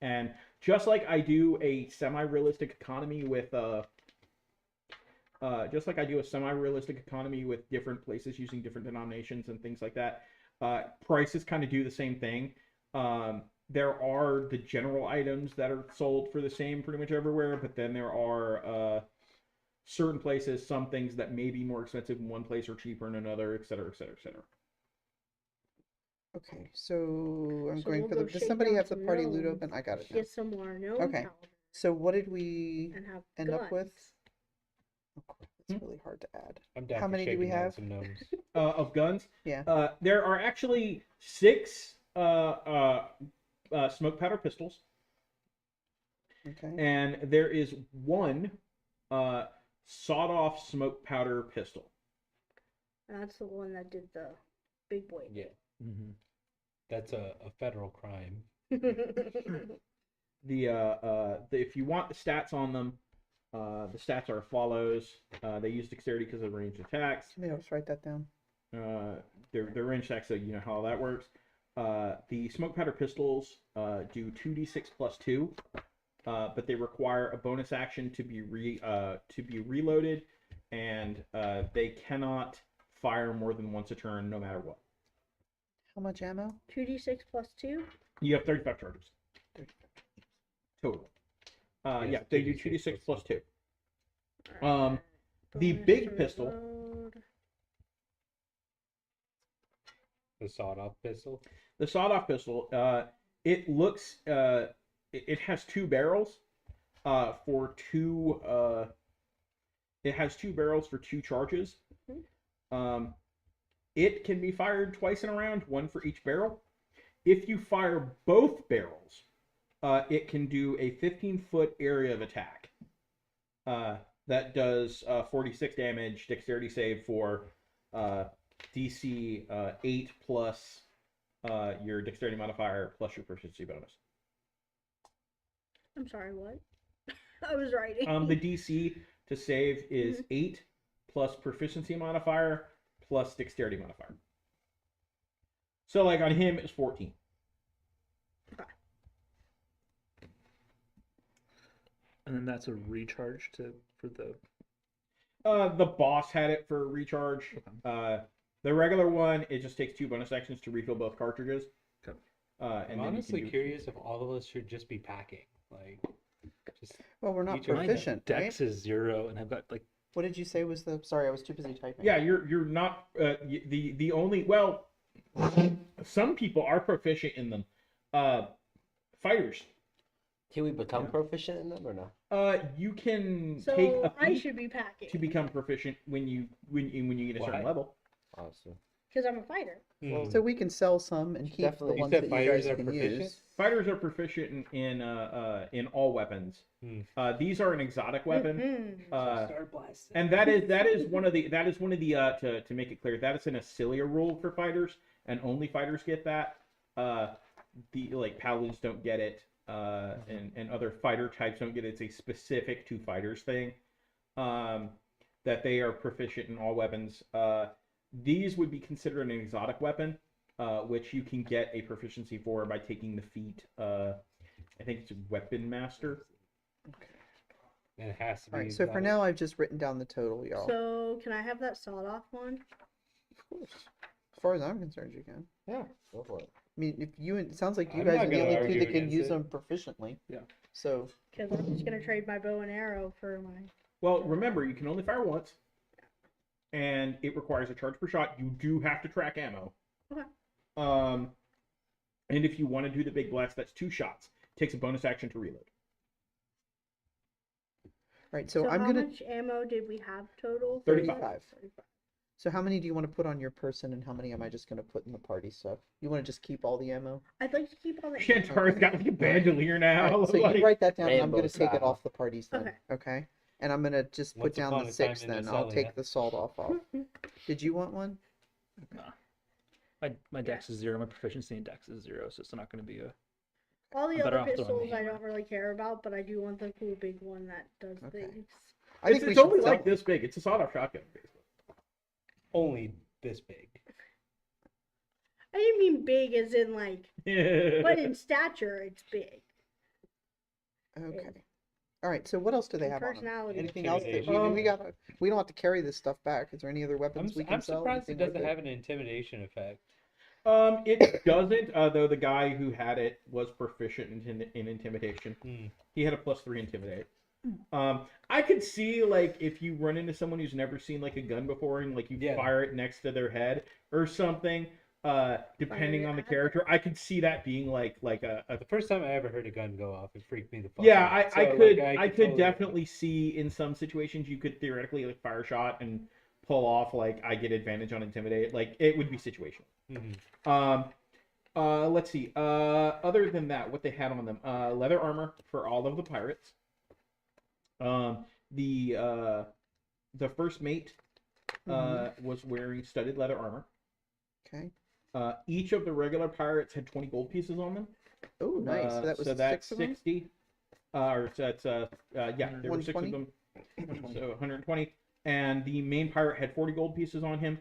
And just like I do a semi-realistic economy with different places using different denominations and things like that, prices kind of do the same thing. There are the general items that are sold for the same pretty much everywhere, but then there are certain places, some things that may be more expensive in one place or cheaper in another, et cetera, et cetera, et cetera. Okay, so I'm So going we'll for go the. Does shake somebody down have the some party loot gnomes, open? I got it now. Get some more gnome Okay. powder So what did we and have end up with? guns. Oh, crap, it's really hard to add. I'm down How for many do we shaking down have? some gnomes. Of guns, Yeah. there are actually 6 smoke powder pistols, Okay. and there is 1 sawed-off smoke powder pistol. That's the one that did the big boy. Yeah. That's a federal crime. If you want the stats on them, the stats are as follows. They use dexterity because of ranged attacks. Maybe I'll just write that down. They're ranged attacks, so you know how that works. The smoke powder pistols do 2d6 plus 2, but they require a bonus action to be reloaded, and they cannot fire more than once a turn, no matter what. How much ammo? 2d6 plus 2? You have 35 charges. 35. Total. Yes, Yeah, they do 2d6 2d6 plus 2. Alright. The Bonus big to pistol. reload. The sawed-off pistol? The sawed-off pistol, it looks, it has 2 barrels for 2, it has 2 barrels for 2 charges. It can be fired twice in a round, 1 for each barrel. If you fire both barrels, it can do a 15-foot area of attack. That does 46 damage, dexterity save for DC 8 plus your dexterity modifier plus your proficiency bonus. I'm sorry, what? I was writing. The DC to save is 8 plus proficiency modifier plus dexterity modifier. So like on him it's 14. Okay. And then that's a recharge for the. The boss had it for recharge. The regular one, it just takes 2 bonus actions to refill both cartridges. Okay. I'm honestly curious if all of us should just be packing. Like, just Well, we're not Each of mine proficient, right? Dex is 0, and I've got like. What did you say was the? Sorry, I was too busy typing. Yeah, you're not the only, well, some people are proficient in them. Fighters. Can we become proficient in them or no? You can So take a I feat should be packing. to become proficient when you get a certain Why? level. Awesome. Because I'm a fighter. So we can sell some and keep the Definitely. You ones said that you fighters guys are can proficient? use. Fighters are proficient in all weapons. These are an exotic weapon. And that is one of the to make it clear, that is an Ascelia rule for fighters, and only fighters get that. The like paladins don't get it, and other fighter types don't get it. It's a specific to fighters thing. That they are proficient in all weapons. These would be considered an exotic weapon, which you can get a proficiency for by taking the feat I think it's Weapon Master. And it has to be. All right, so for now, I've just written down the total, y'all. So can I have that sawed-off one? Of course. As far as I'm concerned, you can. Yeah, go for it. I mean, if you, it sounds like you I'm guys not are the gonna only two argue that can against use it. them proficiently. Yeah. So, Because I'm just gonna trade my bow and arrow for my. Well, remember, you can only fire once, and it requires a charge per shot. You do have to track ammo. Okay. And if you want to do the big blast, that's 2 shots. Takes a bonus action to reload. right, so So I'm how gonna. much ammo did we have total? 35. 35. So how many do you want to put on your person, and how many am I just gonna put in the party stuff? You want to just keep all the ammo? I'd like to keep all the. Shantara's got like a bandolier now. Alright, so like- you write that down, and I'm gonna Rainbow take it style. off the parties then. Okay. Okay. And I'm gonna just put Once down upon the a time 6 in then. I'll take Ascelia. the salt off. Did you want one? My dex is 0. My proficiency in dex is 0, so it's not going to be a. All the I'm better other off throwing the pistols I hammer. don't really care about, but I do want the cool big one that does Okay. things. I think it's we it's should only sell like it. this big. It's a sawed-off shotgun, basically. Only this big. I didn't mean big as in like, but in stature it's big. Okay. All right. So what else do they And have on 'em? personality. Anything else that Intimidation. we don't have to carry this stuff back? Is there any other weapons we can I'm sell? surprised it Anything doesn't worth have an intimidation effect. It doesn't, though the guy who had it was proficient in intimidation. Hmm. He had a +3 intimidate. I could see like if you run into someone who's never seen like a gun before and like you Yeah. fire it next to their head or something, depending Fire on the at- character, I could see that being like a The first time I ever heard a gun go off, it freaked me the fuck yeah. out. I So, could like, I could totally- definitely see in some situations you could theoretically like fire a shot and pull off like I get advantage on intimidate. Like it would be situational. Mhm. Let's see. Other than that, what they had on them, leather armor for all of the pirates. The first mate was wearing studded leather armor. Okay. Each of the regular pirates had 20 gold pieces on them. Oh, nice. So that was so that's 6 of them? 60. Or so that's yeah, there were 6 of 120? them. So 120. And the main pirate had 40 gold pieces on him,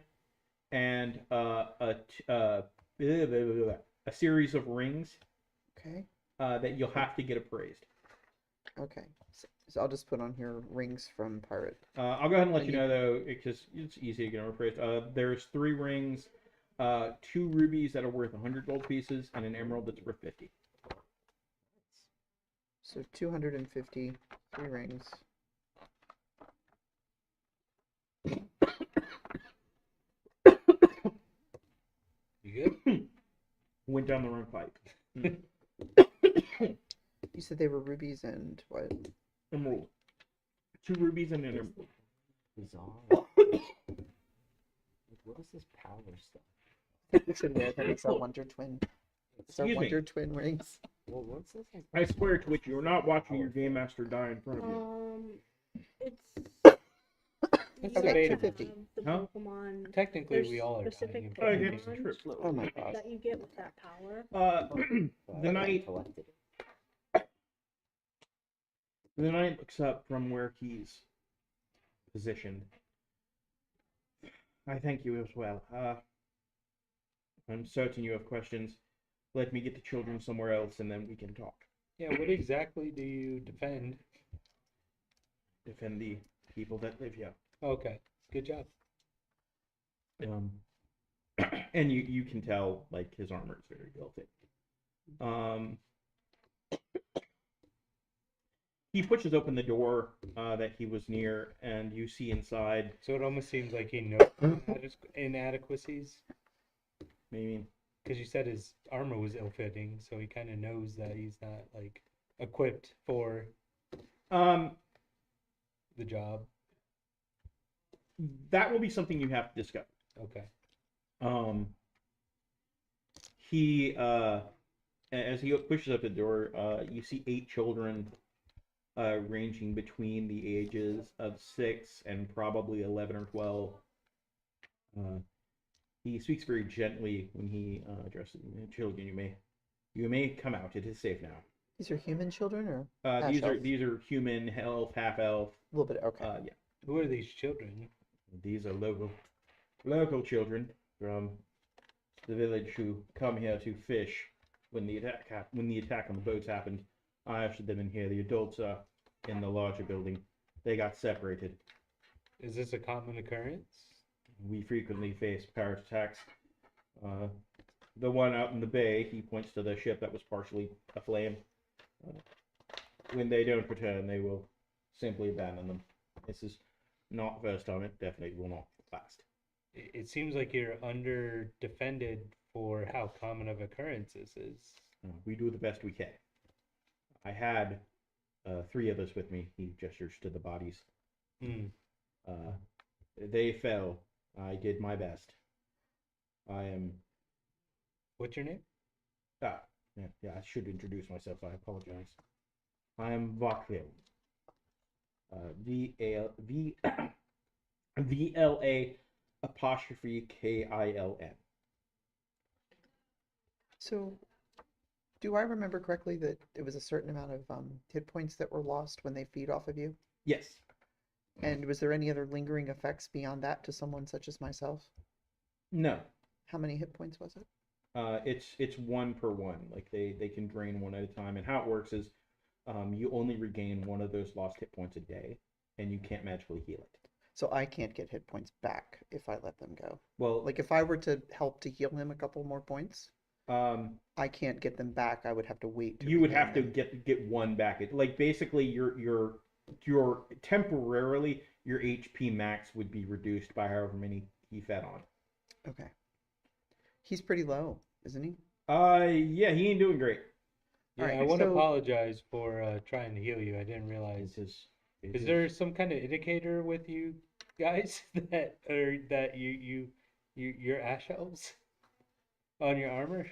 and a series of rings Okay. that you'll have to get appraised. Okay. So I'll just put on here rings from pirate. I'll go ahead and let And you know though, because it's easy to get them appraised. There's 3 rings, 2 rubies that are worth 100 gold pieces, and an emerald that's worth 50. So 250, 3 rings. You good? Went down the wrong pipe. You said they were rubies and what? Emerald. 2 rubies and an emerald. Bizarre. What is this power stuff? We should wear them. It's our Wonder Twin. It's our Excuse me. Wonder Twin rings. Well, what's this? Like? I swear, Twitch, you're not watching your game master die in front of you. It's. It's Okay, debatable. 250. The Huh? Pokemon Technically, There's we all are specific dying in Oh, front of yes, you. true. Oh my gosh. that you get with that power. The knight Collected. The knight looks up from where he's positioned. I thank you as well. I'm certain you have questions. Let me get the children somewhere else and then we can talk. Yeah, what exactly do you defend? Defend the people that live here. Okay, good job. And you can tell, like, his armor is very guilty. He pushes open the door that he was near, and you see inside. So it almost seems like he knows inadequacies, Maybe. because you said his armor was ill-fitting, so he kind of knows that he's not like equipped for the job. That will be something you have to discover. Okay. He as he pushes up the door, you see 8 children ranging between the ages of 6 and probably 11 or 12. He speaks very gently when he addresses them. Children, you may come out. It is safe now. These are human children or half These elf? are human, elf, half elf. A little bit. Okay. Yeah. Who are these children? These are local children from the village who come here to fish when the attack on the boats happened I ushered them in here. The adults are in the larger building. They got separated. Is this a common occurrence? We frequently face pirate attacks. The one out in the bay, he points to the ship that was partially aflame. When they don't return, they will simply abandon them. This is not the first time. It definitely will not last. It seems like you're under defended for how common of occurrence this is. We do the best we can. I had 3 of us with me. He gestures to the bodies. They fell. I did my best. I am... What's your name? Yeah, I should introduce myself. I apologize. I am Vakil. VLA''KILN. So, do I remember correctly that it was a certain amount of hit points that were lost when they feed off of you? Yes. And was there any other lingering effects beyond that to someone such as myself? No. How many hit points was it? It's 1 per 1. Like they can drain 1 at a time. And how it works is you only regain 1 of those lost hit points a day, and you can't magically heal it. So I can't get hit points back if I let them go. Well, Like if I were to help to heal him a couple more points, I can't get them back. I would have to wait. You would have to get 1 back. Like basically, your temporarily your HP max would be reduced by however many he fed on. Okay. He's pretty low, isn't he? Yeah, he ain't doing great. Yeah, Alright, I want to so- apologize for trying to heal you. I didn't realize. Is there some kind of indicator with you guys that your ash elves on your armor?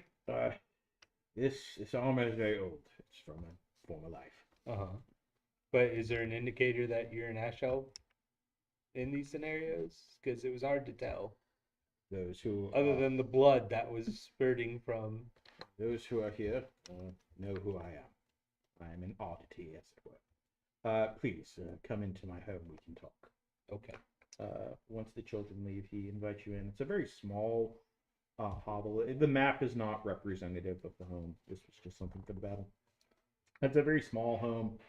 This armor is very old. It's from a former life. But is there an indicator that you're an ash elf in these scenarios? Because it was hard to tell. Those who Other than the blood that was spurting from. Those who are here know who I am. I am an oddity, as it were. Please come into my home. We can talk. Okay. Once the children leave, he invites you in. It's a very small hovel. The map is not representative of the home. This was just something for the battle. It's a very small home.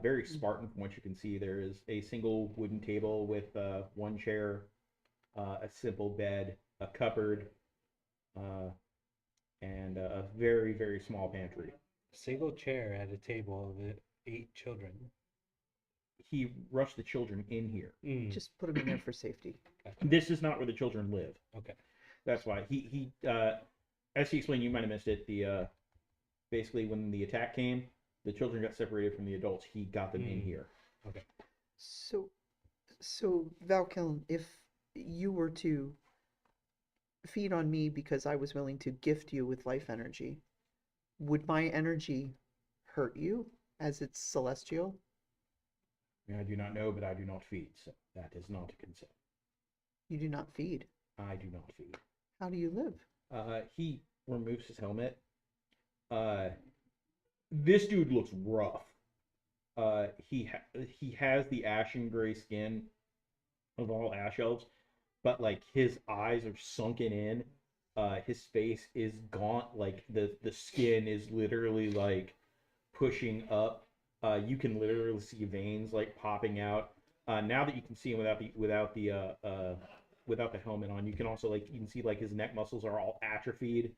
Very Spartan from what you can see. There is a single wooden table with 1 chair, a simple bed, a cupboard, and a very, very small pantry. Single chair at a table of 8 children. He rushed the children in here. Just put him in there for safety. This is not where the children live. Okay. That's why he as he explained, you might have missed it. The basically when the attack came, the children got separated from the adults. He got them in here. Okay. So Valkiln, if you were to feed on me because I was willing to gift you with life energy, would my energy hurt you as it's celestial? I do not know, but I do not feed, so that is not a concern. You do not feed. I do not feed. How do you live? He removes his helmet. This dude looks rough. He has the ashen gray skin of all ash elves, but like his eyes are sunken in. His face is gaunt. Like the skin is literally like pushing up. You can literally see veins like popping out. Now that you can see him without the helmet on, you can also you can see like his neck muscles are all atrophied.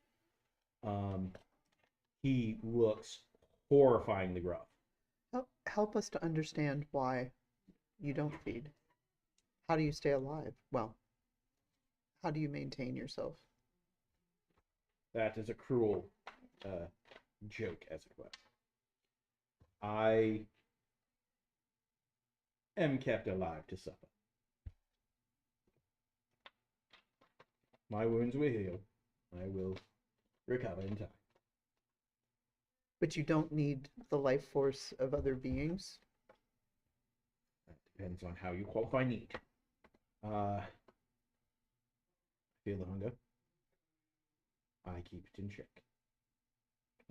He looks horrifyingly rough. Help us to understand why you don't feed. How do you stay alive? Well, how do you maintain yourself? That is a cruel joke, as it were. I am kept alive to supper. My wounds will heal. I will recover in time. But you don't need the life force of other beings? That depends on how you qualify need. Feel the hunger. I keep it in check.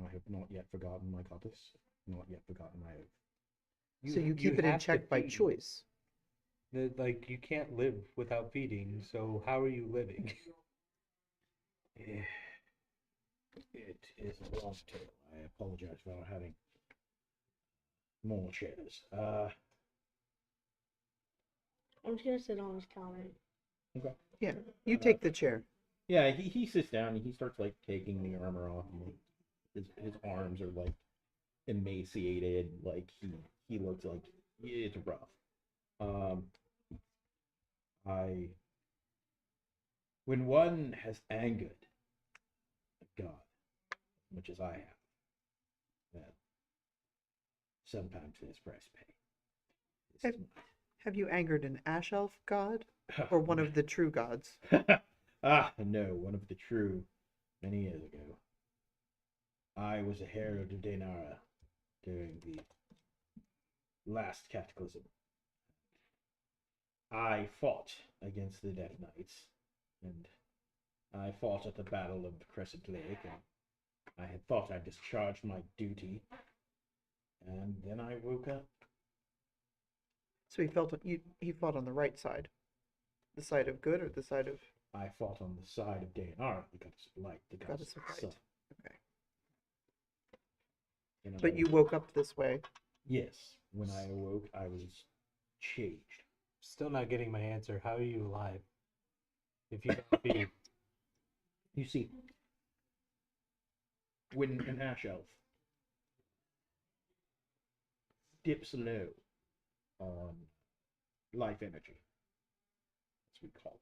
I have not yet forgotten my goddess, not yet forgotten my oath. So you keep it in check by choice? Like, you can't live without feeding, so how are you living? It is a long tale. I apologize for not having More chairs. I'm just gonna sit on his counter. Okay. Yeah, you take the chair. Yeah, he sits down and he starts like taking the armor off. And his arms are like emaciated. Like he looks like it's rough. When one has angered a god as much as I have, well, sometimes there's price pay. Have you angered an ash elf god or one of the true gods? No, one of the true many years ago. I was a herald of Dainara during the last cataclysm. I fought against the Death Knights, and I fought at the Battle of the Crescent Lake, and I had thought I discharged my duty, and then I woke up. So he fought on the right side, the side of good or the side of I fought on the side of Dainara, the goddess of light, the goddess goddess of of the light. sun. Okay. And But you woke up this way. Yes, when I awoke, I was changed. Still not getting my answer. How are you alive? If you don't feed. You see, when an ash elf dips low on life energy, as we call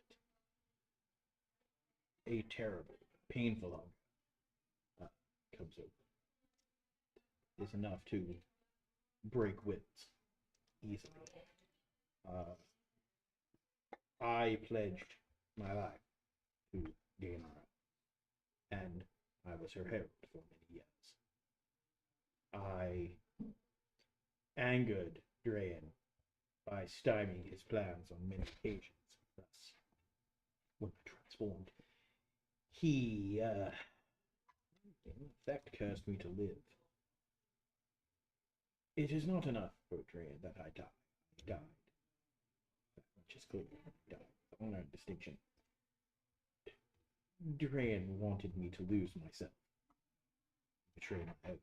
it, a terrible, painful hunger comes over. It's enough to break winds easily. I pledged my life to Dainara, and I was her herald for many years. I angered Draen by stymieing his plans on many occasions. Thus, when I transformed, he, in effect, cursed me to live. It is not enough for Draen that I died. I died. That much is clear. I died. Honor and distinction. Draen wanted me to lose myself. Betray my oath.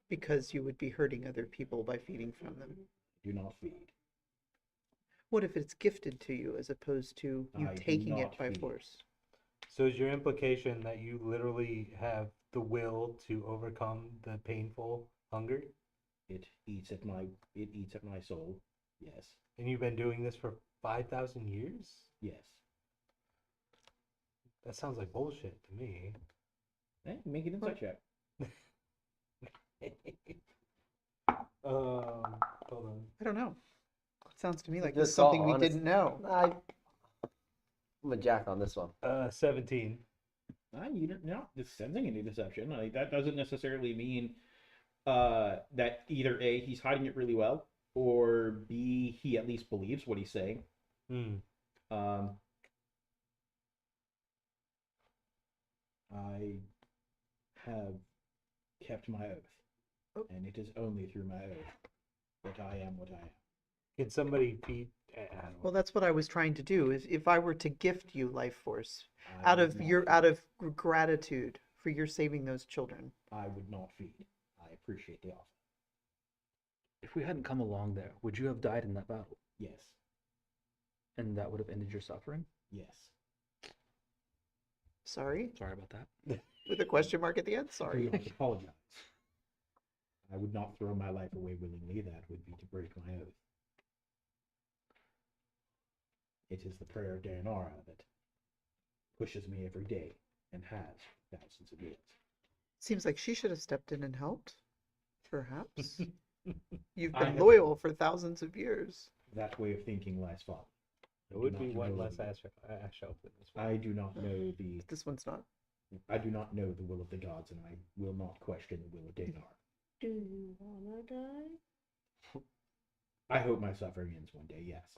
Because you would be hurting other people by feeding from them. Do not feed. What if it's gifted to you as opposed to you I do taking it not by feed. force? So is your implication that you literally have the will to overcome the painful hunger? It eats at my soul. Yes. And you've been doing this for 5,000 years? Yes. That sounds like bullshit to me. Hey, make an insight check. Hold on. I don't know. It sounds to me like Just it's something we honest- didn't know. I'm a jack on this one. 17. You're not sensing any deception. Like, that doesn't necessarily mean that either A, he's hiding it really well, or B, he at least believes what he's saying. I have kept my oath, and it is only through my oath that I am what I am. Can somebody feed? Well, that's what I was trying to do. Is if I were to gift you life force I out would of not your feed. out of gratitude for your saving those children. I would not feed. I appreciate the offer. If we hadn't come along there, would you have died in that battle? Yes. And that would have ended your suffering? Yes. Sorry, Sorry about that. with a question mark at the end. I Sorry. apologize. I would not throw my life away willingly. That would be to break my oath. It is the prayer of Dainara that pushes me every day and has thousands of years. Seems like she should have stepped in and helped. Perhaps. You've I been have- loyal for thousands of years. That way of thinking lies folly. It would be not one know less the- ash elf than this one. I do not know the This one's not. I do not know the will of the gods, and I will not question the will of Dainara. Do you wanna die? I hope my suffering ends one day, yes.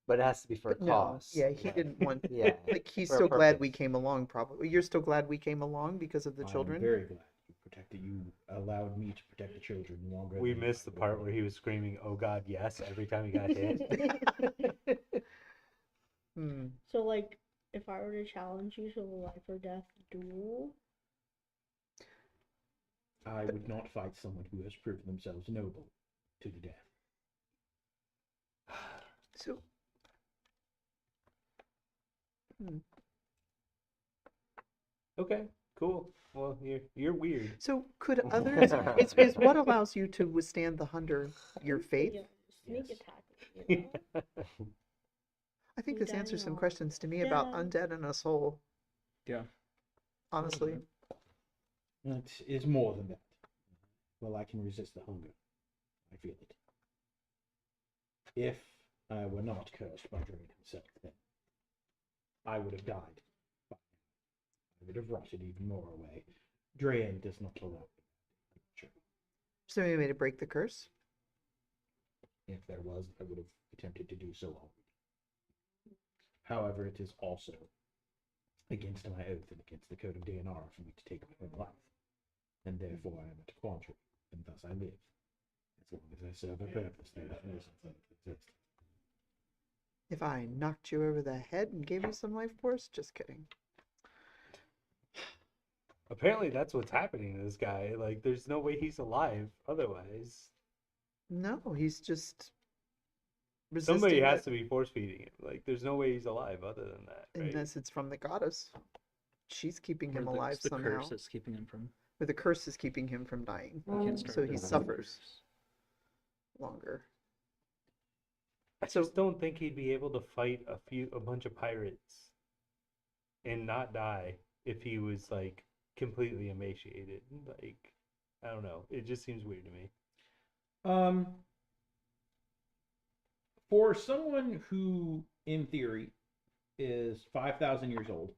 But it has to be for a But no, cause. yeah, he didn't want. Yeah. Like he's for a still glad we purpose. came along. Probably you're still glad we came along because of the I'm children. very glad you protected. You allowed me to protect the children longer. We than missed the I part would. where he was screaming, "Oh God, yes!" every time he got hit. Hmm. So, like, if I were to challenge you to a life or death duel, I would not fight someone who has proven themselves noble to the death. So, Okay, cool. Well, you're weird. so could others? Is what allows you to withstand the hunger your faith? Yeah, sneak Yes. attack. You know? I think You this answers some know. questions to me about Yeah. undead and a soul. Yeah. Honestly, It is more than that. Well, I can resist the hunger. I feel it. If I were not cursed by Drain himself, then I would have died. I would have rotted even more away. Drain does not allow me. Sure. is there any way to break the curse? If there was, I would have attempted to do so already. However, it is also against my oath and against the code of DNR for me to take my own life. And therefore I am at a quandary, and thus I live. As long as I serve a purpose, there is no such thing as existence. If I knocked you over the head and gave you some life force? Just kidding. Apparently, that's what's happening to this guy. Like, there's no way he's alive otherwise. No, he's just resisting Somebody has it, to be force feeding him. Like, there's no way he's alive other than that. Right? unless it's from the goddess. She's keeping him Or alive the somehow. curse that's keeping him from. Or the curse is keeping him from dying. He can't start So he the- suffers longer. I just don't think he'd be able to fight a bunch of pirates and not die if he was like completely emaciated. Like, I don't know. It just seems weird to me. For someone who, in theory, is 5,000 years old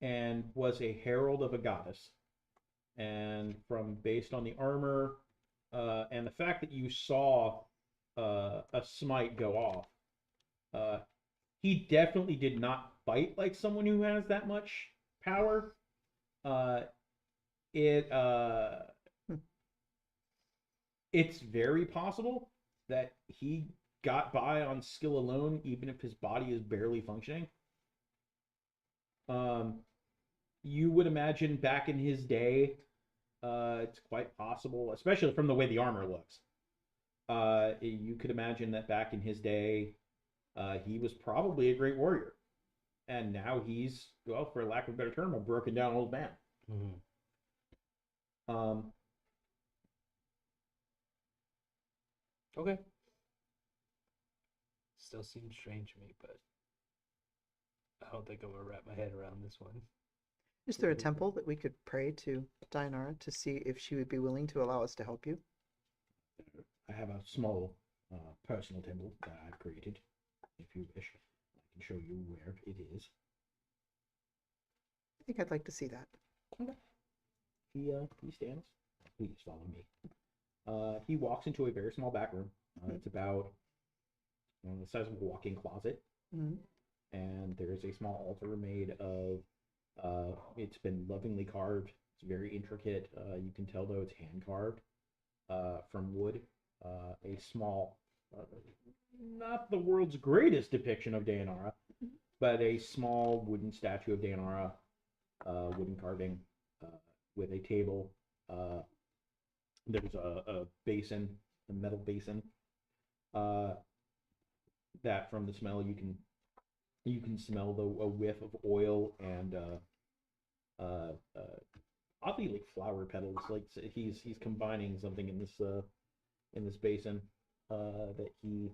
and was a herald of a goddess, and based on the armor and the fact that you saw a smite go off, he definitely did not fight like someone who has that much power. It's very possible that he got by on skill alone, even if his body is barely functioning. You would imagine back in his day, it's quite possible, especially from the way the armor looks. You could imagine that back in his day, he was probably a great warrior, and now he's, well, for lack of a better term, a broken down old man. Okay. Still seems strange to me, but I don't think I'm gonna wrap my head around this one. Is there a temple that we could pray to Dianara to see if she would be willing to allow us to help you? I have a small personal temple that I've created. If you wish, I can show you where it is. I think I'd like to see that. He stands. Please follow me. He walks into a very small back room. It's about the size of a walk-in closet, Mhm. and there is a small altar made of. It's been lovingly carved. It's very intricate. You can tell though it's hand carved from wood. A small, not the world's greatest depiction of Dayanara, but a small wooden statue of Dayanara, wooden carving with a table. There's a basin, a metal basin. That from the smell you can smell a whiff of oil and oddly like flower petals. Like he's combining something in this basin that he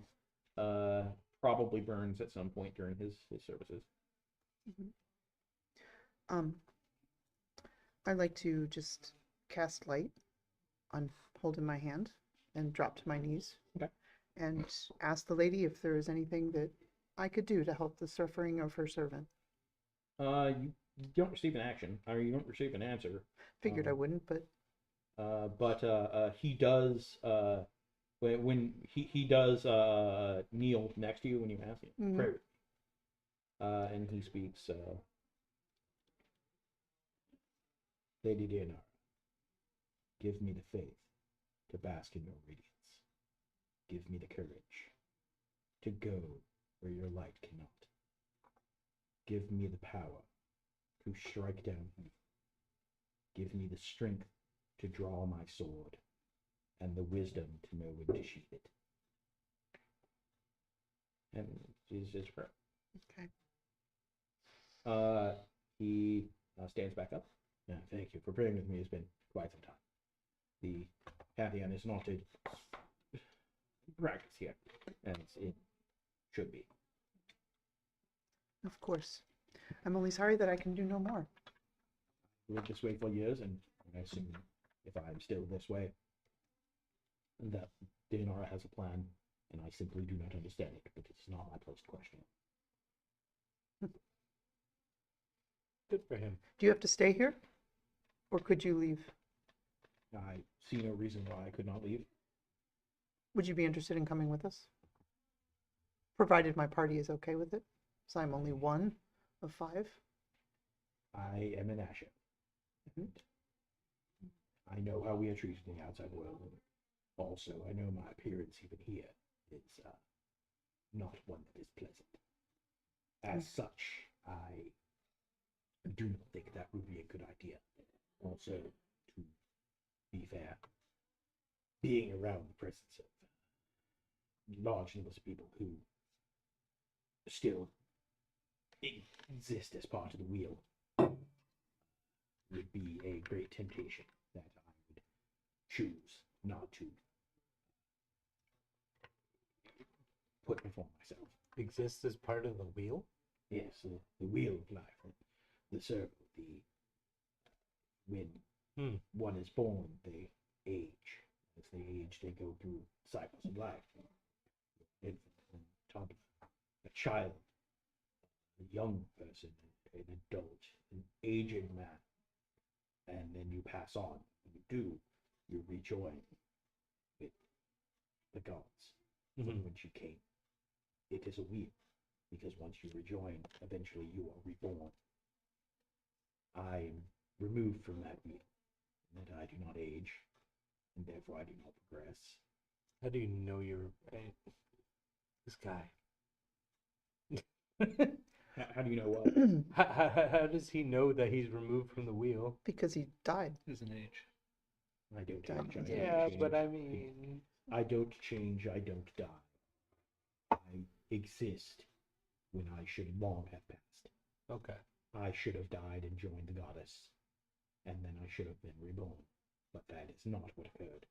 probably burns at some point during his services. I'd like to just cast light on holding my hand and drop to my knees. Okay. And ask the lady if there is anything that I could do to help the suffering of her servant. You don't receive an action, or you don't receive an answer. Figured I wouldn't, but he does when he does kneel next to you when you ask him. Mhm. Pray with me. And he speaks, Lady Dayanara, give me the faith to bask in your radiance. Give me the courage to go where your light cannot. Give me the power to strike down evil. Give me the strength to draw my sword, and the wisdom to know when to sheath it. And Jesus is prayer. Okay. He stands back up. Thank you for praying with me. It's been quite some time. The Pantheon is not in practice here, as it should be. Of course. I'm only sorry that I can do no more. I've lived this way for years, and I assume if I'm still this way, that Dinara has a plan, and I simply do not understand it, but it's not my place to question it. Good for him. Do you have to stay here? Or could you leave? I see no reason why I could not leave. Would you be interested in coming with us? Provided my party is okay with it. So I'm only one of 5. I am an Asher. I know how we are treated in the outside world, and also I know my appearance even here is not one that is pleasant. As such, I do not think that would be a good idea. Also, to be fair, being around the presence of large numbers of people who still exist as part of the wheel would be a great temptation that I would choose not to put before myself. Exists as part of the wheel? Yes, the wheel of life, the circle, when one is born, they age. As they age, they go through cycles of life. Infant, toddler, a child, a young person, an adult, an aging man, and then you pass on. When you do, you rejoin with the gods from which you came. It is a wheel, because once you rejoin, eventually you are reborn. I'm removed from that wheel, and that I do not age, and therefore I do not progress. How do you know you're this guy? How do you know what? How does he know that he's removed from the wheel? Because he died. There's an age. I don't age. I don't Yeah, change. but I mean, I don't change. I don't die. I exist when I should long have passed. okay. I should have died and joined the goddess, and then I should have been reborn. But that is not what occurred.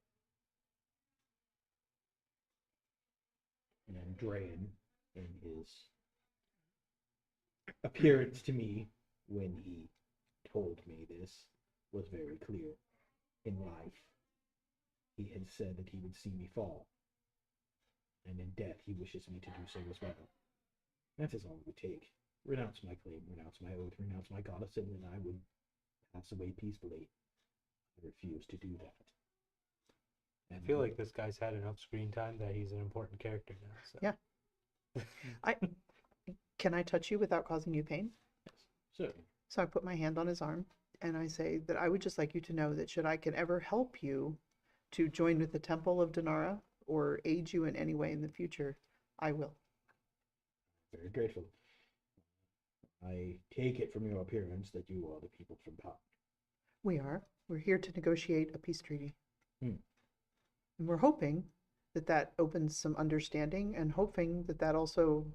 And Draen, in his appearance to me when he told me this, was very clear. In life, he had said that he would see me fall, and in death he wishes me to do so as well. That is all it would take. Renounce my claim, renounce my oath, renounce my goddess, and then I would pass away peacefully. I refuse to do that. And I feel like this guy's had enough screen time that he's an important character now. So. Yeah. Can I touch you without causing you pain? Yes, certainly. So I put my hand on his arm and I say that I would just like you to know that should I can ever help you to join with the Temple of Dinara or aid you in any way in the future, I will. Very grateful. I take it from your appearance that you are the people from Pound. We are. We're here to negotiate a peace treaty. Hmm. And we're hoping that that opens some understanding and hoping that that also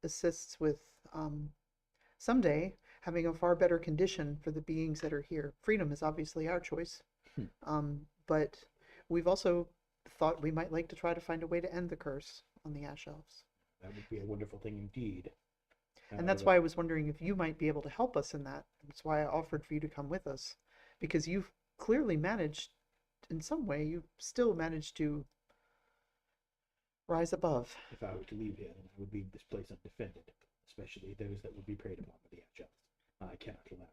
assists with someday having a far better condition for the beings that are here. Freedom is obviously our choice. But we've also thought we might like to try to find a way to end the curse on the ash elves. That would be a wonderful thing indeed. And that's why I was wondering if you might be able to help us in that. That's why I offered for you to come with us. Because you've clearly managed, in some way, you've still managed to rise above. If I were to leave here, then I would leave this place undefended, especially those that would be preyed upon by the Agile. I cannot allow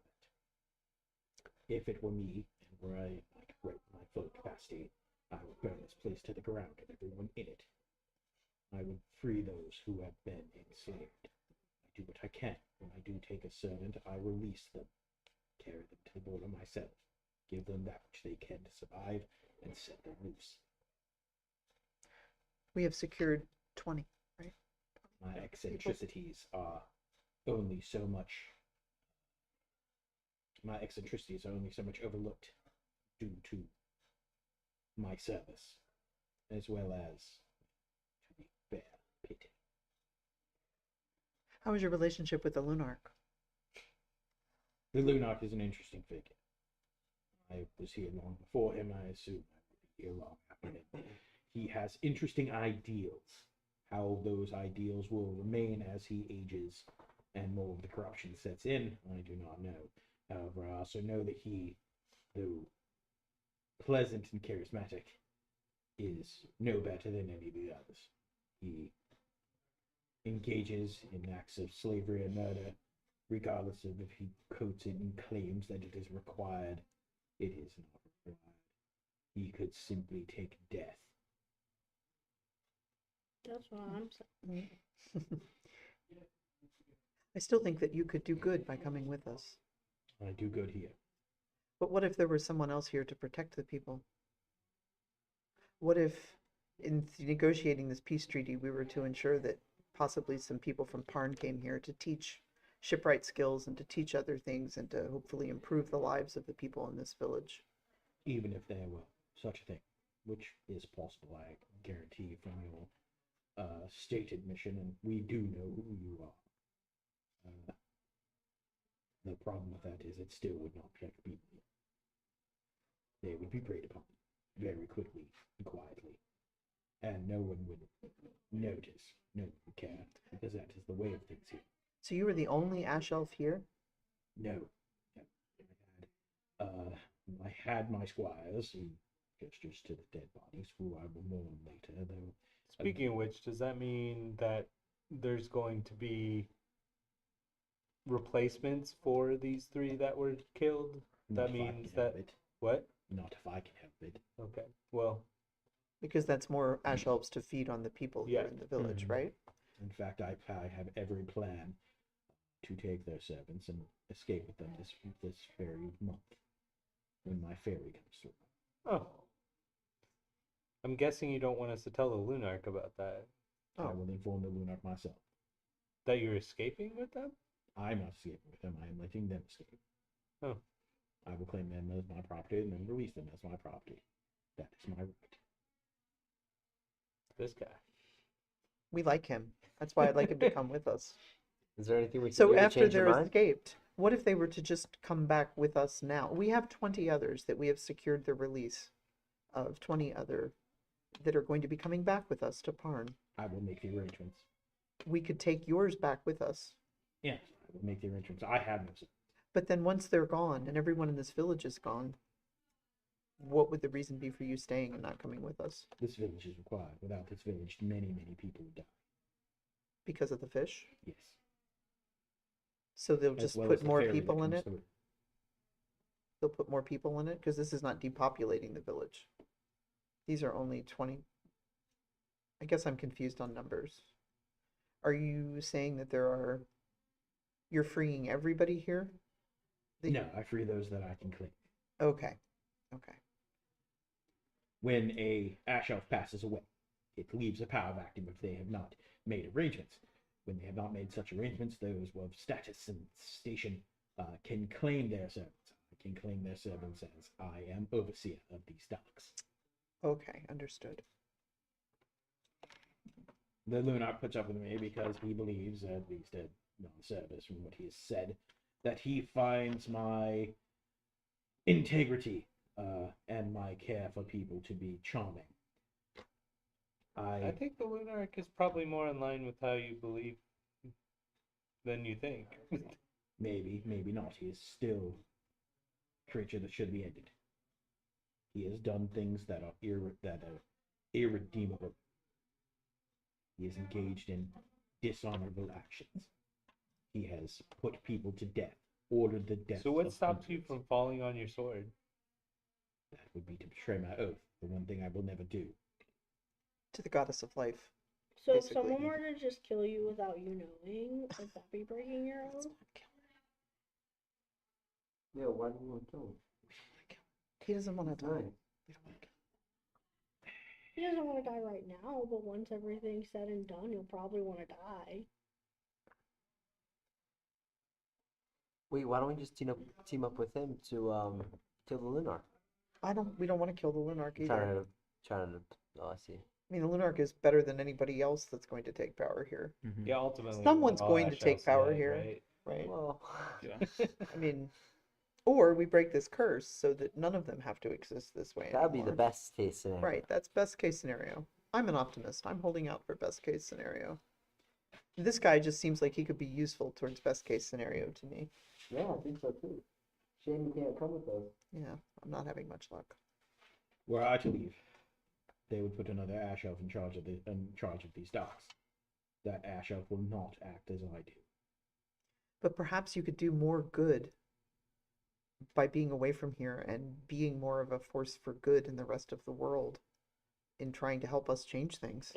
that. If it were me, and were I like right in my full capacity, I would burn this place to the ground and everyone in it. I would free those who have been enslaved. I do what I can. When I do take a servant, I release them, carry them to the border myself, give them that which they can to survive, and set them loose. We have secured 20, right? My eccentricities are only so much. My eccentricities are only so much overlooked due to my service, as well as to be fair pity. How was your relationship with the Lunarch? The Lunarch is an interesting figure. I was here long before him. I assume I will be here long after him. He has interesting ideals. How those ideals will remain as he ages and more of the corruption sets in, I do not know. However, I also know that he, though pleasant and charismatic, is no better than any of the others. He engages in acts of slavery and murder, regardless of if he coats it and claims that it is required. It is not required. He could simply take death. That's what I'm saying. I still think that you could do good by coming with us. I do good here. But what if there was someone else here to protect the people? What if, in negotiating this peace treaty, we were to ensure that possibly some people from Parn came here to teach shipwright skills and to teach other things and to hopefully improve the lives of the people in this village? Even if there were such a thing, which is possible, I guarantee from your stated mission, and we do know who you are. The problem with that is it still would not protect people. They would be preyed upon very quickly and quietly, and no one would notice, no one would care, because that is the way of things here. So you were the only ash elf here? No. I had my squires, who gestures to the dead bodies, who I will mourn later, though. Speaking of which, does that mean that there's going to be replacements for these 3 that were killed? Not That if I means can help that... it. What? Not if I can help it. Okay, well... Because that's more ash elves to feed on the people here in the village, right? In fact, I have every plan to take their servants and escape with them this very month, when my ferry comes through. Oh. I'm guessing you don't want us to tell the Lunarch about that. I will inform the Lunarch myself. That you're escaping with them? I'm not escaping with them. I am letting them escape. Oh. I will claim them as my property and then release them as my property. That is my right. This guy. We like him. That's why I'd like him to come with us. Is there anything we can So do to after change your they're mind? escaped, what if they were to just come back with us now? We have 20 others that we have secured the release of, 20 other that are going to be coming back with us to Parn. I will make the arrangements. We could take yours back with us. Yes, I will make the arrangements. I have no say. But then once they're gone and everyone in this village is gone, what would the reason be for you staying and not coming with us? This village is required. Without this village, many, many people would die. Because of the fish? Yes. So they'll As just well as put the more ferry that people in comes it? through. They'll put more people in it? Because this is not depopulating the village. These are only 20. I guess I'm confused on numbers. Are you saying that you're freeing everybody here? No, I free those that I can claim. Okay. Okay. When a ash elf passes away, it leaves a power vacuum if they have not made arrangements. When they have not made such arrangements, those of status and station can claim their servants. I can claim their servants as I am overseer of these docks. Okay, understood. The Lunarch puts up with me because he believes, at least at non-service from what he has said, that he finds my integrity and my care for people to be charming. I think the Lunarch is probably more in line with how you believe than you think. Maybe, maybe not. He is still a creature that should be ended. He has done things that are irredeemable. He is engaged in dishonorable actions. He has put people to death, ordered the death. So what stops you from falling on your sword? That would be to betray my oath, the one thing I will never do. To the goddess of life. So if basically. someone were to just kill you without you knowing, would that be breaking your oath? Yeah, why do you want to kill him? He doesn't want to die. He doesn't want to die right now, but once everything's said and done, he'll probably want to die. Wait, why don't we just team up with him to kill the Lunarch? We don't want to kill the Lunark either. Trying to. Oh, I see. I mean, the Lunark is better than anybody else that's going to take power here, Yeah, ultimately. Someone's all going that to take shall power say, here. right? right? Well, I mean, or we break this curse so that none of them have to exist this way that would be the anymore. best case scenario. Right, that's best case scenario. I'm an optimist. I'm holding out for best case scenario. This guy just seems like he could be useful towards best case scenario to me. Yeah, I think so too. Shame you can't come with us. Yeah, I'm not having much luck. Were I to leave, they would put another ash elf in charge of these docks. That ash elf will not act as I do. But perhaps you could do more good by being away from here and being more of a force for good in the rest of the world in trying to help us change things.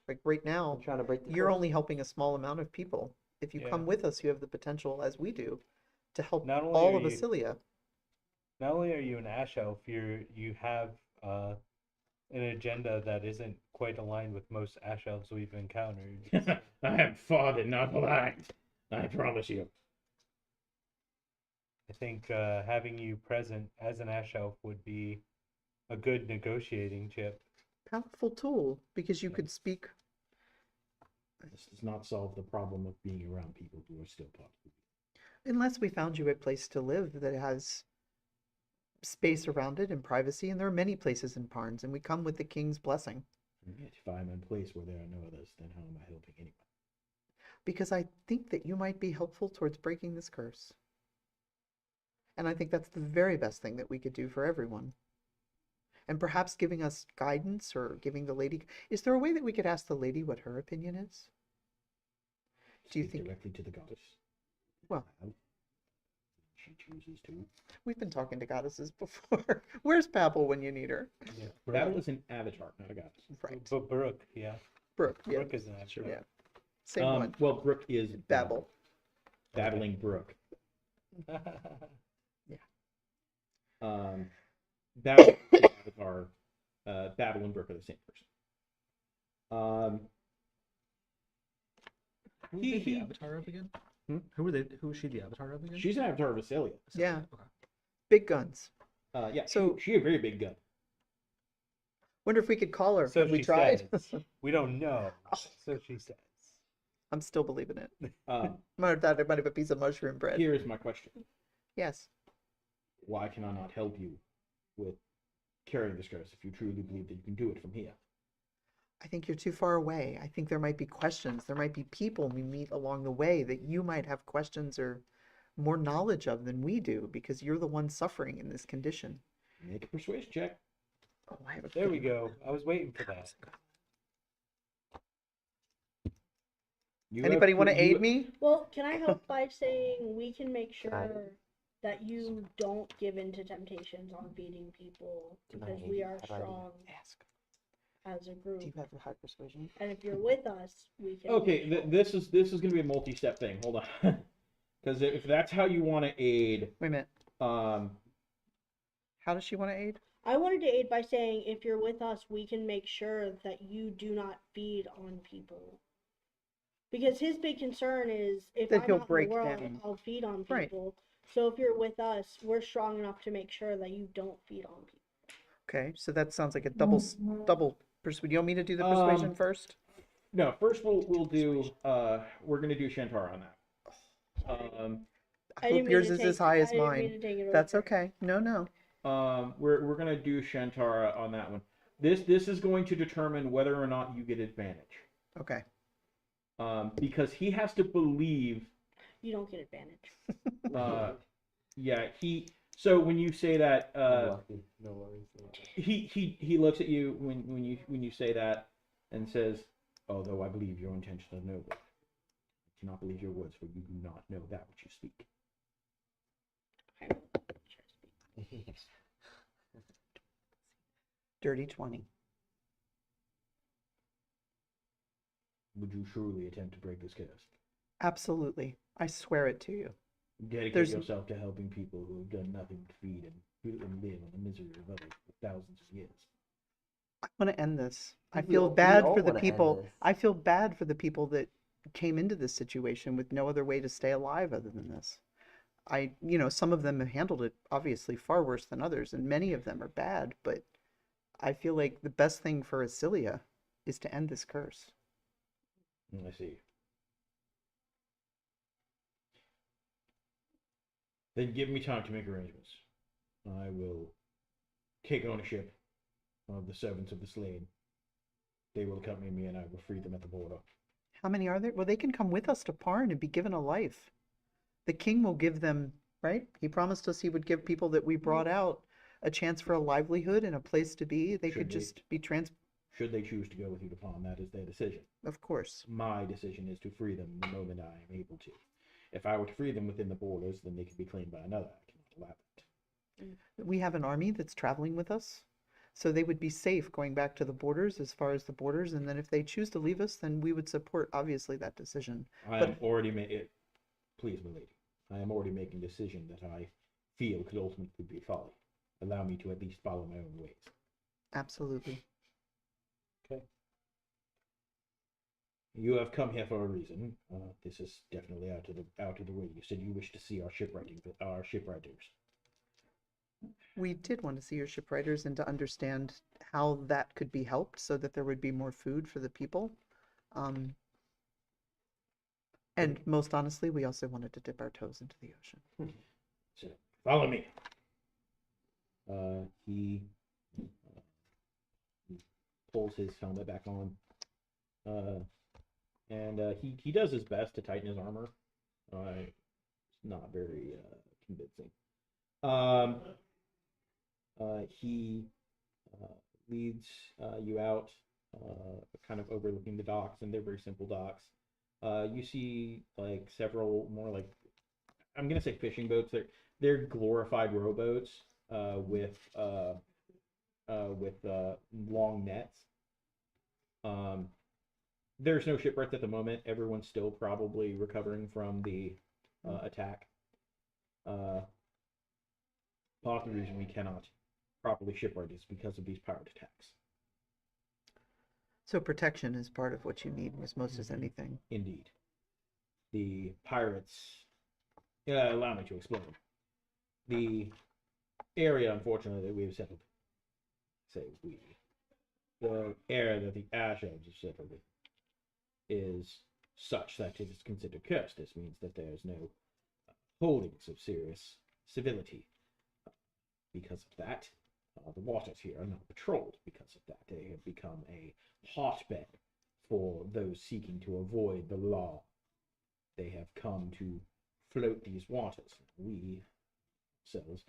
Like right now, I'm trying to break the you're curse. only helping a small amount of people. If you come with us, you have the potential, as we do, to help Not only all are of you- Ascelia. Not only are you an ash elf, you have an agenda that isn't quite aligned with most ash elves we've encountered. I have fought and not lied. I promise you. I think having you present as an ash elf would be a good negotiating chip. Powerful tool, because you could speak. This does not solve the problem of being around people who are still part of you. Unless we found you a place to live that has space around it and privacy, and there are many places in Parnes, and we come with the king's blessing. And yet, if I am in a place where there are no others, then how am I helping anyone? Because I think that you might be helpful towards breaking this curse. And I think that's the very best thing that we could do for everyone. And perhaps giving us guidance or giving the lady... Is there a way that we could ask the lady what her opinion is? Do you Speak think... directly to the goddess? Well, she chooses to. we've been talking to goddesses before. Where's Babel when you need her? Yeah. That was an avatar, not a goddess. Right. But Brooke, yeah. Brooke, yeah. Brooke is an avatar. Yeah. Same one. Well, Brooke is Babel. Babbling Brooke. Yeah. Babel and Avatar, Babel and Brooke are the same person. Who is the avatar of again? Who are they? Who is she the avatar of again? She's an avatar of Ascelia. Yeah. Okay. Big guns. Yeah. So- she a very big gun. Wonder if we could call her. So Have we she tried? says. We don't know. So she says. I'm still believing it. Um, Might have thought I might have a piece of mushroom bread. here is my question: Yes. why can I not help you with carrying this curse if you truly believe that you can do it from here? I think you're too far away. I think there might be questions. There might be people we meet along the way that you might have questions or more knowledge of than we do because you're the one suffering in this condition. Make a persuasion check. Oh, I have a There we feeling- go. I was waiting for that. You Anybody have- want to you- aid me? Well, can I help by saying we can make sure that you don't give in to temptations on feeding people because we are strong Ask. as a Do group. you have a high persuasion? And if you're with us, we can. Okay, this is going to be a multi-step thing. Hold on, because if that's how you want to aid, Wait a minute. um, How does she want to aid? I wanted to aid by saying if you're with us, we can make sure that you do not feed on people. Because his big concern is if That I'm he'll out in break the world, down. I'll feed on Right. people. So if you're with us, we're strong enough to make sure that you don't feed on people. Okay, so that sounds like a double persuasion. You want me to do the persuasion first? no. First, we'll do. We're going to do Shantara on that. I I didn't hope mean yours to is take- as high as I didn't mean mine. to take it That's over. okay. No. We're going to do Shantara on that one. This is going to determine whether or not you get advantage. Okay. Because he has to believe. You don't get advantage. Yeah. So when you say that, Lucky. No worries. he looks at you when you say that and says, "Although I believe your intentions are noble, I cannot believe your words, for you do not know that which you speak." Dirty 20. Would you surely attempt to break this curse? Absolutely. I swear it to you. Dedicate There's- yourself to helping people who have done nothing but feed and live on the misery of others for thousands of years. I want to end this. I We feel all- we bad all for the wanna end people. this. I feel bad for the people that came into this situation with no other way to stay alive other than this. some of them have handled it obviously far worse than others, and many of them are bad, but I feel like the best thing for Ascelia is to end this curse. I see. Then give me time to make arrangements. I will take ownership of the servants of the slain. They will accompany me and I will free them at the border. How many are there? Well, they can come with us to Parn and be given a life. The king will give them, right? He promised us he would give people that we brought out a chance for a livelihood and a place to be. They could just be Should they choose to go with you to Parn, that is their decision. Of course. My decision is to free them the moment I am able to. If I were to free them within the borders, then they could be claimed by another. I cannot allow that. We have an army that's traveling with us, so they would be safe going back to the borders, as far as the borders, and then if they choose to leave us, then we would support, obviously, that decision. I am already please, my lady. I am already making a decision that I feel could ultimately be folly. Allow me to at least follow my own ways. Absolutely. Okay. You have come here for a reason. This is definitely out of the way. You said you wish to see our shipwriters. We did want to see your shipwriters and to understand how that could be helped so that there would be more food for the people. And most honestly, we also wanted to dip our toes into the ocean. So, follow me. He pulls his helmet back on. And he does his best to tighten his armor. It's not very convincing. He leads you out, kind of overlooking the docks, and they're very simple docks. You see like several more like, I'm gonna say fishing boats. They're glorified rowboats with long nets. There's no shipwrecks at the moment. Everyone's still probably recovering from the attack. Part of the reason we cannot properly shipwright is because of these pirate attacks. So protection is part of what you need as most as anything. Indeed. The pirates... allow me to explain. The area, unfortunately, that we have settled... The area that the Ash Elves have settled is such that it is considered cursed. This means that there is no holdings of serious civility. Because of that, the waters here are not patrolled. Because of that, they have become a hotbed for those seeking to avoid the law. They have come to float these waters. We, ourselves,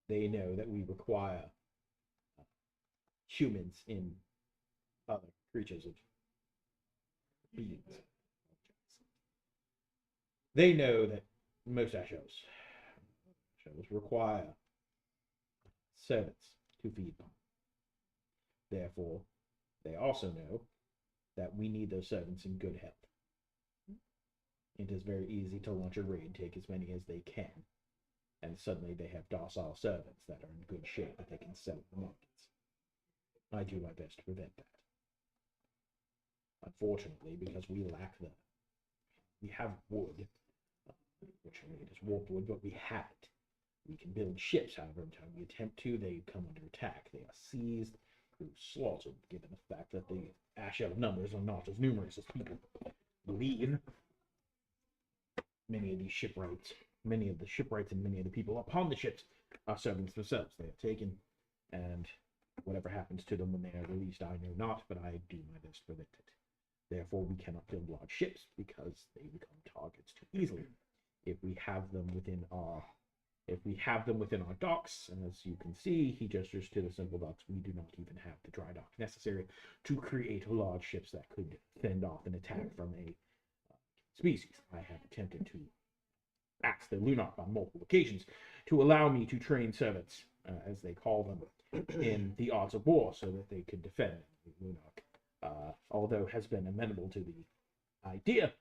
they know that we require humans in other creatures of beings. They know that most Ash Elves require servants to feed them. Therefore, they also know that we need those servants in good health. It is very easy to launch a raid, take as many as they can, and suddenly they have docile servants that are in good shape that they can sell in the markets. I do my best to prevent that. Unfortunately, because we lack we have wood. Unfortunately, it is warped wood, but we have it. We can build ships, however, every time we attempt to, they come under attack. They are seized, slaughtered, given the fact that the Ash Elf numbers are not as numerous as people believe. Many of the shipwrights and many of the people upon the ships are servants themselves. They are taken, and whatever happens to them when they are released, I know not, but I do my best to prevent it. Therefore, we cannot build large ships, because they become targets too easily. If we have them within our docks, and as you can see, he gestures to the simple docks, we do not even have the dry dock necessary to create large ships that could fend off an attack from a species. I have attempted to ask the Lunark on multiple occasions to allow me to train servants, as they call them, in the arts of war, so that they could defend the Lunark. Although has been amenable to the idea,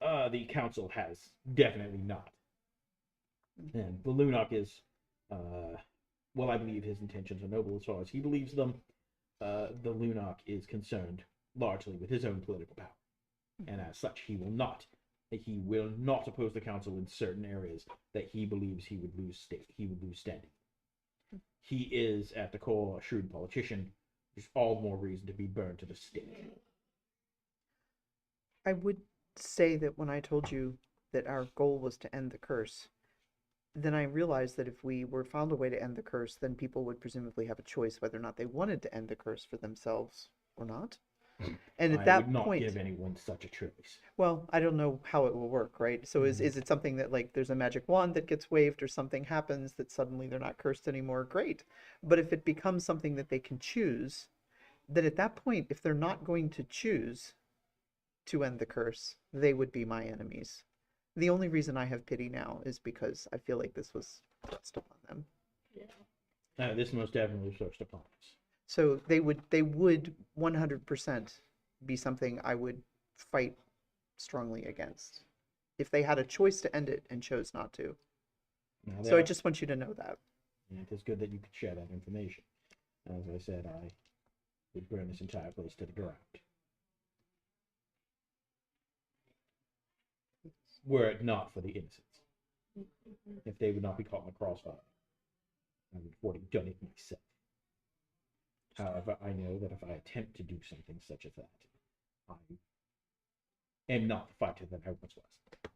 the council has definitely not. And the Lunark is, well, I believe his intentions are noble as far as he believes them. The Lunark is concerned largely with his own political power, and as such, he will not He will not oppose the council in certain areas that he believes he would lose standing. He is, at the core, a shrewd politician. There's all more reason to be burned to the stake. I would say that when I told you that our goal was to end the curse, then I realized that if we were found a way to end the curse, then people would presumably have a choice whether or not they wanted to end the curse for themselves or not. And at I that would not point, give anyone such a choice. well, I don't know how it will work, right? So is it something that, like, there's a magic wand that gets waved or something happens that suddenly they're not cursed anymore? Great. But if it becomes something that they can choose, then at that point, if they're not going to choose to end the curse, they would be my enemies. The only reason I have pity now is because I feel like this was thrust upon them. Yeah. This most definitely was thrust upon us. So they would 100% be something I would fight strongly against if they had a choice to end it and chose not to. Now, So I just want you to know that. it is good that you could share that information. As I said, I would burn this entire place to the ground. Were it not for the innocents. If they would not be caught in the crossfire, I would have already done it myself. However, I know that if I attempt to do something such as that, I am not the fighter that I once was.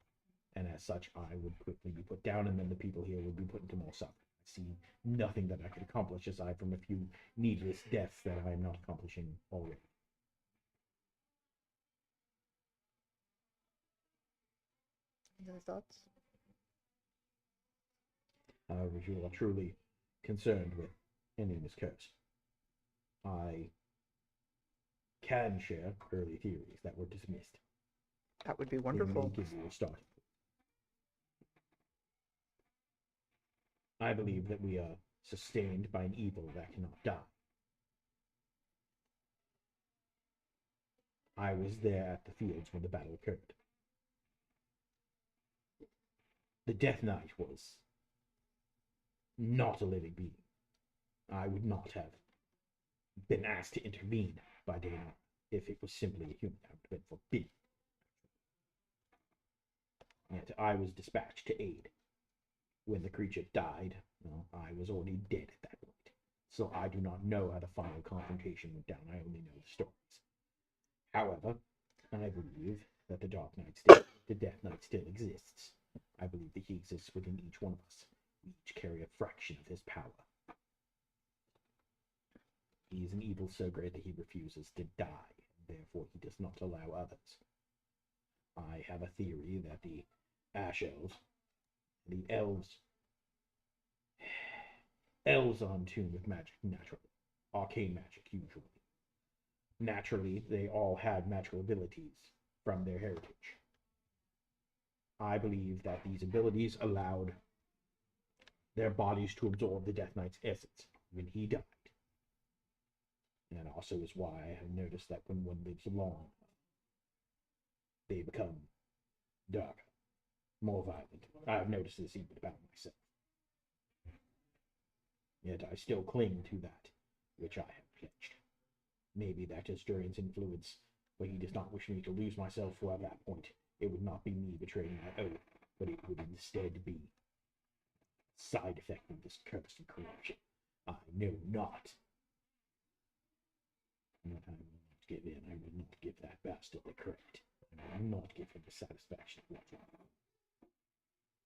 And as such, I would quickly be put down, and then the people here would be put into more suffering. I see nothing that I could accomplish aside from a few needless deaths that I am not accomplishing already. Any other thoughts? However, if you are truly concerned with ending this curse, I can share early theories that were dismissed. That would be They may wonderful. give you a starting point. I believe that we are sustained by an evil that cannot die. I was there at the fields when the battle occurred. The Death Knight was not a living being. I would not have been asked to intervene by Dana if it was simply a human. I would have been forbidden. Yet I was dispatched to aid. When the creature died, well, I was already dead at that point. So I do not know how the final confrontation went down. I only know the stories. However, I believe that the Death Knight still exists. I believe that he exists within each one of us. We each carry a fraction of his power. He is an evil so great that he refuses to die, and therefore he does not allow others. I have a theory that the Ash Elves, the elves are in tune with magic naturally, arcane magic usually. Naturally, they all had magical abilities from their heritage. I believe that these abilities allowed their bodies to absorb the Death Knight's essence when he died. And also is why I have noticed that when one lives long, they become darker, more violent. I have noticed this even about myself. Yet I still cling to that which I have pledged. Maybe that is Durian's influence, but he does not wish me to lose myself, for at that point it would not be me betraying my oath, but it would instead be a side effect of this curse and corruption. I know not. But I will not give in. I will not give that bastard the credit. I will not give him the satisfaction of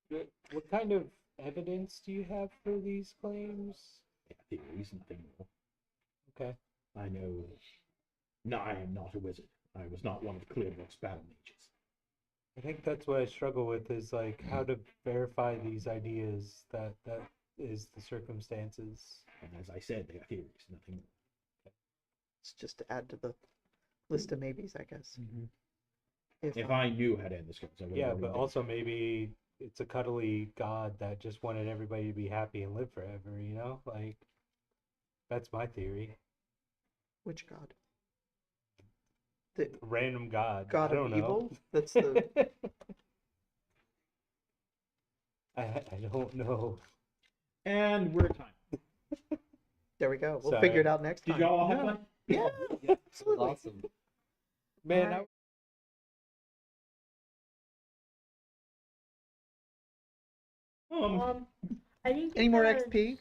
what. What kind of evidence do you have for these claims? Yeah, theories, nothing more. Okay. I know. No, I am not a wizard. I was not one of Clearbook's battle mages. I think that's what I struggle with, is like how to verify these ideas that is the circumstances. And as I said, they are theories, nothing more. It's just to add to the list of maybes, I guess. If I knew how to end this curse, I would have Yeah, already but done it. also maybe it's a cuddly god that just wanted everybody to be happy and live forever, you know? Like, that's my theory. Which god? The Random god. god I of don't know. evil? That's the... I don't know. And we're at time. There we go. We'll Sorry. figure it out next time. Did y'all have Yeah. fun? Yeah, Yeah, absolutely. awesome. Man, Alright. I think Any more that- XP?